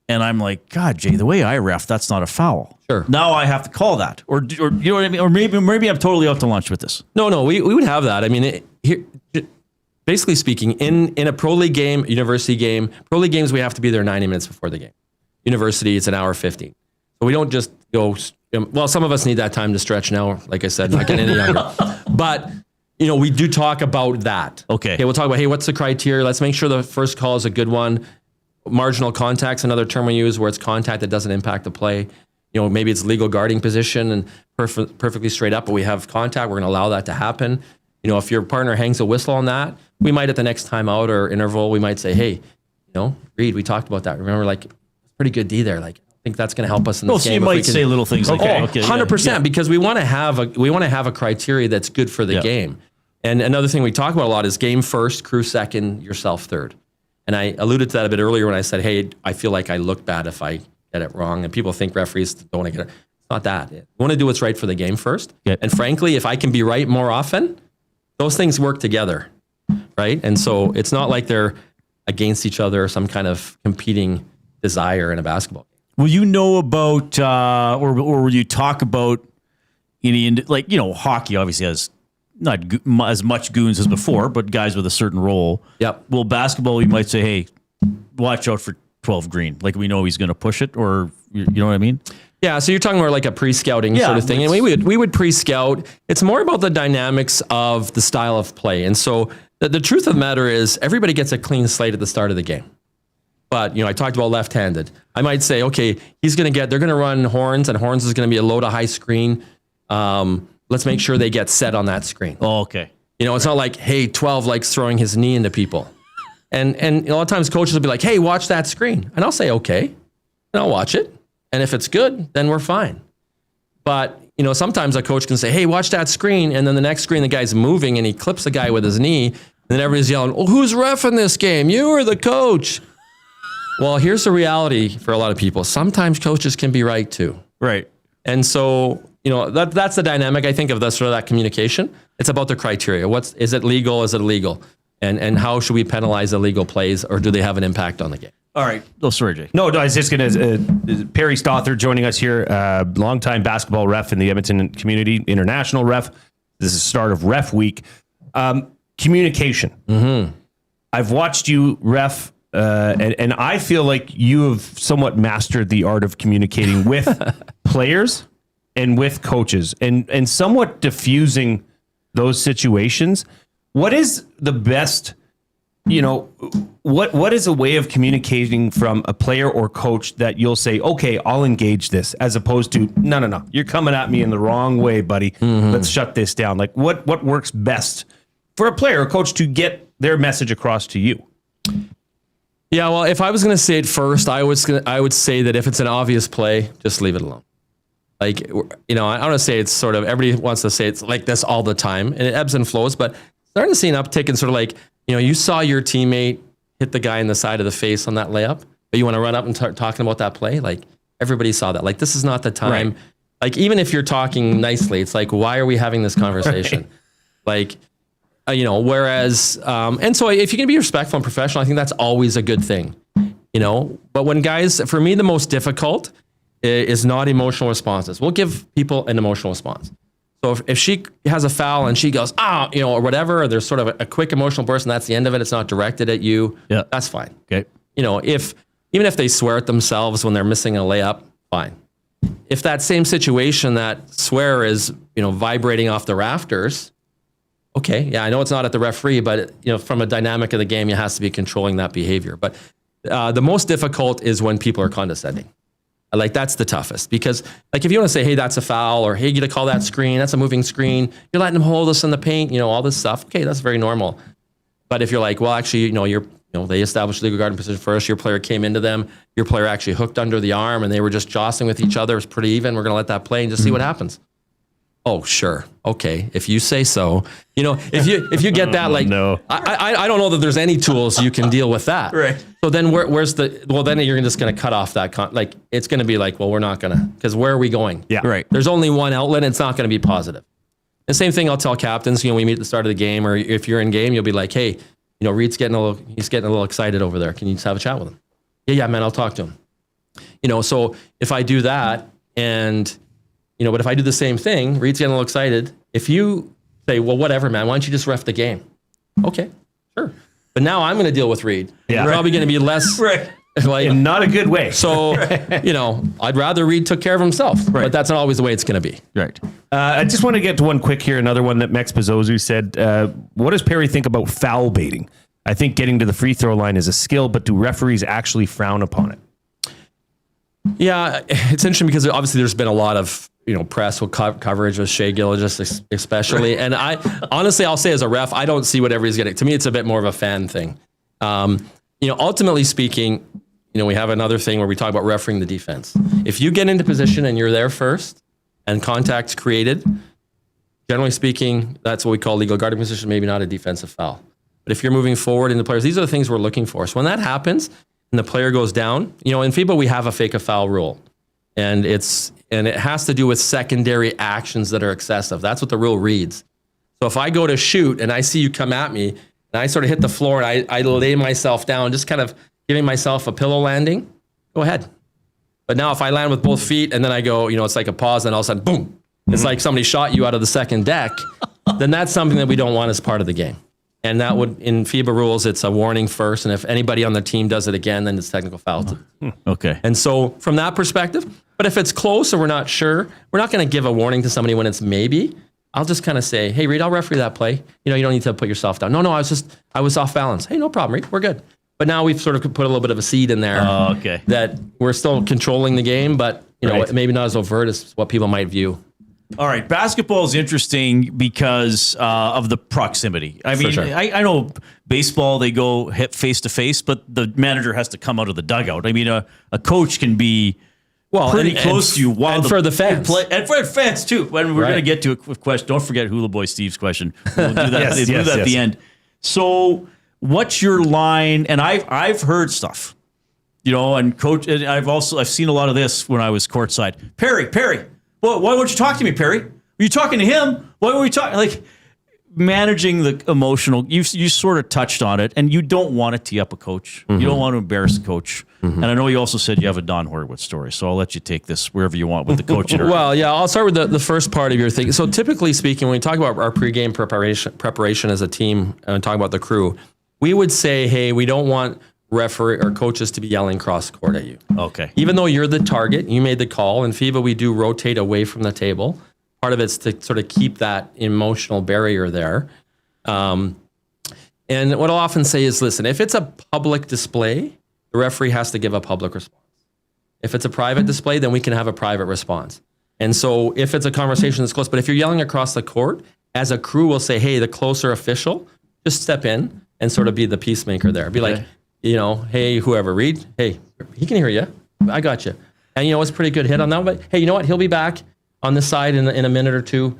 and I'm like, God, Jay, the way I ref, that's not a foul. Sure. Now I have to call that, or you know what I mean, or maybe I'm totally out to lunch with this. No, we would have that. I mean, basically speaking, in a pro league game, university game, pro league games, we have to be there 90 minutes before the game. University, it's an hour 15. So we don't just go. Well, some of us need that time to stretch now. Like I said, not getting any younger. But we do talk about that. Okay, we'll talk about, hey, what's the criteria? Let's make sure the first call is a good one. Marginal contact's another term we use, where it's contact that doesn't impact the play. Maybe it's legal guarding position and perfectly straight up, but we have contact. We're going to allow that to happen. If your partner hangs a whistle on that, we might at the next timeout or interval, we might say, hey, Reid, we talked about that. Remember, like, pretty good D there. Like, I think that's going to help us in this game. So you might say little things like that. Okay, 100%, because we want to have a criteria that's good for the game. And another thing we talk about a lot is game first, crew second, yourself third. And I alluded to that a bit earlier when I said, hey, I feel like I look bad if I get it wrong. And people think referees don't want to get it. It's not that. We want to do what's right for the game first. And frankly, if I can be right more often, those things work together. right? And so it's not like they're against each other or some kind of competing desire in a basketball game. Will you know about, or will you talk about any, like, hockey obviously has not as much goons as before, but guys with a certain role. Yep. Will basketball, you might say, hey, watch out for 12 green. Like, we know he's going to push it, or you know what I mean? Yeah, so you're talking more like a pre-scouting sort of thing. And we would pre-scout. It's more about the dynamics of the style of play. And so the truth of the matter is everybody gets a clean slate at the start of the game. But, I talked about left-handed. I might say, okay, they're going to run horns, and horns is going to be a low to high screen. Let's make sure they get set on that screen. Oh, okay. It's not like, hey, 12 likes throwing his knee into people. And a lot of times coaches will be like, hey, watch that screen. And I'll say, okay, and I'll watch it. And if it's good, then we're fine. But, sometimes a coach can say, hey, watch that screen. And then the next screen, the guy's moving and he clips the guy with his knee. And then everybody's yelling, oh, who's reffing this game? You or the coach? Well, here's the reality for a lot of people. Sometimes coaches can be right too. Right. And so, that's the dynamic, I think, of that communication. It's about the criteria. Is it legal? Is it illegal? And how should we penalize illegal plays, or do they have an impact on the game? All right. Oh, sorry, Jay. No, I was just going to, Perry Stothart joining us here, longtime basketball ref in the Edmonton community, international ref. This is the start of ref week. Communication. Mm-hmm. I've watched you ref, and I feel like you have somewhat mastered the art of communicating with players and with coaches, and somewhat diffusing those situations. What is the best, what is a way of communicating from a player or coach that you'll say, okay, I'll engage this, as opposed to, no, you're coming at me in the wrong way, buddy. Mm-hmm. Let's shut this down. Like, what works best for a player or coach to get their message across to you? Yeah, well, if I was going to say it first, I would say that if it's an obvious play, just leave it alone. Like, I don't want to say it's sort of, everybody wants to say it's like this all the time, and it ebbs and flows, but starting to see an uptick in sort of like, you saw your teammate hit the guy in the side of the face on that layup, but you want to run up and start talking about that play? Like, everybody saw that. Like, this is not the time. Right. Like, even if you're talking nicely, it's like, why are we having this conversation? Right. Like, whereas, and so if you can be respectful and professional, I think that's always a good thing, but when guys, for me, the most difficult is not emotional responses. We'll give people an emotional response. So if she has a foul and she goes, or whatever, or there's sort of a quick emotional burst and that's the end of it, it's not directed at you, that's fine. Okay. Even if they swear at themselves when they're missing a layup, fine. If that same situation, that swear is, vibrating off the rafters, okay, yeah, I know it's not at the referee, but from a dynamic of the game, you has to be controlling that behavior. But the most difficult is when people are condescending. Like, that's the toughest, because like, if you want to say, hey, that's a foul, or hey, you got to call that screen, that's a moving screen, you're letting them hold us in the paint, all this stuff. Okay, that's very normal. But if you're like, well, actually, they established legal guard position first, your player came into them, your player actually hooked under the arm, and they were just jostling with each other, it's pretty even, we're going to let that play and just see what happens. Oh, sure. Okay. If you say so, if you get that, like, no, I don't know that there's any tools you can deal with that. Right. So then then you're just going to cut off that, it's going to be like, well, we're not going to, because where are we going? Yeah. Right. There's only one outlet, and it's not going to be positive. The same thing I'll tell captains, we meet at the start of the game, or if you're in game, you'll be like, hey, Reid's getting a little excited over there. Can you just have a chat with him? Yeah, man, I'll talk to him. So if I do that, and but if I do the same thing, Reid's getting a little excited. If you say, well, whatever, man, why don't you just ref the game? Okay, sure. But now I'm going to deal with Reid. Yeah. Probably going to be less, right. Like, in not a good way. So, I'd rather Reid took care of himself, right. But that's not always the way it's going to be. Right. I just want to get to one quick here. Another one that Mex Pizzozu said, what does Perry think about foul baiting? I think getting to the free throw line is a skill, but do referees actually frown upon it? Yeah, it's interesting because obviously there's been a lot of press with coverage with Shea Gilgeous especially, and I honestly, I'll say as a ref, I don't see whatever he's getting. To me, it's a bit more of a fan thing. Ultimately speaking, we have another thing where we talk about refereeing the defense. If you get into position and you're there first, and contact's created, generally speaking, that's what we call legal guarding position. Maybe not a defensive foul, but if you're moving forward into players, these are the things we're looking for. So when that happens, and the player goes down, in FIBA, we have a fake a foul rule. And it has to do with secondary actions that are excessive. That's what the rule reads. So if I go to shoot and I see you come at me and I sort of hit the floor and I lay myself down, just kind of giving myself a pillow landing, go ahead. But now if I land with both feet and then I go, it's like a pause and all of a sudden, boom, it's like somebody shot you out of the second deck, then that's something that we don't want as part of the game. And that would, in FIBA rules, it's a warning first. And if anybody on the team does it again, then it's technical foul. Okay. And so from that perspective, but if it's close or we're not sure, we're not going to give a warning to somebody when it's maybe. I'll just kind of say, hey, Reid, I'll referee that play. You don't need to put yourself down. No, I was off balance. Hey, no problem, Reid, we're good. But now we've sort of put a little bit of a seed in there that we're still controlling the game, but maybe not as overt as what people might view. All right, basketball is interesting because of the proximity. I mean, I know baseball, they go hit face to face, but the manager has to come out of the dugout. I mean, a coach can be pretty close to you. And for the fans. And for fans, too. When we're going to get to a question. Don't forget Hula Boy Steve's question. We'll do that, at the end. So what's your line? And I've heard stuff, and coach, and I've seen a lot of this when I was courtside. Perry. Well, why won't you talk to me, Perry? Were you talking to him? Why were we talking? Like, managing the emotional, you sort of touched on it, and you don't want to tee up a coach. You don't want to embarrass a coach. And I know you also said you have a Don Horowitz story, so I'll let you take this wherever you want with the coach. Well, yeah, I'll start with the first part of your thing. So typically speaking, when we talk about our pregame preparation as a team and talk about the crew, we would say, hey, we don't want referee or coaches to be yelling cross court at you. Okay. Even though you're the target, you made the call. In FIBA, we do rotate away from the table. Part of it's to sort of keep that emotional barrier there. And what I'll often say is, listen, if it's a public display, the referee has to give a public response. If it's a private display, then we can have a private response. And so if it's a conversation that's close, but if you're yelling across the court, as a crew, we'll say, hey, the closer official, just step in and sort of be the peacemaker there. Be like, hey, whoever, Reid, hey, he can hear you. I got you. And it's a pretty good hit on that. But hey, you know what? He'll be back on this side in a minute or two.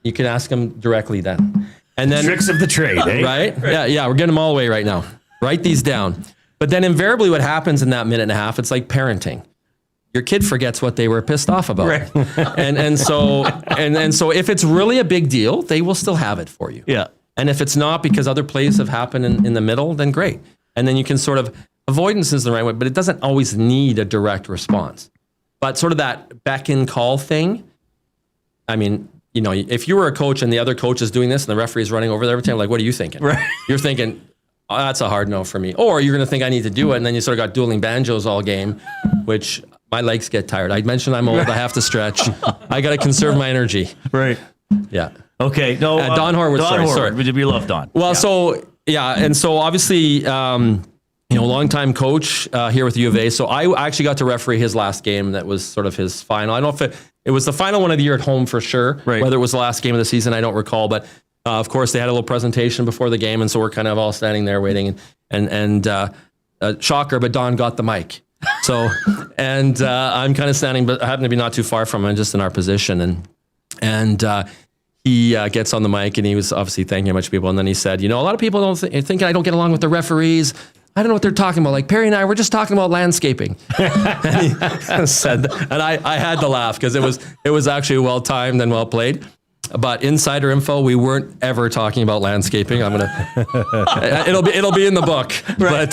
You can ask him directly then. And then tricks of the trade, eh? Right? Yeah, we're getting them all away right now. Write these down. But then invariably what happens in that minute and a half, it's like parenting. Your kid forgets what they were pissed off about. Right. and so if it's really a big deal, they will still have it for you. Yeah. And if it's not because other plays have happened in the middle, then great. And then you can sort of, avoidance is the right way, but it doesn't always need a direct response. But sort of that beck and call thing, I mean, if you were a coach and the other coach is doing this and the referee is running over there every time, like, what are you thinking? Right. You're thinking, oh, that's a hard no for me. Or you're going to think I need to do it. And then you sort of got dueling banjos all game, which my legs get tired. I mentioned I'm old. I have to stretch. I got to conserve my energy. Right. Yeah. Okay. No, Don Horowitz. Sorry. We love Don. Well, and so obviously, longtime coach here with U of A. So I actually got to referee his last game. That was sort of his final. I don't know if it was the final one of the year at home for sure. Right. Whether it was the last game of the season, I don't recall. But of course, they had a little presentation before the game, and so we're kind of all standing there waiting. And shocker, but Don got the mic. So I'm kind of standing, but I happen to be not too far from him, just in our position, and he gets on the mic and he was obviously thanking a bunch of people. And then he said, a lot of people don't think I don't get along with the referees. I don't know what they're talking about. Like Perry and I, we're just talking about landscaping. And he said, and I had to laugh because it was actually well timed and well played. But insider info, we weren't ever talking about landscaping. It'll be in the book. Right. But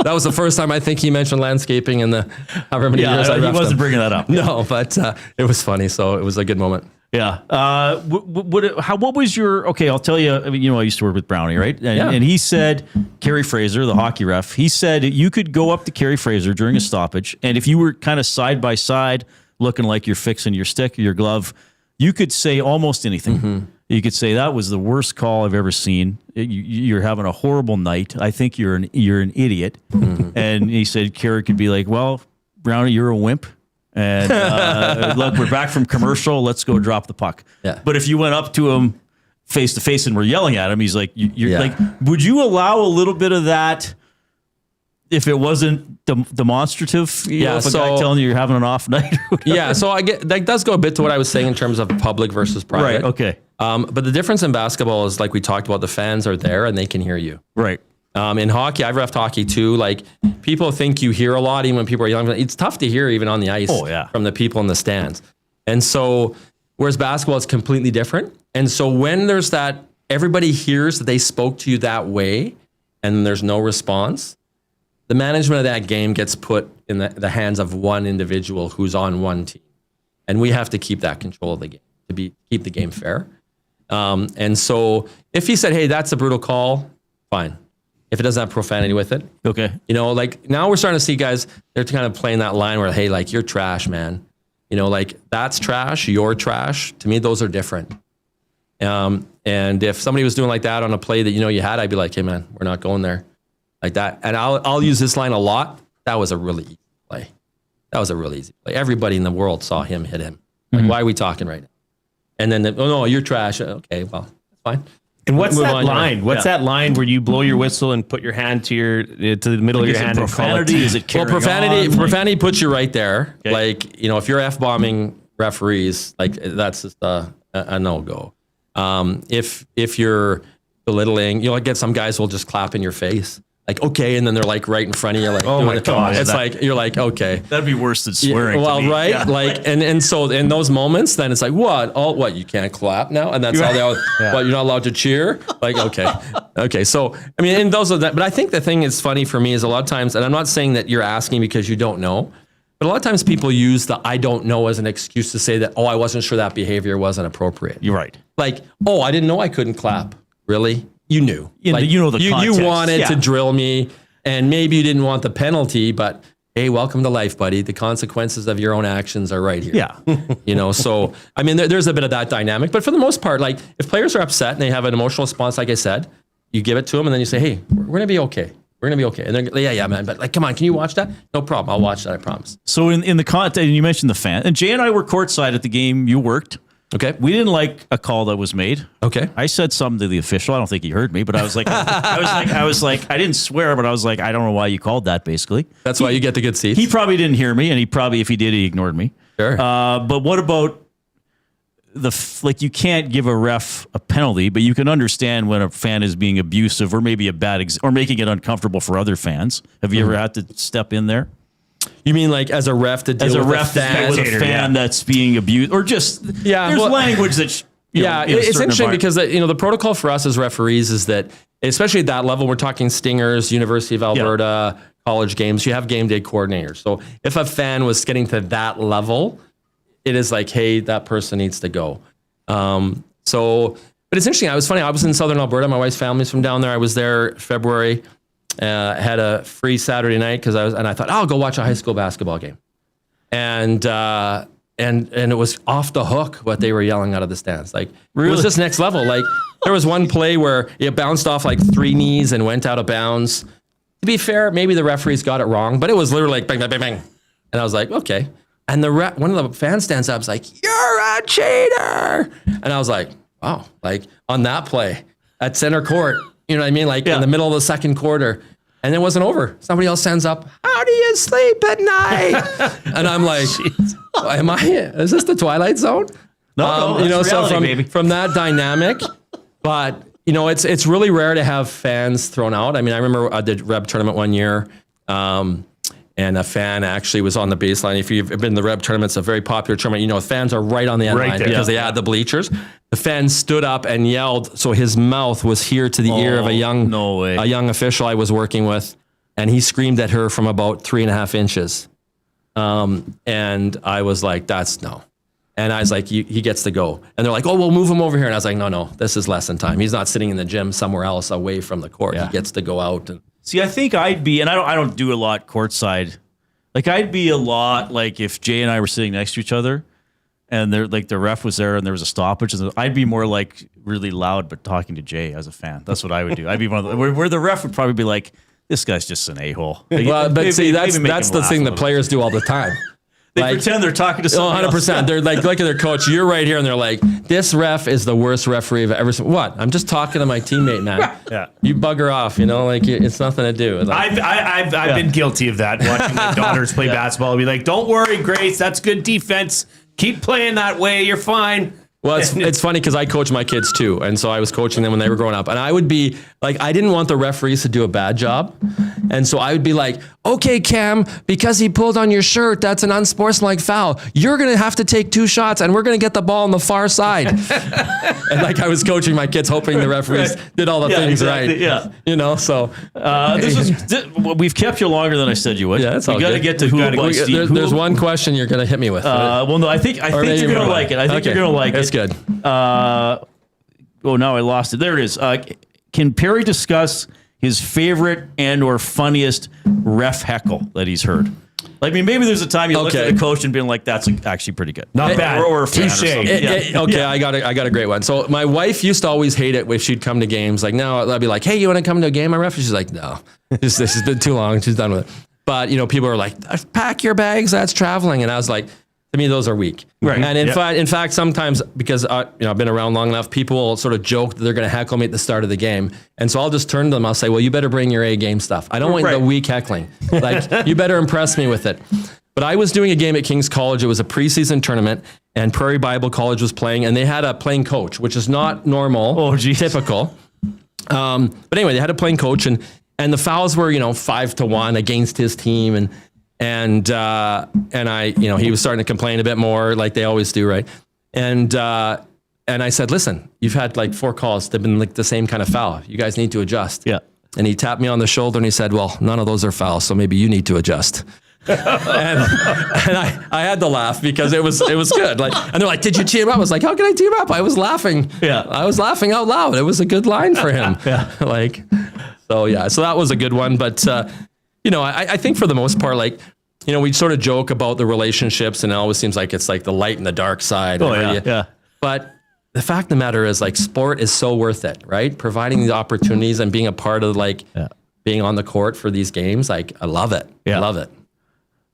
that was the first time I think he mentioned landscaping in the however many years I he left wasn't him. bringing that up. No, but it was funny. So it was a good moment. Yeah. What was your, okay, I'll tell you, I used to work with Brownie, right? And he said, Kerry Fraser, the hockey ref, he said you could go up to Kerry Fraser during a stoppage, and if you were kind of side by side looking like you're fixing your stick or your glove, you could say almost anything. Mm-hmm. You could say, that was the worst call I've ever seen. You're having a horrible night. I think you're an idiot. Mm-hmm. And he said, Kerry could be like, well, Brownie, you're a wimp. And look, we're back from commercial. Let's go drop the puck. Yeah. But if you went up to him face to face and were yelling at him, he's like, you're like, would you allow a little bit of that if it wasn't demonstrative? If a guy telling you you're having an off night. So I get that does go a bit to what I was saying in terms of public versus private. Right. Okay. But the difference in basketball is, like we talked about, the fans are there and they can hear you. Right. In hockey, I've reffed hockey too. Like, people think you hear a lot even when people are yelling. It's tough to hear even on the ice from the people in the stands. And so, whereas basketball is completely different. And so when there's that everybody hears that they spoke to you that way and there's no response, the management of that game gets put in the hands of one individual who's on one team. And we have to keep that control of the game to keep the game fair. And so if he said, hey, that's a brutal call, fine. If it doesn't have profanity with it. Okay. Like now we're starting to see guys, they're kind of playing that line where, hey, like, you're trash, man. Like, that's trash, you're trash. To me, those are different. And if somebody was doing like that on a play that you had, I'd be like, hey, man, we're not going there like that. And I'll use this line a lot. That was a really easy play. Everybody in the world saw him hit him. Like, why are we talking right now? And then, oh, no, you're trash. Okay, well, that's fine. And what's that line? What's that line where you blow your whistle and put your hand to the middle of your hand? Profanity? Is it carrying profanity puts you right there. Okay. Like, if you're F-bombing referees, like, that's just a no-go. If you're belittling, I get some guys will just clap in your face. Like, okay, and then they're like right in front of you, like, oh my God. It's like, you're like, okay. That'd be worse than swearing. Well, to me. right? Yeah. Like, and so in those moments, then it's like, what? You can't clap now? And that's how they all, what, you're not allowed to cheer? Like, okay. Okay. So, I mean, and those are that, but I think the thing is funny for me is a lot of times, and I'm not saying that you're asking because you don't know, but a lot of times people use the I don't know as an excuse to say that, oh, I wasn't sure that behavior wasn't appropriate. You're right. Like, oh, I didn't know I couldn't clap. Really? You knew. The context. You wanted to drill me. And maybe you didn't want the penalty, but hey, welcome to life, buddy. The consequences of your own actions are right here. Yeah. So, I mean, there's a bit of that dynamic. But for the most part, like, if players are upset and they have an emotional response, like I said, you give it to them and then you say, hey, we're going to be okay. We're going to be okay. And they're like, yeah, man. But like, come on, can you watch that? No problem. I'll watch that, I promise. So in the context, and you mentioned the fan, and Jay and I were courtside at the game you worked. Okay. We didn't like a call that was made. Okay. I said something to the official. I don't think he heard me, but I was like, I I didn't swear, but I was like, I don't know why you called that, basically. That's why you get the good seats. He probably didn't hear me, and he probably, if he did, he ignored me. Sure. But what about you can't give a ref a penalty, but you can understand when a fan is being abusive or maybe or making it uncomfortable for other fans. Have you ever had to step in there? You mean like as a ref to deal with a fan that's being abused, or just there's language that it's interesting because the protocol for us as referees is that, especially at that level, we're talking Stingers, University of Alberta, college games. You have game day coordinators. So if a fan was getting to that level, it is like, hey, that person needs to go. But it's interesting. I was in Southern Alberta. My wife's family's from down there. I was there February. Had a free Saturday night I thought, I'll go watch a high school basketball game. And it was off the hook what they were yelling out of the stands. Like, really? It was just next level. Like, there was one play where it bounced off like 3 knees and went out of bounds. To be fair, maybe the referees got it wrong, but it was literally like bang, bang, bang, bang. And I was like, okay. And one of the fans stands up, is like, you're a cheater. And I was like, wow, like on that play at center court, you know what I mean? Like in the middle of the second quarter, and it wasn't over. Somebody else stands up, how do you sleep at night? And I'm like, is this the Twilight Zone? No, that's reality, so from that dynamic, but it's really rare to have fans thrown out. I mean, I remember I did Reb tournament one year, and a fan actually was on the baseline. If you've been in the Reb tournament, it's a very popular tournament. Fans are right on the end line because they had the bleachers. The fan stood up and yelled, so his mouth was here to the ear of a young official I was working with, and he screamed at her from about 3.5 inches. And I was like, that's no. And I was like, he gets to go. And they're like, oh, we'll move him over here. And I was like, no, this is lesson time. He's not sitting in the gym somewhere else away from the court. He gets to go out. And see, I think I'd be, and I don't do a lot courtside. Like, I'd be a lot like if Jay and I were sitting next to each other, and they're like the ref was there and there was a stoppage, and I'd be more like really loud but talking to Jay as a fan. That's what I would do. I'd be one of where the ref would probably be like, this guy's just an a-hole. Well, but see, that's the thing that players do all the time. They pretend they're talking to somebody 100%. else. They're like, look at their coach. You're right here, and they're like, this ref is the worst referee I've ever seen. What? I'm just talking to my teammate, man. You bugger off. Like it's nothing to do. Like, I've been guilty of that. Watching my daughters play basketball, I'll be like, don't worry, Grace, that's good defense. Keep playing that way. You're fine. Well, it's funny because I coach my kids too. And so I was coaching them when they were growing up. And I would be like, I didn't want the referees to do a bad job. And so I would be like, okay, Cam, because he pulled on your shirt, that's an unsportsmanlike foul. You're going to have to take 2 shots and we're going to get the ball on the far side. And like I was coaching my kids, hoping the referees did all the things right. Yeah. You know, so. We've kept you longer than I said you would. Yeah, that's all we got to good. get to who. There's one question you're going to hit me with. Well, no, I think you're going to like it. I think you're going to like it. That's good. Now I lost it. There it is. Can Perry discuss his favorite and or funniest ref heckle that he's heard? Like, I mean, maybe there's a time you look at a coach and been like, that's actually pretty good. Not bad. Or a fan or something. I got a great one. So my wife used to always hate it if she'd come to games. Like now I'd be like, hey, you want to come to a game, my ref? And she's like, no, this has been too long. She's done with it. But, you know, people are like, pack your bags, that's traveling. And I was like, to me, those are weak. Right. And in fact, sometimes because I've been around long enough, people will sort of joke that they're going to heckle me at the start of the game. And so I'll just turn to them. I'll say, well, you better bring your A game stuff. I don't want the weak heckling. Like, you better impress me with it. But I was doing a game at King's College. It was a preseason tournament, and Prairie Bible College was playing, and they had a playing coach, which is not normal, typical. But anyway, they had a playing coach, and the fouls were, 5-1 against his team, and I, he was starting to complain a bit more, like they always do, right? And I said, listen, you've had like 4 calls. They've been like the same kind of foul. You guys need to adjust. Yeah. And he tapped me on the shoulder and he said, well, none of those are fouls, so maybe you need to adjust. and I had to laugh because it was good. Like, and they're like, did you tee him up? I was like, how can I tee him up? I was laughing. Yeah. I was laughing out loud. It was a good line for him. So that was a good one. But, I think for the most part, like, we sort of joke about the relationships and it always seems like it's like the light and the dark side. But the fact of the matter is, like, sport is so worth it, right? Providing the opportunities and being a part of, being on the court for these games. Like, I love it. I love it.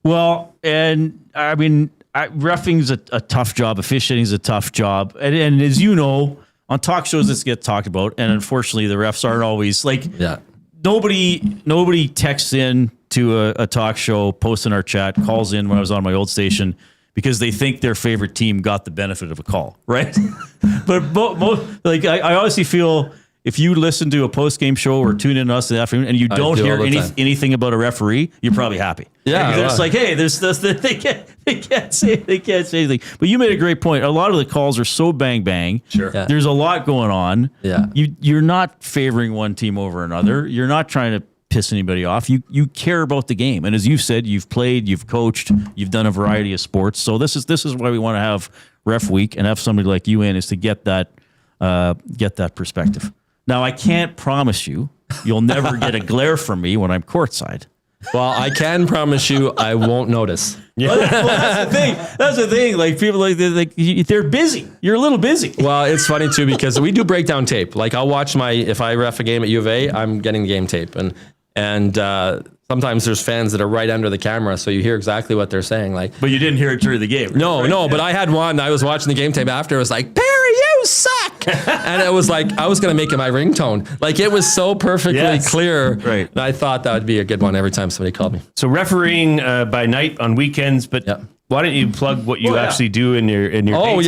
Well, and I mean, reffing's a tough job. Officiating's a tough job. And as you know, on talk shows, this gets talked about. And unfortunately, the refs aren't always like, nobody texts in to a talk show, posts in our chat, calls in when I was on my old station because they think their favorite team got the benefit of a call, right? But I honestly feel if you listen to a post-game show or tune in to us in the afternoon and you don't hear anything about a referee, you're probably happy. Yeah. It's like, hey, there's this, they can't say anything. But you made a great point. A lot of the calls are so bang bang. Sure. Yeah. There's a lot going on. Yeah. You're not favoring one team over another. You're not trying to piss anybody off. You care about the game. And as you said, you've played, you've coached, you've done a variety of sports. So this is why we want to have Ref Week and have somebody like you in, is to get that perspective. Now, I can't promise you'll never get a glare from me when I'm courtside. Well, I can promise you I won't notice. Well, that's the thing. That's the thing. Like, people, they're busy. You're a little busy. Well, it's funny, too, because we do breakdown tape. Like, I'll watch if I ref a game at U of A, I'm getting the game tape. And sometimes there's fans that are right under the camera, so you hear exactly what they're saying. Like, but you didn't hear it during the game. No, but I had one. I was watching the game tape after. It was like, Perry, you suck. And it was like, I was going to make it my ringtone. Like, it was so perfectly clear. Right. And I thought that would be a good one every time somebody called me. So refereeing by night on weekends, but why don't you plug what you actually do in your daytime?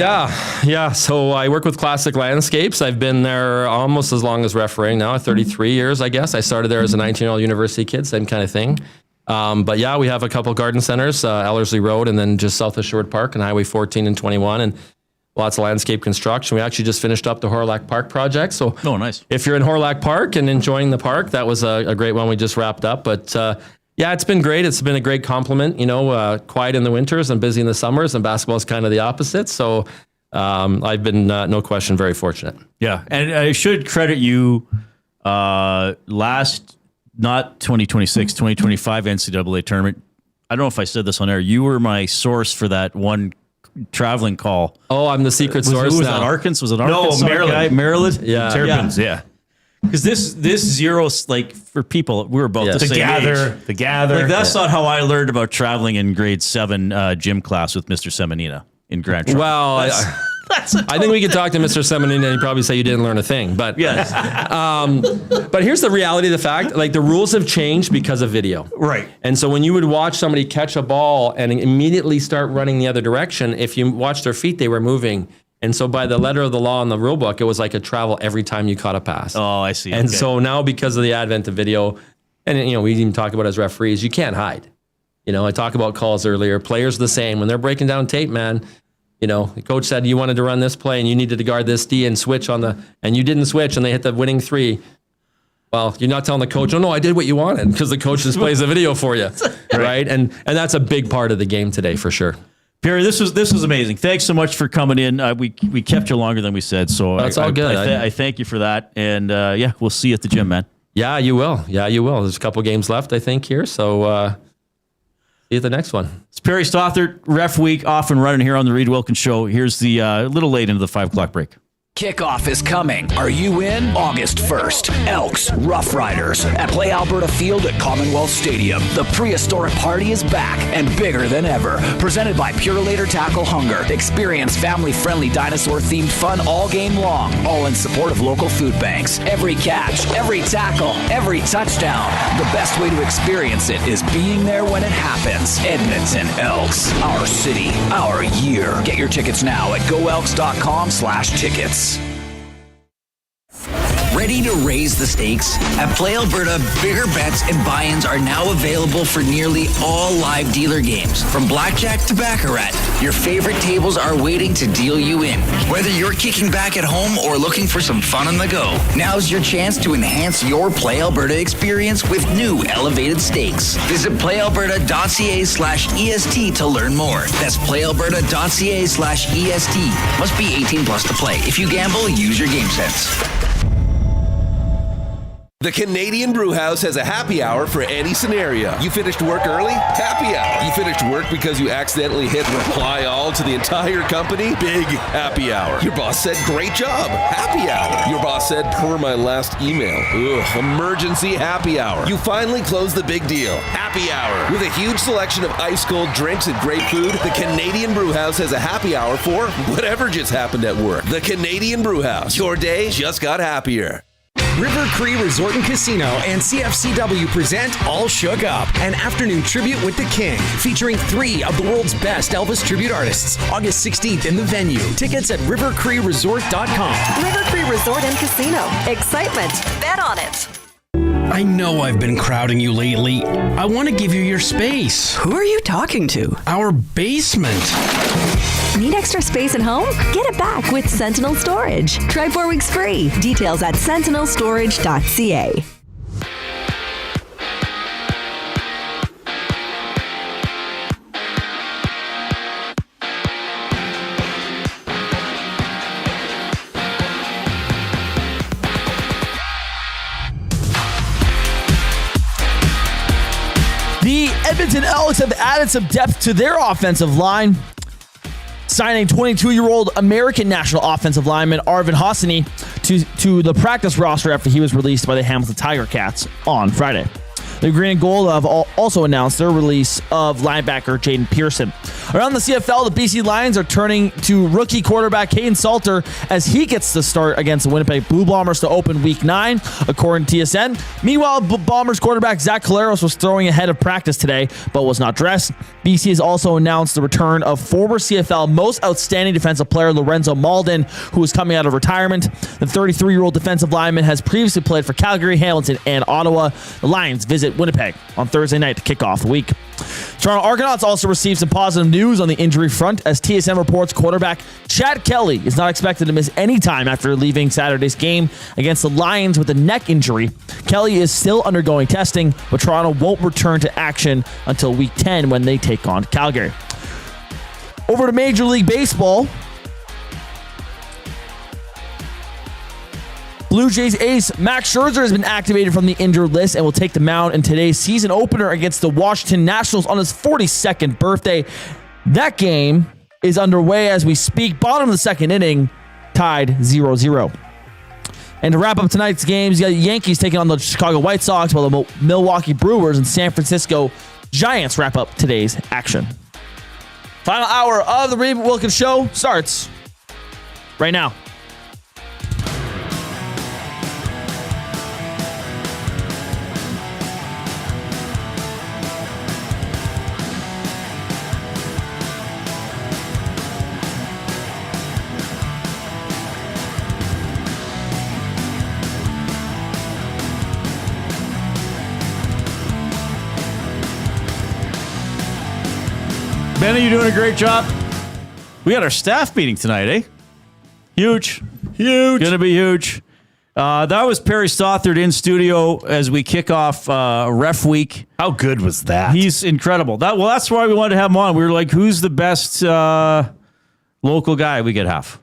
Yeah. So I work with Classic Landscapes. I've been there almost as long as refereeing now, 33 years, I guess. I started there as a 19-year-old university kid, same kind of thing. But yeah, we have a couple garden centers, Ellerslie Road, and then just south of Sherwood Park and Highway 14 and 21, and lots of landscape construction. We actually just finished up the Horlack Park project. So nice. If you're in Horlack Park and enjoying the park, that was a great one we just wrapped up. But yeah, it's been great. It's been a great compliment. Quiet in the winters and busy in the summers, and basketball is kind of the opposite. So I've been, no question, very fortunate. Yeah, and I should credit you last, not 2026, 2025 NCAA tournament. I don't know if I said this on air. You were my source for that one traveling call. Oh, I'm the secret source. Was now. that Arkansas? Was it Arkansas? No, Maryland. Maryland? Yeah. Terrapins, yeah. Because this zero, like, for people, we were both the same age. The gather. Like, that's not how I learned about traveling in grade 7 gym class with Mr. Semenina in Grand Trunk. Well, I think we could talk to Mr. Semenina and he'd probably say you didn't learn a thing. But yes. But here's the reality of the fact. Like, the rules have changed because of video. Right. And so when you would watch somebody catch a ball and immediately start running the other direction, if you watch their feet, they were moving And so by the letter of the law in the rule book, it was like a travel every time you caught a pass. Oh, I see. And Okay. so now because of the advent of video, and we even talk about as referees, you can't hide. I talked about calls earlier. Players the same. When they're breaking down tape, man, the coach said you wanted to run this play and you needed to guard this D and switch and you didn't switch and they hit the winning 3. Well, you're not telling the coach, oh, no, I did what you wanted, because the coach just plays the video for you, right? And that's a big part of the game today for sure. Perry, this was amazing. Thanks so much for coming in. We kept you longer than we said, so that's all good. I thank you for that, and we'll see you at the gym, man. Yeah, you will. There's a couple games left, I think, here, so see you at the next one. It's Perry Stothart, Ref Week, off and running here on the Reid Wilkins Show. Here's the little late into the 5 o'clock break. Kickoff is coming. Are you in? August 1st. Elks, Roughriders at Play Alberta Field at Commonwealth Stadium. The prehistoric party is back and bigger than ever. Presented by Purelator Tackle Hunger. Experience family-friendly dinosaur-themed fun all game long. All in support of local food banks. Every catch, every tackle, every touchdown. The best way to experience it is being there when it happens. Edmonton Elks. Our city. Our year. Get your tickets now at goelks.com/tickets. Ready to raise the stakes? At Play Alberta, bigger bets and buy-ins are now available for nearly all live dealer games. From blackjack to baccarat, your favorite tables are waiting to deal you in. Whether you're kicking back at home or looking for some fun on the go, now's your chance to enhance your Play Alberta experience with new elevated stakes. Visit playalberta.ca/EST to learn more. That's playalberta.ca/EST. Must be 18 plus to play. If you gamble, use your game sense. The Canadian Brewhouse has a happy hour for any scenario. You finished work early? Happy hour. You finished work because you accidentally hit reply all to the entire company? Big happy hour. Your boss said, great job. Happy hour. Your boss said, per my last email. Ugh, emergency happy hour. You finally closed the big deal. Happy hour. With a huge selection of ice cold drinks and great food, the Canadian Brewhouse has a happy hour for whatever just happened at work. The Canadian Brewhouse. Your day just got happier. River Cree Resort and Casino and CFCW present All Shook Up, an afternoon tribute with the King, featuring 3 of the world's best Elvis tribute artists. August 16th in the venue. Tickets at rivercreeresort.com. River Cree Resort and Casino. Excitement. Bet on it. I know I've been crowding you lately. I want to give you your space. Who are you talking to? Our basement. Need extra space at home? Get it back with Sentinel Storage. Try 4 weeks free. Details at sentinelstorage.ca. The Edmonton Elks have added some depth to their offensive line, signing 22-year-old American national offensive lineman Arvin Hassani to the practice roster after he was released by the Hamilton Tiger Cats on Friday. The Green and Gold have also announced their release of linebacker Jaden Pearson. Around the CFL, the BC Lions are turning to rookie quarterback Caden Salter as he gets the start against the Winnipeg Blue Bombers to open Week 9, according to TSN. Meanwhile, Bombers quarterback Zach Collaros was throwing ahead of practice today, but was not dressed. BC has also announced the return of former CFL most outstanding defensive player Lorenzo Malden, who is coming out of retirement. The 33-year-old defensive lineman has previously played for Calgary, Hamilton, and Ottawa. The Lions visit Winnipeg on Thursday night to kick off the week. Toronto Argonauts also received some positive news on the injury front as TSN reports quarterback Chad Kelly is not expected to miss any time after leaving Saturday's game against the Lions with a neck injury. Kelly is still undergoing testing, but Toronto won't return to action until Week 10 when they take on Calgary. Over to Major League Baseball. Blue Jays ace Max Scherzer has been activated from the injured list and will take the mound in today's season opener against the Washington Nationals on his 42nd birthday. That game is underway as we speak. Bottom of the second inning, tied 0-0. And to wrap up tonight's games, you got the Yankees taking on the Chicago White Sox, while the Milwaukee Brewers and San Francisco Giants wrap up today's action. Final hour of the Reid Wilkins Show starts right now. Benny, you're doing a great job. We got our staff meeting tonight, eh? Huge. Gonna be huge. That was Perry Stothart in studio as we kick off Ref Week. How good was that? He's incredible. That's why we wanted to have him on. We were like, who's the best local guy we could have?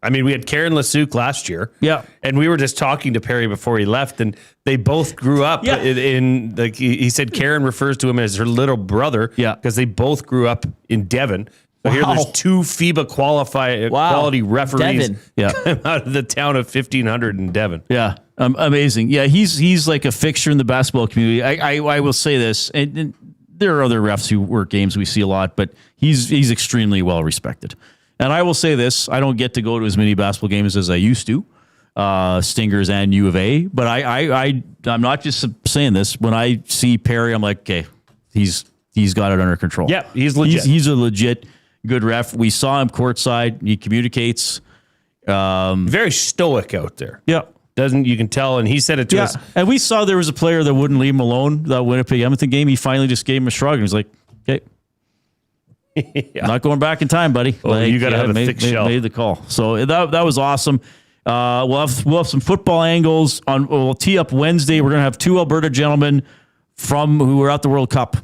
I mean, we had Karen Lasuc last year. Yeah. And we were just talking to Perry before he left, and they both grew up in like he said Karen refers to him as her little brother. Yeah. Because they both grew up in Devon. So here there's two FIBA quality referees out of the town of 1,500 in Devon. Yeah. Amazing. Yeah, he's like a fixture in the basketball community. I will say this, and there are other refs who work games we see a lot, but he's extremely well respected. And I will say this, I don't get to go to as many basketball games as I used to, Stingers and U of A, but I'm not just saying this. When I see Perry, I'm like, okay, he's got it under control. Yeah, he's legit. He's a legit good ref. We saw him courtside. He communicates. Very stoic out there. Yeah. You can tell, and he said it to us. And we saw there was a player that wouldn't leave him alone, that Winnipeg Edmonton game. He finally just gave him a shrug, and he's like, okay. Not going back in time, buddy. Oh, you got to have a thick shell. Made the call. So that was awesome. We'll have some football angles. We'll tee up Wednesday. We're going to have two Alberta gentlemen who were at the World Cup.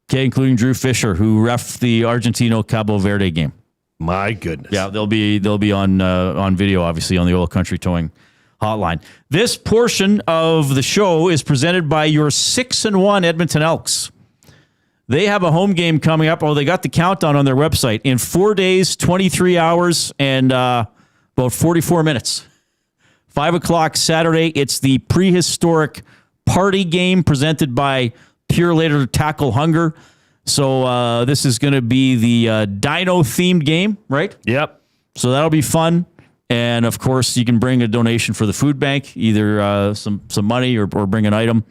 Okay, including Drew Fisher, who reffed the Argentino-Cabo Verde game. My goodness. Yeah, they'll be on video, obviously, on the Oil Country Towing hotline. This portion of the show is presented by your 6-1 Edmonton Elks. They have a home game coming up. Oh, they got the countdown on their website. In 4 days, 23 hours, and about 44 minutes. 5 o'clock Saturday. It's the prehistoric party game presented by Pure Later Tackle Hunger. So this is going to be the dino-themed game, right? Yep. So that'll be fun. And, of course, you can bring a donation for the food bank, either some money or bring an item.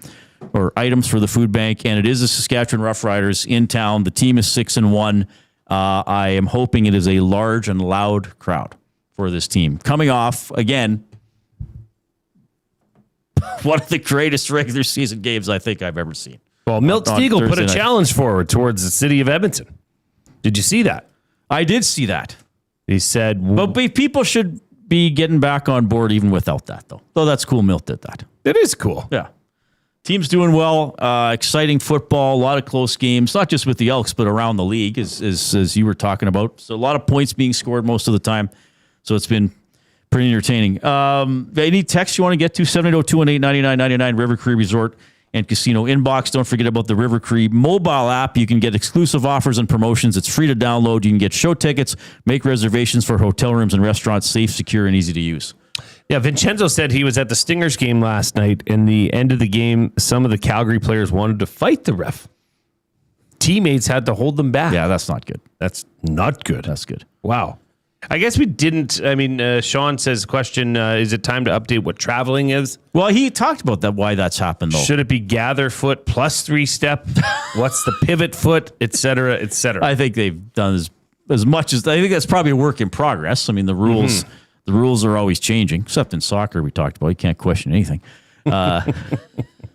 Or items for the food bank, and it is the Saskatchewan Roughriders in town. The team is 6-1. I am hoping it is a large and loud crowd for this team. Coming off, again, one of the greatest regular season games I think I've ever seen. Well, Milt Stegall put a challenge forward towards the city of Edmonton. Did you see that? I did see that. He said... But people should be getting back on board even without that, though. Though that's cool Milt did that. It is cool. Yeah. Team's doing well. Exciting football. A lot of close games, not just with the Elks, but around the league, as you were talking about. So a lot of points being scored most of the time. So it's been pretty entertaining. Any text you want to get to? 780-218-9999 River Cree Resort and Casino inbox. Don't forget about the River Cree mobile app. You can get exclusive offers and promotions. It's free to download. You can get show tickets, make reservations for hotel rooms and restaurants, safe, secure, and easy to use. Yeah, Vincenzo said he was at the Stingers game last night. In the end of the game, some of the Calgary players wanted to fight the ref. Teammates had to hold them back. Yeah, that's not good. That's not good. That's good. Wow. I guess we didn't. I mean, Sean says, question, is it time to update what traveling is? Well, he talked about that, why that's happened, though. Should it be gather foot plus 3-step? What's the pivot foot, et cetera, et cetera? I think they've done as much as... I think that's probably a work in progress. I mean, the rules... Mm-hmm. The rules are always changing, except in soccer we talked about. You can't question anything. Well,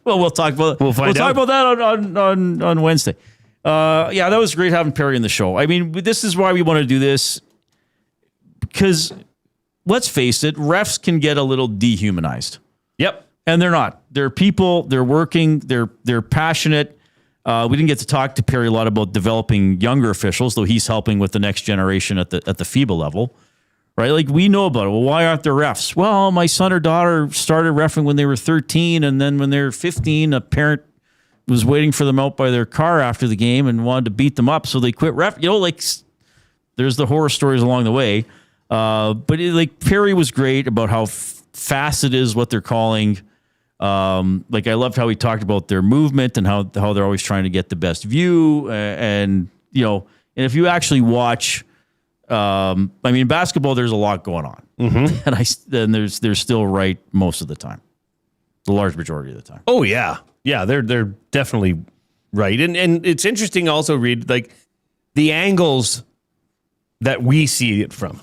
we'll talk about talk about that on Wednesday. Yeah, that was great having Perry in the show. I mean, this is why we want to do this, because let's face it, refs can get a little dehumanized. Yep. And they're not. They're people, they're working, they're passionate. We didn't get to talk to Perry a lot about developing younger officials, though he's helping with the next generation at the FIBA level. Right? Like, we know about it. Well, why aren't there refs? Well, my son or daughter started reffing when they were 13, and then when they were 15, a parent was waiting for them out by their car after the game and wanted to beat them up, so they quit ref. You know, like, there's the horror stories along the way. But Perry was great about how fast it is what they're calling. I loved how he talked about their movement and how they're always trying to get the best view. And if you actually watch... in basketball, there's a lot going on, and they're still right most of the time, the large majority of the time. Oh yeah, they're definitely right, and it's interesting also, Reid, like the angles that we see it from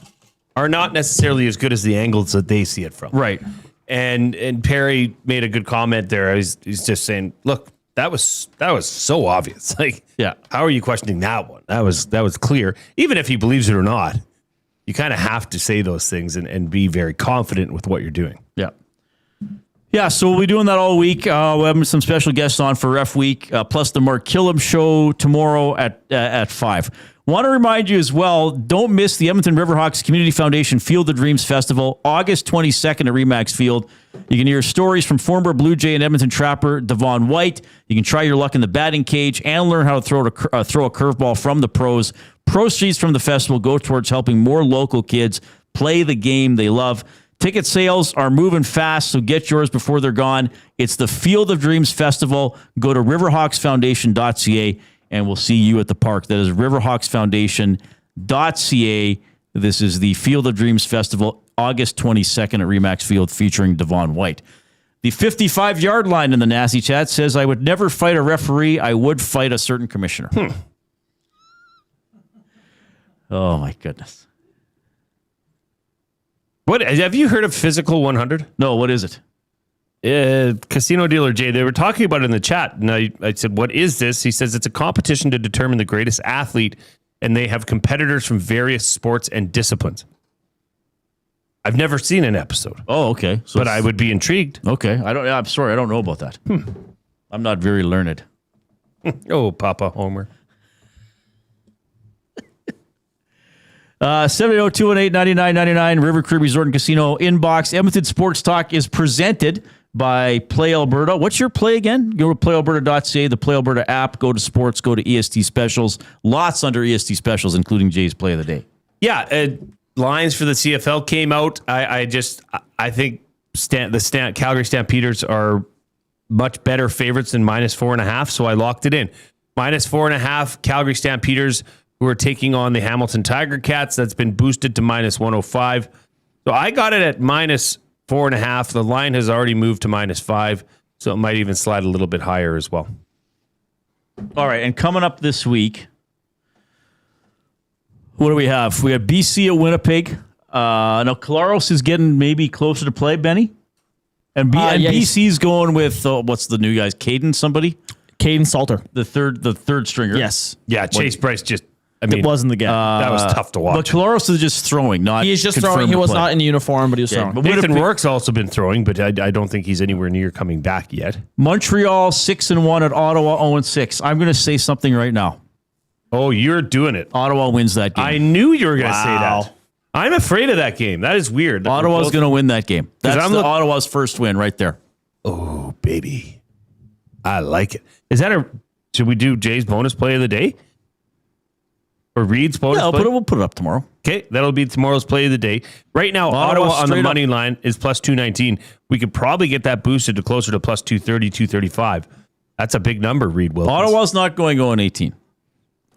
are not necessarily as good as the angles that they see it from, right? And Perry made a good comment there. He's just saying, look, That was so obvious. Like, yeah, how are you questioning that one? That was clear. Even if he believes it or not, you kind of have to say those things and be very confident with what you're doing. Yeah. Yeah, so we'll be doing that all week. We'll have some special guests on for Ref Week, plus the Mark Killam show tomorrow at 5. Want to remind you as well, don't miss the Edmonton Riverhawks Community Foundation Field of Dreams Festival, August 22nd at Remax Field. You can hear stories from former Blue Jay and Edmonton Trapper Devon White. You can try your luck in the batting cage and learn how to throw a curveball from the pros. Proceeds from the festival go towards helping more local kids play the game they love. Ticket sales are moving fast, so get yours before they're gone. It's the Field of Dreams Festival. Go to riverhawksfoundation.ca, and we'll see you at the park. That is riverhawksfoundation.ca. This is the Field of Dreams Festival, August 22nd at Remax Field, featuring Devon White. The 55-yard line in the Nasty Chat says, I would never fight a referee. I would fight a certain commissioner. Oh, my goodness. What have you heard of Physical 100? No, what is it? Casino Dealer Jay, they were talking about it in the chat, and I said, what is this? He says it's a competition to determine the greatest athlete, and they have competitors from various sports and disciplines. I've never seen an episode. Oh, okay. So but I would be intrigued. Okay. I'm sorry, I don't know about that. I'm not very learned. Oh, Papa Homer. 780-218-9999, River Cree Resort and Casino inbox. Edmonton Sports Talk is presented by Play Alberta. What's your play again? Go to playalberta.ca, the Play Alberta app, go to sports, go to EST specials. Lots under EST specials, including Jay's Play of the Day. Yeah, lines for the CFL came out. I think the Calgary Stampeders are much better favorites than -4.5, so I locked it in. -4.5, Calgary Stampeders, who are taking on the Hamilton Tiger Cats. That's been boosted to -105. So I got it at -4.5. The line has already moved to -5, so it might even slide a little bit higher as well. All right, and coming up this week, what do we have? We have BC at Winnipeg. Now, Claros is getting maybe closer to play, Benny. And BC's going with, what's the new guys? Caden somebody? Caden Salter. The third stringer. Yes. Yeah, Chase Bryce just... it wasn't the game. That was tough to watch. But Claros is just throwing, not He is just throwing. He was not in uniform, but he was throwing. But Nathan Rourke's also been throwing, but I don't think he's anywhere near coming back yet. Montreal 6-1 at Ottawa 0-6. I'm going to say something right now. Oh, you're doing it. Ottawa wins that game. I knew you were going to say that. I'm afraid of that game. That is weird. Ottawa's going to win that game. That's Ottawa's first win right there. Oh, baby. I like it. Should we do Jay's bonus play of the day? Or Reid's bonus play? We'll put it up tomorrow. Okay, that'll be tomorrow's play of the day. Right now, Ottawa on the money line is +219. We could probably get that boosted to closer to +230, 235. That's a big number, Reid Wilkins. Ottawa's not going 0-18.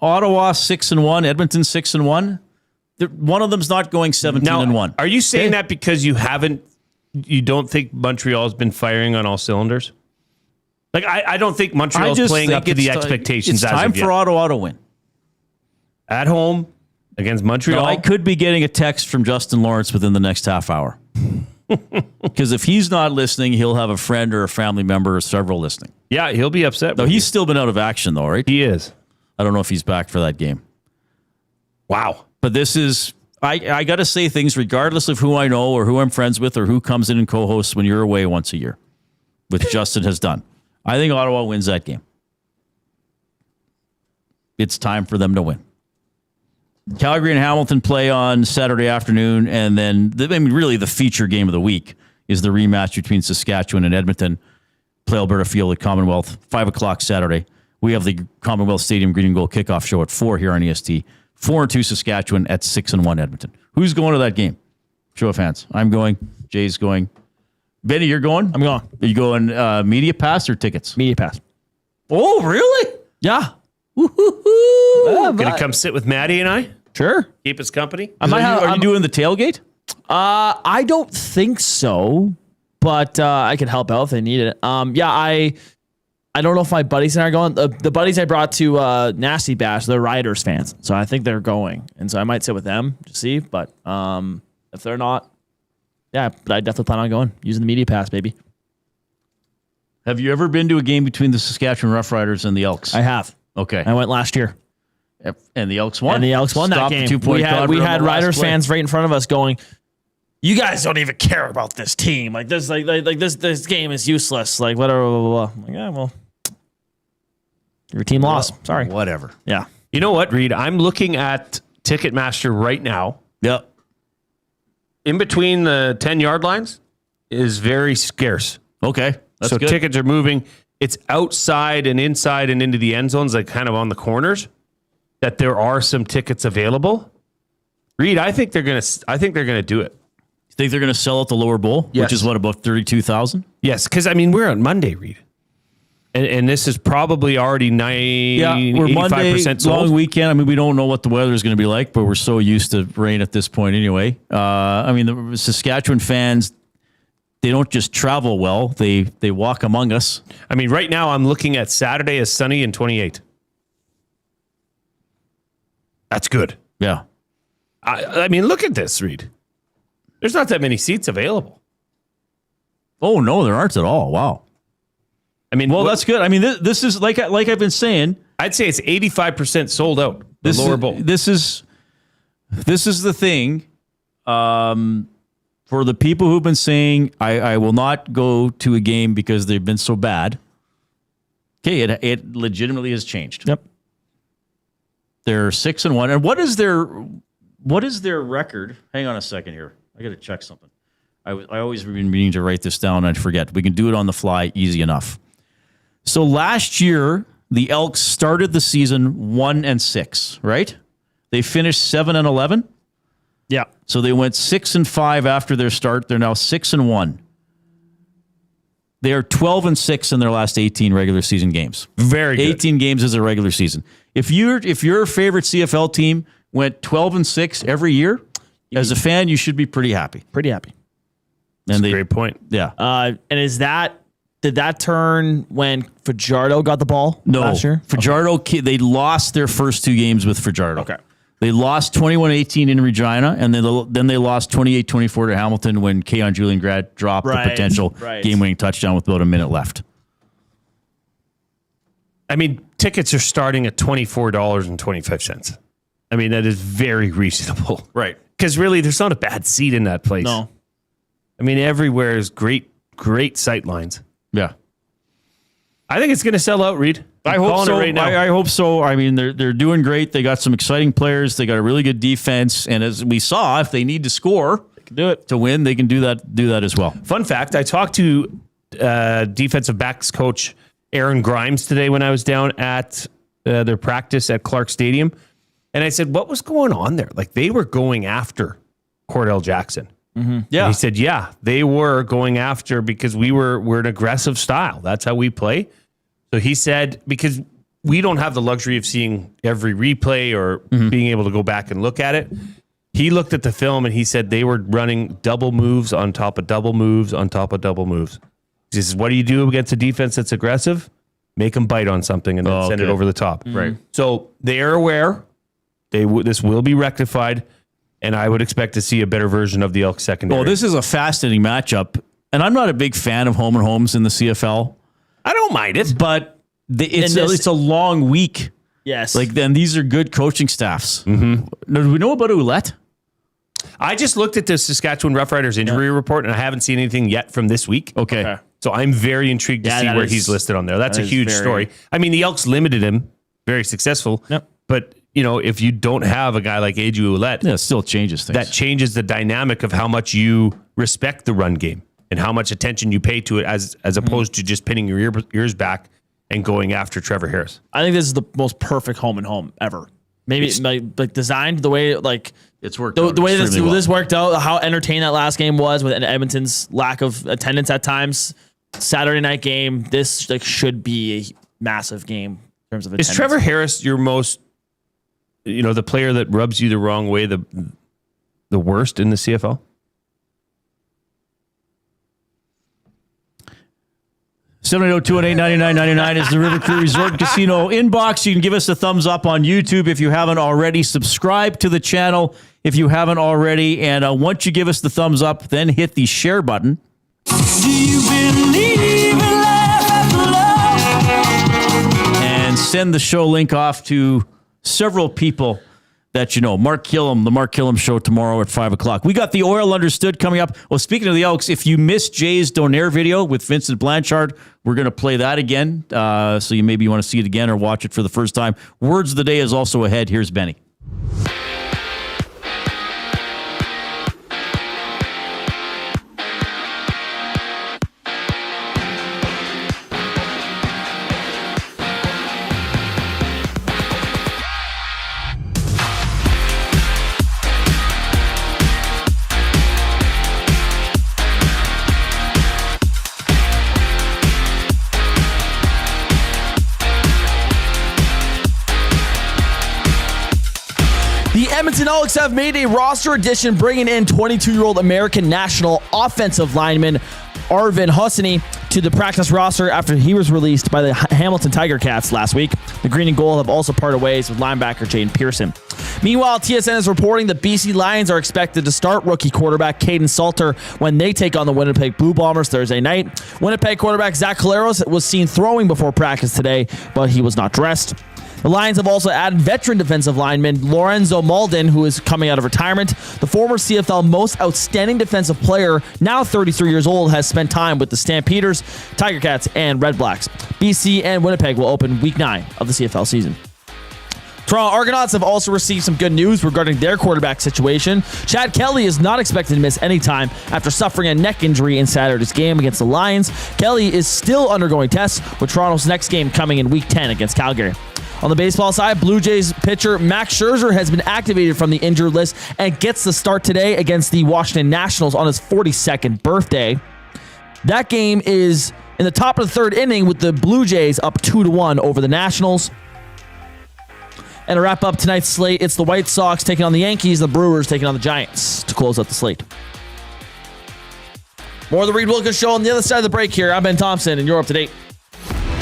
Ottawa 6-1, Edmonton 6-1. One of them's not going 17-1. Are you saying that because you don't think Montreal's been firing on all cylinders? Like, I don't think Montreal's playing up to the expectations as of yet. It's time for Ottawa to win. At home against Montreal. No, I could be getting a text from Justin Lawrence within the next half hour. Because if he's not listening, he'll have a friend or a family member or several listening. Yeah, he'll be upset. Though he's still been out of action, though, right? He is. I don't know if he's back for that game. Wow. But this is, I got to say things regardless of who I know or who I'm friends with or who comes in and co-hosts when you're away once a year, which Justin has done. I think Ottawa wins that game. It's time for them to win. Calgary and Hamilton play on Saturday afternoon, and then, really the feature game of the week is the rematch between Saskatchewan and Edmonton. Play Alberta Field at Commonwealth, 5 o'clock Saturday. We have the Commonwealth Stadium Green and Gold kickoff show at 4 here on EST. 4-2 Saskatchewan at 6-1 Edmonton. Who's going to that game? Show of hands. I'm going. Jay's going. Benny, you're going? I'm going. Are you going media pass or tickets? Media pass. Oh, really? Yeah. Gonna come sit with Maddie and I? Sure. Keep us company? Are you doing the tailgate? I don't think so, but I could help out if they need it. I don't know if my buddies and I are going. The buddies I brought to Nasty Bash, they're Riders fans, so I think they're going, and so I might sit with them to see. But if they're not, but I definitely plan on going using the media pass, baby. Have you ever been to a game between the Saskatchewan Roughriders and the Elks? I have. Okay. I went last year. And the Elks won. And the Elks won that game. We had Riders fans right in front of us going, "You guys don't even care about this team. Like this, this game is useless. Like whatever, blah, blah, blah." I'm like, yeah, well, your team lost. Sorry. Whatever. Yeah. You know what, Reid? I'm looking at Ticketmaster right now. Yep. In between the 10-yard lines is very scarce. Okay. That's so good. tickets are moving. It's outside and inside and into the end zones, like kind of on the corners, that there are some tickets available. Reid, I think they're gonna do it. You think they're gonna sell out the lower bowl, Yes. which is what, about 32,000? Yes, because I mean we're on Monday, Reid. And this is probably already 85% sold. Long weekend. I mean, we don't know what the weather is going to be like, but we're so used to rain at this point anyway. I mean, the Saskatchewan fans, they don't just travel well; they walk among us. I mean, right now I'm looking at Saturday as sunny and 28. That's good. Yeah. I mean, look at this, Reid. There's not that many seats available. Oh no, there aren't at all. Wow. I mean, well, that's good. I mean, this is like I've been saying. I'd say it's 85% sold out. The lower bowl. This is the thing. For the people who've been saying I will not go to a game because they've been so bad. Okay, it legitimately has changed. Yep. They're 6-1, and what is their record? Hang on a second here. I got to check something. I always been meaning to write this down and I forget. We can do it on the fly, easy enough. So last year, the Elks started the season 1-6, right? They finished 7-11. Yeah. So they went 6-5 after their start. They're now 6-1. They are 12-6 in their last 18 regular season games. Very good. 18 games is a regular season. If your favorite CFL team went 12-6 every year, as a fan, you should be pretty happy. Pretty happy. That's a great point. Yeah. And did that turn when Fajardo got the ball last year? Fajardo, they lost their first two games with Fajardo. Okay. They lost 21-18 in Regina, and then they lost 28-24 to Hamilton when Keon Julian Grad dropped the potential game-winning touchdown with about a minute left. I mean, tickets are starting at $24.25. I mean, that is very reasonable. Right. Because really, there's not a bad seat in that place. No. I mean, everywhere is great sight lines. Yeah. I think it's going to sell out, Reid. I hope so. Right now. I hope so. I mean, they're doing great. They got some exciting players. They got a really good defense. And as we saw, if they need to score, they can do it to win. They can do that as well. Fun fact: I talked to defensive backs coach Aaron Grimes today when I was down at their practice at Clark Stadium, and I said, "What was going on there? Like they were going after Cordell Jackson." Mm-hmm. Yeah, and he said, "Yeah, they were going after because we're an aggressive style. That's how we play." So he said, because we don't have the luxury of seeing every replay or being able to go back and look at it. He looked at the film and he said they were running double moves on top of double moves on top of double moves. He says, what do you do against a defense that's aggressive? Make them bite on something and then send it over the top. Right. So they are aware. This will be rectified, and I would expect to see a better version of the Elks secondary. Well, this is a fascinating matchup, and I'm not a big fan of home and homes in the CFL. I don't mind it, but it's a long week. Yes. Like, then these are good coaching staffs. Mm-hmm. Do we know about Ouellette? I just looked at the Saskatchewan Roughriders injury report, and I haven't seen anything yet from this week. Okay. So I'm very intrigued to see where he's listed on there. That's a huge story. I mean, the Elks limited him, very successful. Yep. But, you know, if you don't have a guy like Adju Ouellette, it still changes things. That changes the dynamic of how much you respect the run game and how much attention you pay to it as opposed to just pinning your ears back and going after Trevor Harris. I think this is the most perfect home and home ever. Maybe like designed the way it's worked. The way this worked out, how entertaining that last game was with Edmonton's lack of attendance at times. Saturday night game. This should be a massive game in terms of attendance. Is Trevor Harris your most, the player that rubs you the wrong way, the worst in the CFL? $780-218-9999 is the River Cree Resort and Casino inbox. You can give us a thumbs up on YouTube if you haven't already. Subscribe to the channel if you haven't already. And once you give us the thumbs up, then hit the share button. Do you believe in life send the show link off to several people that you know. Mark Killam, the Mark Killam Show tomorrow at 5 o'clock. We got the Oil Understood coming up. Well, speaking of the Elks, if you missed Jay's Donaire video with Vincent Blanchard, we're going to play that again. So you want to see it again or watch it for the first time. Words of the Day is also ahead. Here's Benny. The Edmonton Elks have made a roster addition, bringing in 22-year-old American national offensive lineman Arvin Hosseini to the practice roster after he was released by the Hamilton Tiger Cats last week. The Green and Gold have also parted ways with linebacker Jaden Pearson. Meanwhile, TSN is reporting the BC Lions are expected to start rookie quarterback Caden Salter when they take on the Winnipeg Blue Bombers Thursday night. Winnipeg quarterback Zach Collaros was seen throwing before practice today, but he was not dressed. The Lions have also added veteran defensive lineman Lorenzo Malden, who is coming out of retirement. The former CFL most outstanding defensive player, now 33 years old, has spent time with the Stampeders, Tiger Cats, and Red Blacks. BC and Winnipeg will open Week 9 of the CFL season. Toronto Argonauts have also received some good news regarding their quarterback situation. Chad Kelly is not expected to miss any time after suffering a neck injury in Saturday's game against the Lions. Kelly is still undergoing tests, with Toronto's next game coming in Week 10 against Calgary. On the baseball side, Blue Jays pitcher Max Scherzer has been activated from the injured list and gets the start today against the Washington Nationals on his 42nd birthday. That game is in the top of the third inning with the Blue Jays up 2-1 over the Nationals. And to wrap up tonight's slate, it's the White Sox taking on the Yankees, the Brewers taking on the Giants to close out the slate. More of the Reid Wilkins Show on the other side of the break here. I'm Ben Thompson, and you're up to date.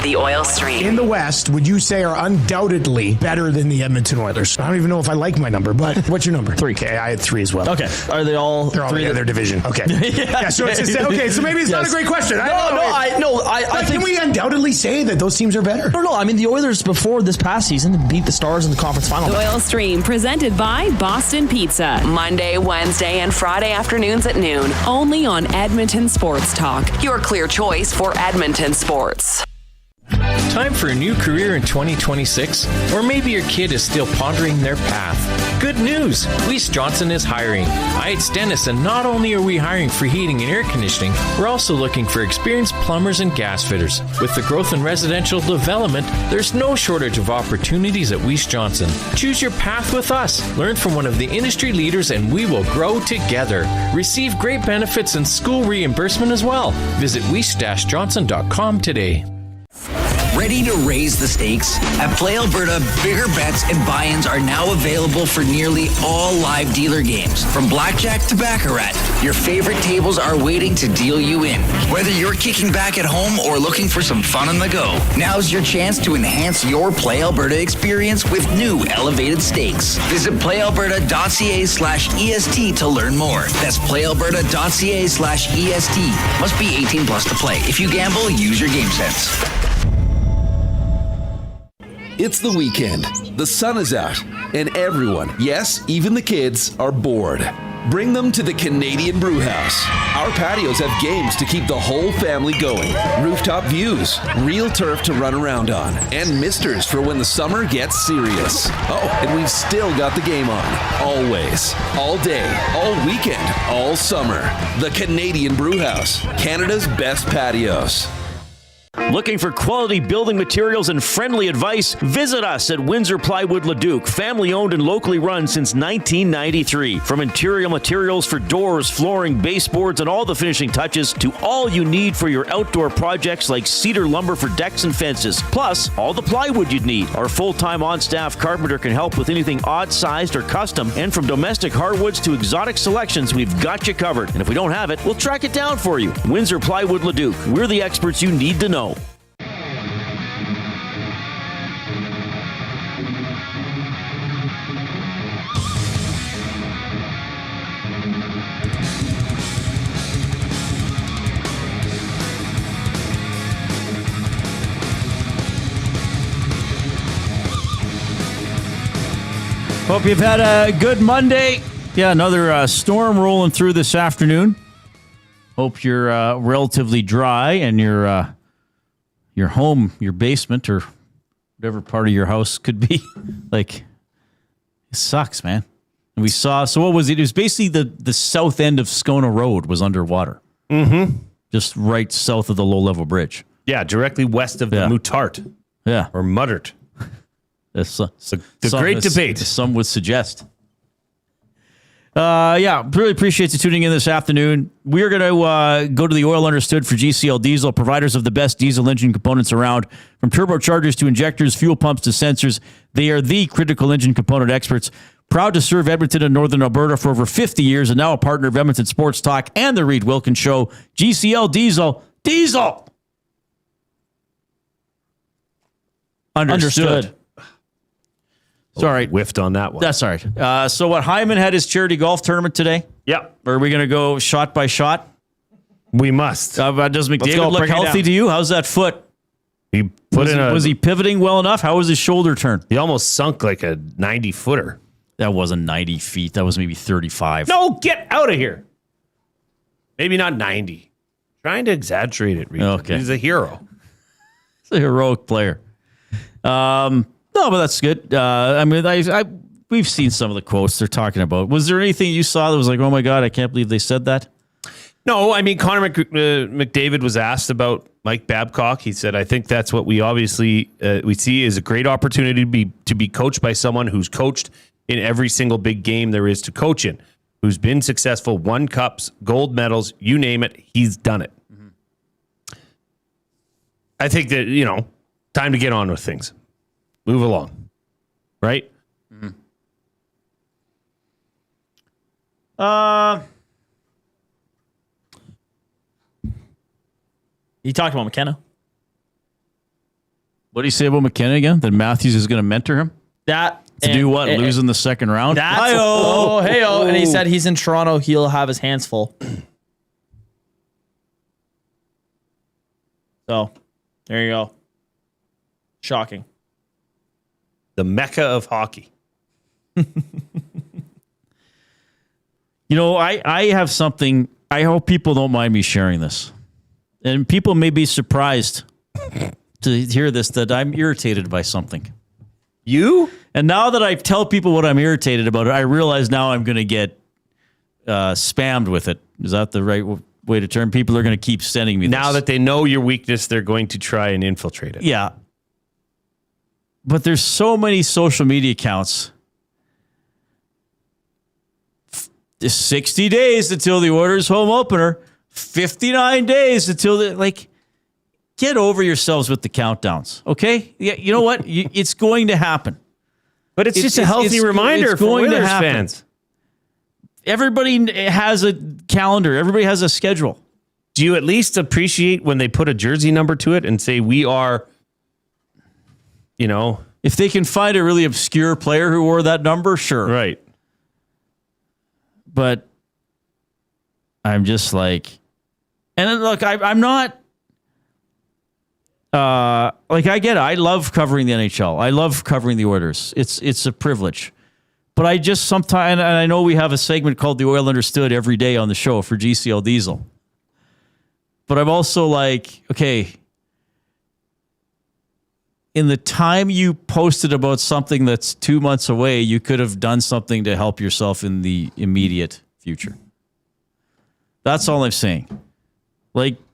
The Oil Stream. In the West, would you say are undoubtedly better than the Edmonton Oilers? I don't even know if I like my number, but what's your number? 3. Okay, I had 3 as well. Okay. Are they all? They're all three in their division. Okay. Yeah, so it's okay. So maybe it's not a great question. I think, can we undoubtedly say that those teams are better? No. I mean, the Oilers before this past season beat the Stars in the conference final. The Oil Stream, presented by Boston Pizza. Monday, Wednesday, and Friday afternoons at noon. Only on Edmonton Sports Talk. Your clear choice for Edmonton sports. Time for a new career in 2026? Or maybe your kid is still pondering their path. Good news! Weiss Johnson is hiring. Hi, it's Dennis, and not only are we hiring for heating and air conditioning, we're also looking for experienced plumbers and gas fitters. With the growth in residential development, there's no shortage of opportunities at Weiss Johnson. Choose your path with us. Learn from one of the industry leaders, and we will grow together. Receive great benefits and school reimbursement as well. Visit weiss-johnson.com today. Ready to raise the stakes? At Play Alberta, bigger bets and buy-ins are now available for nearly all live dealer games. From blackjack to baccarat, your favorite tables are waiting to deal you in. Whether you're kicking back at home or looking for some fun on the go, now's your chance to enhance your Play Alberta experience with new elevated stakes. Visit playalberta.ca/EST to learn more. That's playalberta.ca/EST. Must be 18 plus to play. If you gamble, use your game sense. It's the weekend. The sun is out, and everyone, yes, even the kids, are bored. Bring them to the Canadian Brewhouse. Our patios have games to keep the whole family going. Rooftop views, real turf to run around on, and misters for when the summer gets serious. Oh, and we've still got the game on. Always. All day, all weekend, all summer. The Canadian Brewhouse, Canada's best patios. Looking for quality building materials and friendly advice? Visit us at Windsor Plywood Leduc, family owned and locally run since 1993. From interior materials for doors, flooring, baseboards, and all the finishing touches to all you need for your outdoor projects like cedar lumber for decks and fences. Plus, all the plywood you'd need. Our full-time on-staff carpenter can help with anything odd-sized or custom. And from domestic hardwoods to exotic selections, we've got you covered. And if we don't have it, we'll track it down for you. Windsor Plywood Leduc. We're the experts you need to know. Hope you've had a good Monday. Yeah, another storm rolling through this afternoon. Hope you're relatively dry and your home, your basement, or whatever part of your house could be. Like, it sucks, man. And we saw, so what was it? It was basically the south end of Scona Road was underwater. Mm-hmm. Just right south of the low-level bridge. Yeah, directly west of the Mutart. Yeah. Or Muttart. The great debate. Some would suggest. Really appreciate you tuning in this afternoon. We're going to go to the Oil Understood for GCL Diesel, providers of the best diesel engine components around. From turbochargers to injectors, fuel pumps to sensors, they are the critical engine component experts. Proud to serve Edmonton and Northern Alberta for over 50 years and now a partner of Edmonton Sports Talk and the Reid Wilkins Show. GCL Diesel. Diesel! Understood. Sorry. Whiffed on that one. That's all right. So Hyman had his charity golf tournament today? Yeah. Are we going to go shot by shot? We must. Does McDavid look healthy to you? How's that foot? Was he pivoting well enough? How was his shoulder turn? He almost sunk like a 90-footer. That wasn't 90 feet. That was maybe 35. No, get out of here. Maybe not 90. Trying to exaggerate it, Reid. Okay. He's a hero. He's a heroic player. No, but that's good. We've seen some of the quotes they're talking about. Was there anything you saw that was like, oh my God, I can't believe they said that? No, I mean, Connor McDavid was asked about Mike Babcock. He said, I think that's what we obviously we see is a great opportunity to be coached by someone who's coached in every single big game there is to coach in, who's been successful, won cups, gold medals, you name it, he's done it. Mm-hmm. I think that, time to get on with things. Move along. Right? Mm-hmm. You talked about McKenna. What do you say about McKenna again? That Matthews is going to mentor him? To do what? Lose in the second round? Hey-oh. And he said he's in Toronto. He'll have his hands full. So, there you go. Shocking. The Mecca of hockey. I have something. I hope people don't mind me sharing this. And people may be surprised to hear this, that I'm irritated by something. You? And now that I tell people what I'm irritated about, I realize now I'm going to get spammed with it. Is that the right way to term? People are going to keep sending me this. Now that they know your weakness, they're going to try and infiltrate it. Yeah. But there's so many social media accounts. 60 days until the Oilers home opener. 59 days until get over yourselves with the countdowns, okay? Yeah, you know what? It's going to happen. But it's just a healthy reminder for Oilers fans. Everybody has a calendar. Everybody has a schedule. Do you at least appreciate when they put a jersey number to it and say we are, if they can find a really obscure player who wore that number, sure. Right. But I'm just like, and then look, I'm not, I get it. I love covering the NHL. I love covering the Oilers. It's a privilege. But I just sometimes, and I know we have a segment called The Oil Understood every day on the show for GCL Diesel. But I'm also like, okay, in the time you posted about something that's 2 months away, you could have done something to help yourself in the immediate future. That's all I'm saying.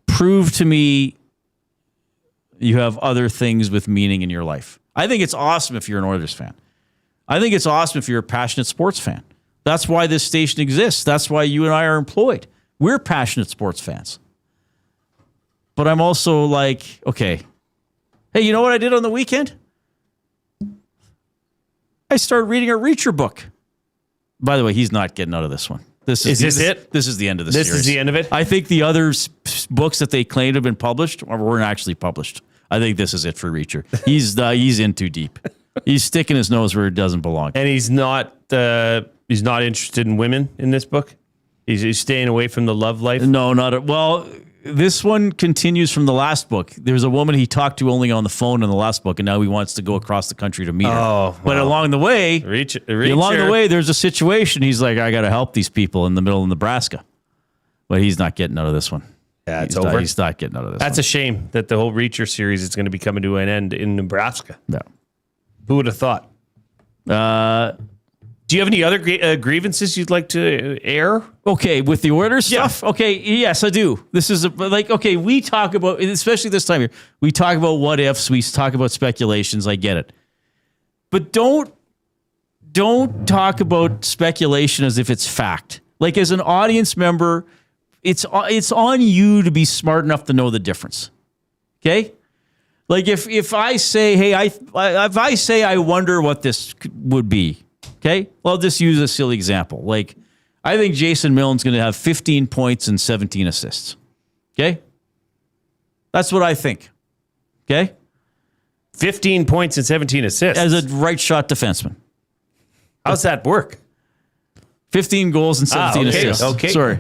Prove to me you have other things with meaning in your life. I think it's awesome if you're an Oilers fan. I think it's awesome if you're a passionate sports fan. That's why this station exists. That's why you and I are employed. We're passionate sports fans. But I'm also like, okay, hey, you know what I did on the weekend? I started reading a Reacher book. By the way, he's not getting out of this one. Is this it? This is the end of the series. This is the end of it? I think the other books that they claimed have been published weren't actually published. I think this is it for Reacher. He's in too deep. He's sticking his nose where it doesn't belong. And he's not interested in women in this book? He's staying away from the love life? No, not at, well, this one continues from the last book. There's a woman he talked to only on the phone in the last book, and now he wants to go across the country to meet her. Oh, but along the way, there's a situation. He's like, I got to help these people in the middle of Nebraska. But he's not getting out of this one. Yeah, it's over. He's not getting out of this That's one. a shame that the whole Reacher series is going to be coming to an end in Nebraska. No. Who would have thought? Do you have any other grievances you'd like to air? Okay, with the Oilers stuff? Okay, yes, I do. This is we talk about, especially this time here, we talk about what ifs, we talk about speculations, I get it. But don't talk about speculation as if it's fact. Like, as an audience member, it's on you to be smart enough to know the difference. Okay? Like, if I say, hey, if I say I wonder what this would be, okay? Well, I'll just use a silly example. Like, I think Jason Milne's going to have 15 points and 17 assists. Okay? That's what I think. Okay? 15 points and 17 assists. As a right shot defenseman. How's that work? 15 goals and 17 assists. Okay. Sorry.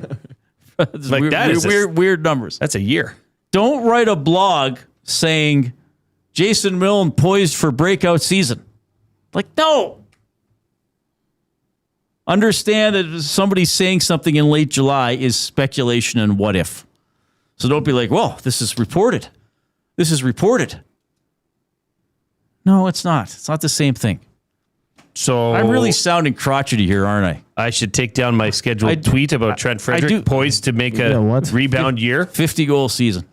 Weird numbers. That's a year. Don't write a blog saying Jason Milne poised for breakout season. Like, no. Understand that somebody saying something in late July is speculation and what if. So don't be like, well, this is reported. No, it's not. It's not the same thing. So I'm really sounding crotchety here, aren't I? I should take down my scheduled tweet about Trent Frederick poised to make a rebound year. 50-goal season.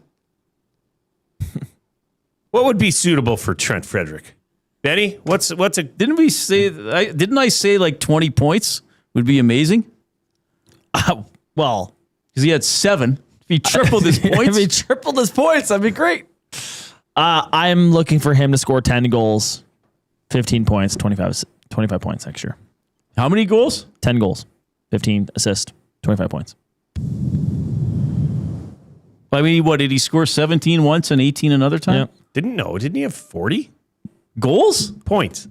What would be suitable for Trent Frederick? Benny, what's a... Didn't I say like 20 points would be amazing? Well, because he had 7. If he tripled his points, that'd be great. I'm looking for him to score 10 goals, 15 points, 25 points next year. How many goals? 10 goals, 15 assists, 25 points. I mean, what, did he score 17 once and 18 another time? Yeah. Didn't he have 40 goals? Points.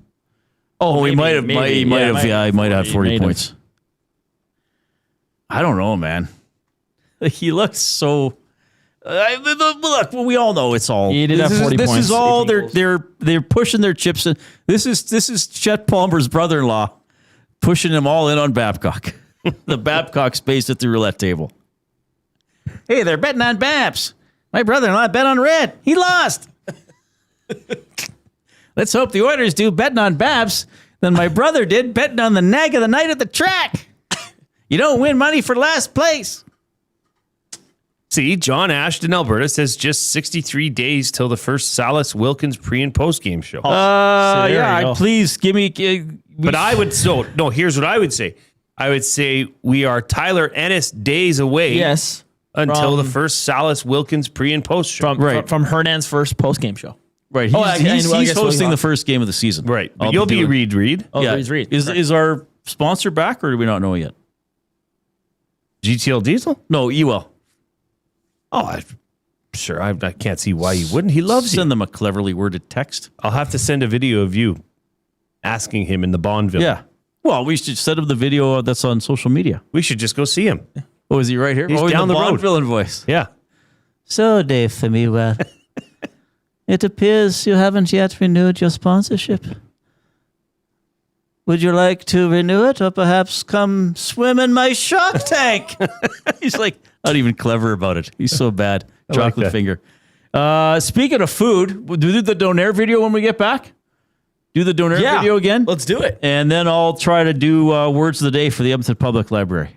Oh, he might have 40 points. I don't know, man. He looks so. Look, we all know it's all. He did have 40 points. This is all they're pushing their chips in. This is Chet Palmer's brother-in-law pushing them all in on Babcock. The Babcock space at the roulette table. Hey, they're betting on Babs. My brother-in-law bet on Red. He lost. Let's hope the Oilers do betting on Babs than my brother did betting on the nag of the night at the track. You don't win money for last place. See, John Ashton, Alberta says just 63 days till the first Salas Wilkins pre and post game show. Please give me. But I would here's what I would say. I would say we are Tyler Ennis days away. Yes. Until the first Salas Wilkins pre and post show. From Hernan's first post game show. Right. He's hosting the first game of the season. Right. But you'll be Reid. Oh, yeah. Reid. Is our sponsor back or do we not know yet? GTL Diesel? No, Ewell. Oh, I can't see why you wouldn't. He loves you. Send them a cleverly worded text. I'll have to send a video of you asking him in the Bonneville. Yeah. Well, we should set up the video that's on social media. We should just go see him. Oh, is he right here? He's down the road. Bonneville voice. Yeah. So, Dave Famiwa, it appears you haven't yet renewed your sponsorship. Would you like to renew it or perhaps come swim in my shark tank? He's like, not even clever about it. He's so bad. Chocolate finger. Speaking of food, we'll do the Donaire video when we get back. Do the Donaire video again. Let's do it. And then I'll try to do words of the day for the Edmonton Public Library.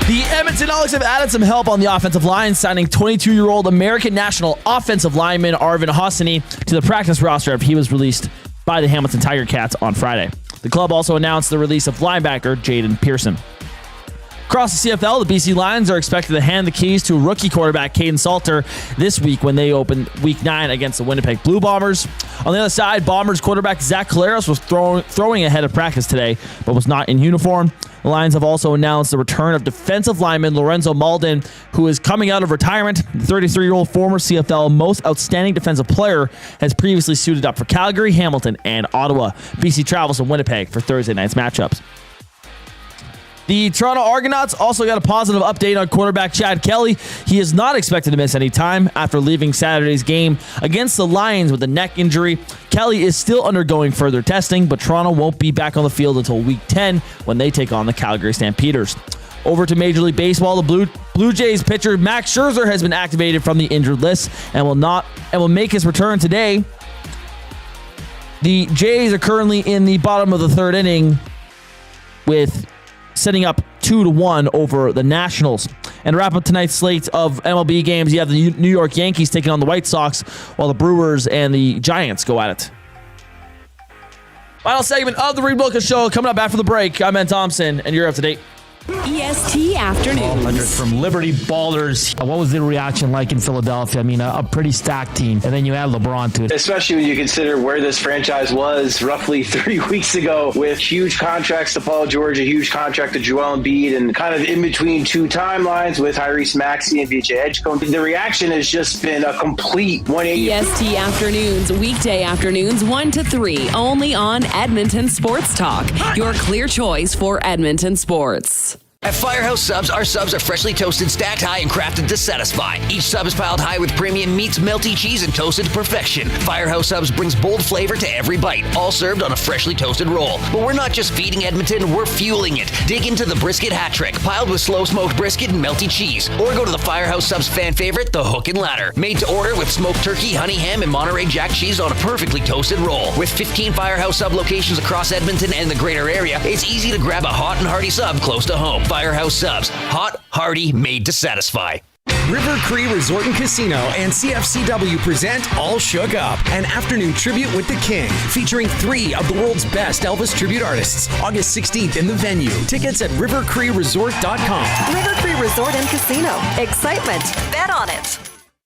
The Edmonton Elks have added some help on the offensive line, signing 22-year-old American national offensive lineman Arvin Hassani to the practice roster after he was released by the Hamilton Tiger Cats on Friday. The club also announced the release of linebacker Jaden Pearson. Across the CFL, the BC Lions are expected to hand the keys to rookie quarterback Caden Salter this week when they open Week 9 against the Winnipeg Blue Bombers. On the other side, Bombers quarterback Zach Collaros was throwing ahead of practice today, but was not in uniform. The Lions have also announced the return of defensive lineman Lorenzo Malden, who is coming out of retirement. The 33-year-old former CFL most outstanding defensive player has previously suited up for Calgary, Hamilton, and Ottawa. BC travels to Winnipeg for Thursday night's matchups. The Toronto Argonauts also got a positive update on quarterback Chad Kelly. He is not expected to miss any time after leaving Saturday's game against the Lions with a neck injury. Kelly is still undergoing further testing, but Toronto won't be back on the field until Week 10 when they take on the Calgary Stampeders. Over to Major League Baseball, the Blue Jays pitcher Max Scherzer has been activated from the injured list and will make his return today. The Jays are currently in the bottom of the third inning with setting up 2-1 over the Nationals. And to wrap up tonight's slate of MLB games, you have the New York Yankees taking on the White Sox, while the Brewers and the Giants go at it. Final segment of the Reid Wilkins Show coming up after the break. I'm Ben Thompson, and you're up to date. EST Afternoons. From Liberty Ballers. What was the reaction like in Philadelphia? I mean, a pretty stacked team. And then you add LeBron to it. Especially when you consider where this franchise was roughly 3 weeks ago with huge contracts to Paul George, a huge contract to Joel Embiid, and kind of in between two timelines with Tyrese Maxey and VJ Edgecombe. The reaction has just been a complete 180. EST Afternoons, weekday afternoons 1 to 3, only on Edmonton Sports Talk. Your clear choice for Edmonton sports. At Firehouse Subs, our subs are freshly toasted, stacked high, and crafted to satisfy. Each sub is piled high with premium meats, melty cheese, and toasted to perfection. Firehouse Subs brings bold flavor to every bite, all served on a freshly toasted roll. But we're not just feeding Edmonton, we're fueling it. Dig into the brisket hat trick, piled with slow-smoked brisket and melty cheese. Or go to the Firehouse Subs fan favorite, the Hook and Ladder. Made to order with smoked turkey, honey ham, and Monterey Jack cheese on a perfectly toasted roll. With 15 Firehouse Sub locations across Edmonton and the greater area, it's easy to grab a hot and hearty sub close to home. Firehouse Subs. Hot, hearty, made to satisfy. River Cree Resort and Casino and CFCW present All Shook Up, an afternoon tribute with the King, featuring 3 of the world's best Elvis tribute artists. August 16th in the venue. Tickets at rivercreeresort.com. River Cree Resort and Casino. Excitement. Bet on it.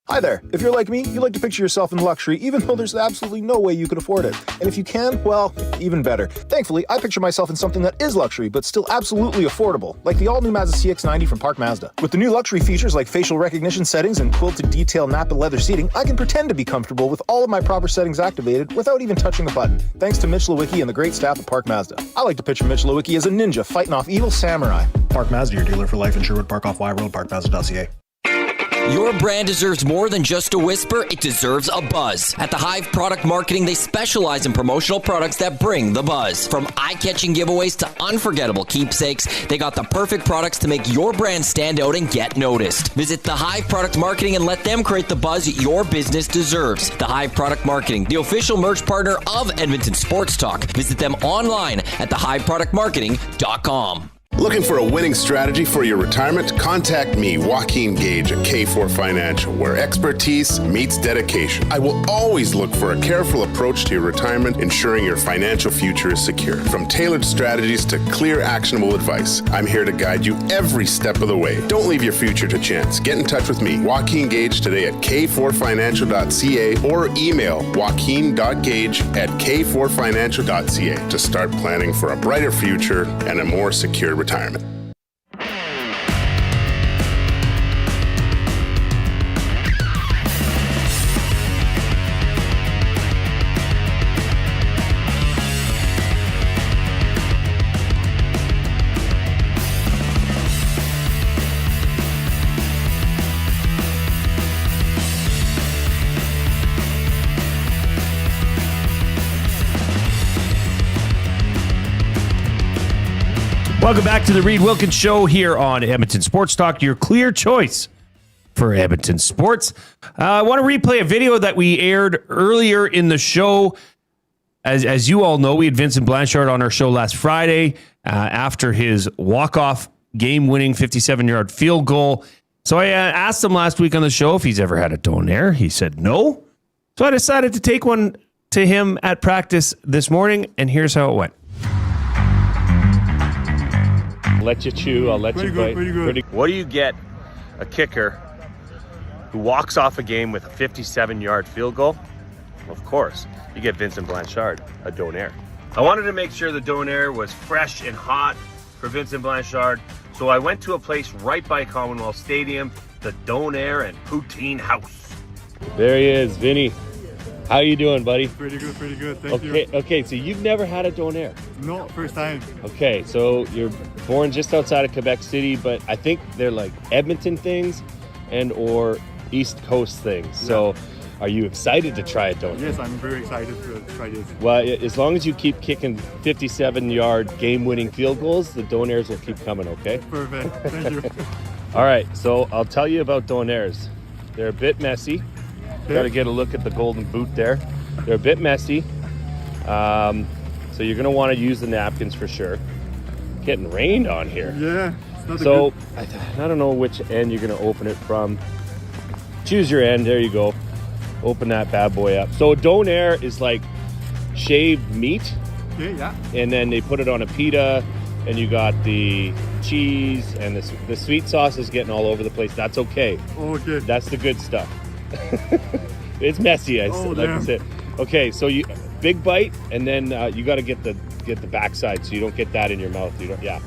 Hi there. If you're like me, you like to picture yourself in luxury, even though there's absolutely no way you could afford it. And if you can, well, even better. Thankfully, I picture myself in something that is luxury, but still absolutely affordable, like the all-new Mazda CX-90 from Park Mazda. With the new luxury features like facial recognition settings and quilted detail Napa leather seating, I can pretend to be comfortable with all of my proper settings activated without even touching a button, thanks to Mitch Lewicki and the great staff at Park Mazda. I like to picture Mitch Lewicki as a ninja fighting off evil samurai. Park Mazda, your dealer for life in Sherwood Park off Y Road, parkmazda.ca. Your brand deserves more than just a whisper, it deserves a buzz. At the Hive Product Marketing, they specialize in promotional products that bring the buzz. From eye-catching giveaways to unforgettable keepsakes, they got the perfect products to make your brand stand out and get noticed. Visit the Hive Product Marketing and let them create the buzz your business deserves. The Hive Product Marketing, the official merch partner of Edmonton Sports Talk. Visit them online at thehiveproductmarketing.com. Looking for a winning strategy for your retirement? Contact me, Joaquin Gage at K4 Financial, where expertise meets dedication. I will always look for a careful approach to your retirement, ensuring your financial future is secure. From tailored strategies to clear, actionable advice, I'm here to guide you every step of the way. Don't leave your future to chance. Get in touch with me, Joaquin Gage, today at k4financial.ca or email joaquin.gage@k4financial.ca to start planning for a brighter future and a more secure retirement. Welcome back to the Reid Wilkins Show here on Edmonton Sports Talk, your clear choice for Edmonton sports. I want to replay a video that we aired earlier in the show. As you all know, we had Vincent Blanchard on our show last Friday after his walk-off game-winning 57-yard field goal. So I asked him last week on the show if he's ever had a donaire. He said no. So I decided to take one to him at practice this morning, and here's how it went. Let you chew, I'll let you bite. Pretty good. What do you get a kicker who walks off a game with a 57-yard field goal? Well, of course, you get Vincent Blanchard, a donaire. I wanted to make sure the donaire was fresh and hot for Vincent Blanchard. So I went to a place right by Commonwealth Stadium, the Donair and Poutine House. There he is, Vinny. How you doing, buddy? Pretty good. Thank you. Okay, so you've never had a Donair? No, first time. Okay, so you're born just outside of Quebec City, but I think they're like Edmonton things and or East Coast things. Yeah. So are you excited to try a Donair? Yes, I'm very excited to try this. Well, as long as you keep kicking 57-yard game-winning field goals, the Donairs will keep coming, okay? Perfect. Thank you. All right, so I'll tell you about Donairs. They're a bit messy. Got to get a look at the golden boot there. They're a bit messy. So you're going to want to use the napkins for sure. Getting rained on here. Yeah. It's not so I don't know which end you're going to open it from. Choose your end. There you go. Open that bad boy up. So a Donair is like shaved meat. Yeah. And then they put it on a pita, and you got the cheese, and the sweet sauce is getting all over the place. That's okay. Okay. That's the good stuff. It's messy, I said. Okay, so you big bite, and then you got to get the backside, so you don't get that in your mouth. You don't. Yeah,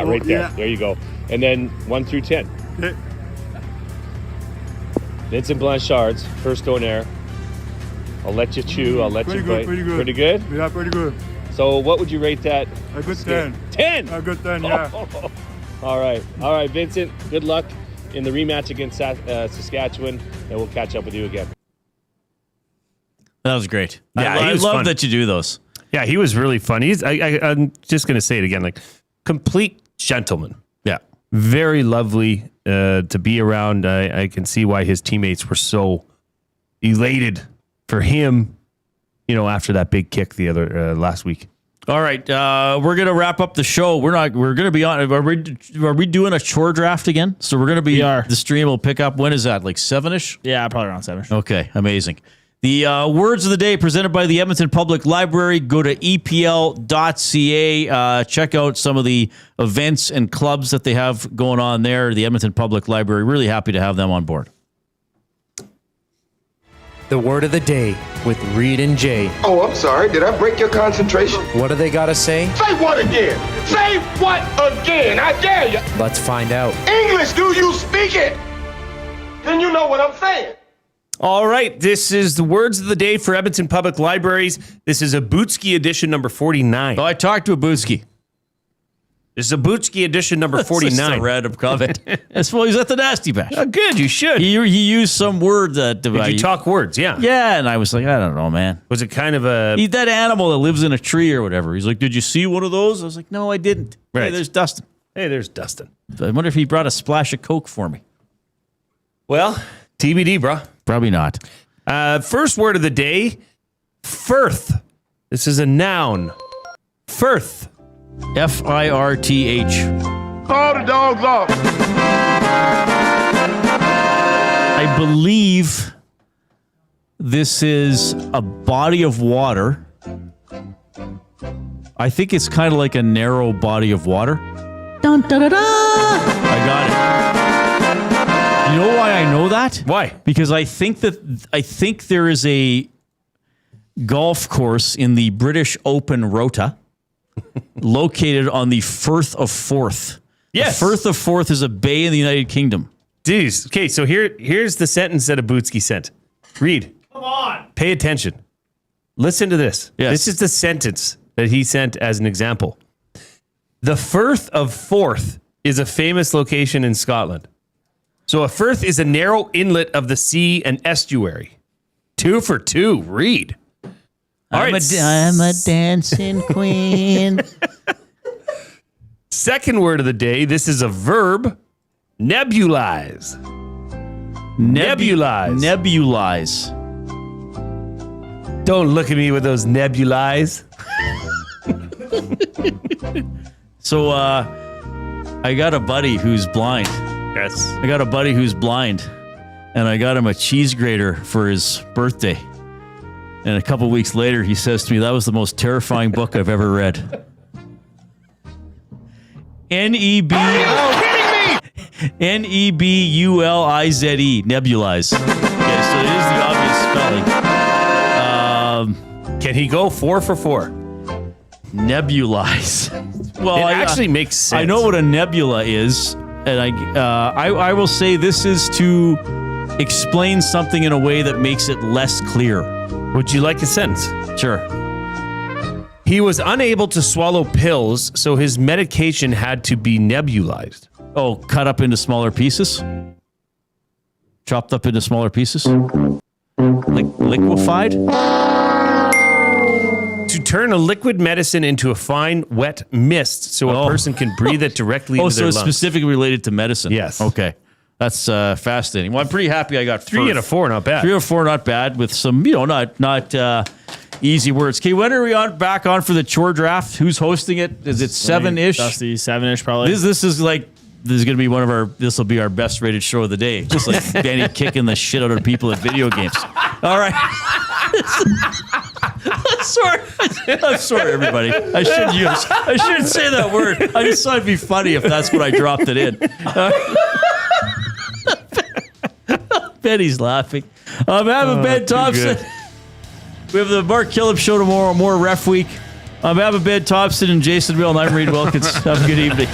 right there. Yeah. There you go. And then 1 through 10. Okay. Vincent Blanchard's first Donair. I'll let you chew. I'll let you bite. Pretty good. Pretty good. Yeah, pretty good. So what would you rate that? A good 10. 10. A good 10. Yeah. All right, Vincent. Good luck in the rematch against Saskatchewan, and we'll catch up with you again. That was great. Yeah, I love that you do those. Yeah, he was really funny. I'm just going to say it again, like complete gentleman. Yeah. Very lovely to be around. I can see why his teammates were so elated for him, after that big kick the other last week. All right, we're gonna wrap up the show. We're gonna be on. Are we doing a chore draft again? So we're gonna be. The stream will pick up. When is that? Like 7ish? Yeah, probably around 7ish. Okay, amazing. The words of the day presented by the Edmonton Public Library. Go to epl.ca. Check out some of the events and clubs that they have going on there. The Edmonton Public Library. Really happy to have them on board. The word of the day with Reid and Jay. Oh, I'm sorry. Did I break your concentration? What do they got to say? Say what again? Say what again? I dare you. Let's find out. English, do you speak it? Then you know what I'm saying. All right, this is the words of the day for Edmonton Public Libraries. This is a Bootski edition number 49. Oh, I talked to a Bootski. This is a Bootski edition number 49. That's a random comment. Well, he's at the Nasty Bash. Oh, good, you should. He used some word that... Did you talk words? Yeah. Yeah, and I was like, I don't know, man. Was it kind of a... He's that animal that lives in a tree or whatever. He's like, did you see one of those? I was like, no, I didn't. Right. Hey, there's Dustin. I wonder if he brought a splash of Coke for me. Well, TBD, bro. Probably not. First word of the day, Firth. This is a noun. Firth. Firth. Call the dogs off. I believe this is a body of water. I think it's kind of like a narrow body of water. Dun, da, da, da. I got it. You know why I know that? Why? Because I think there is a golf course in the British Open Rota located on the Firth of Forth. Yes. The Firth of Forth is a bay in the United Kingdom. Jeez. Okay, so here's the sentence that a Bootski sent. Read. Come on. Pay attention. Listen to this. Yes. This is the sentence that he sent as an example. The Firth of Forth is a famous location in Scotland. So a firth is a narrow inlet of the sea and estuary. 2 for 2. Read. I'm a dancing queen. Second word of the day. This is a verb. Nebulize. Nebulize. Nebulize. Don't look at me with those nebulize. So, I got a buddy who's blind. Yes. I got a buddy who's blind, and I got him a cheese grater for his birthday. And a couple weeks later, he says to me, that was the most terrifying book I've ever read. N-E-B... Are you kidding me? Nebulize. Nebulize. Okay, so it is the obvious spelling. Can he go 4 for 4? Nebulize. Well, It actually makes sense. I know what a nebula is, and I will say this is to explain something in a way that makes it less clear. Would you like a sentence? Sure. He was unable to swallow pills, so his medication had to be nebulized. Oh, cut up into smaller pieces? Chopped up into smaller pieces? Liquefied? To turn a liquid medicine into a fine, wet mist so a person can breathe it directly into so their it's lungs. specifically related to medicine. Yes. Okay. That's fascinating. Well, I'm pretty happy I got 3 out of 4, not bad. 3 out of 4, not bad, with some, not easy words. Okay, when are we back on for the chore draft? Who's hosting it? Is it 7-ish? Dusty, 7-ish probably. This is going to be this will be our best rated show of the day. Just like Benny kicking the shit out of people at video games. All right. I'm sorry, everybody. I shouldn't say that word. I just thought it'd be funny if that's what I dropped it in. Benny's laughing. I'm having Ben Thompson. We have the Mark Killup show tomorrow. More Ref Week. I'm having Ben Thompson and Jason Milne. I'm Reid Wilkins. Have a good evening.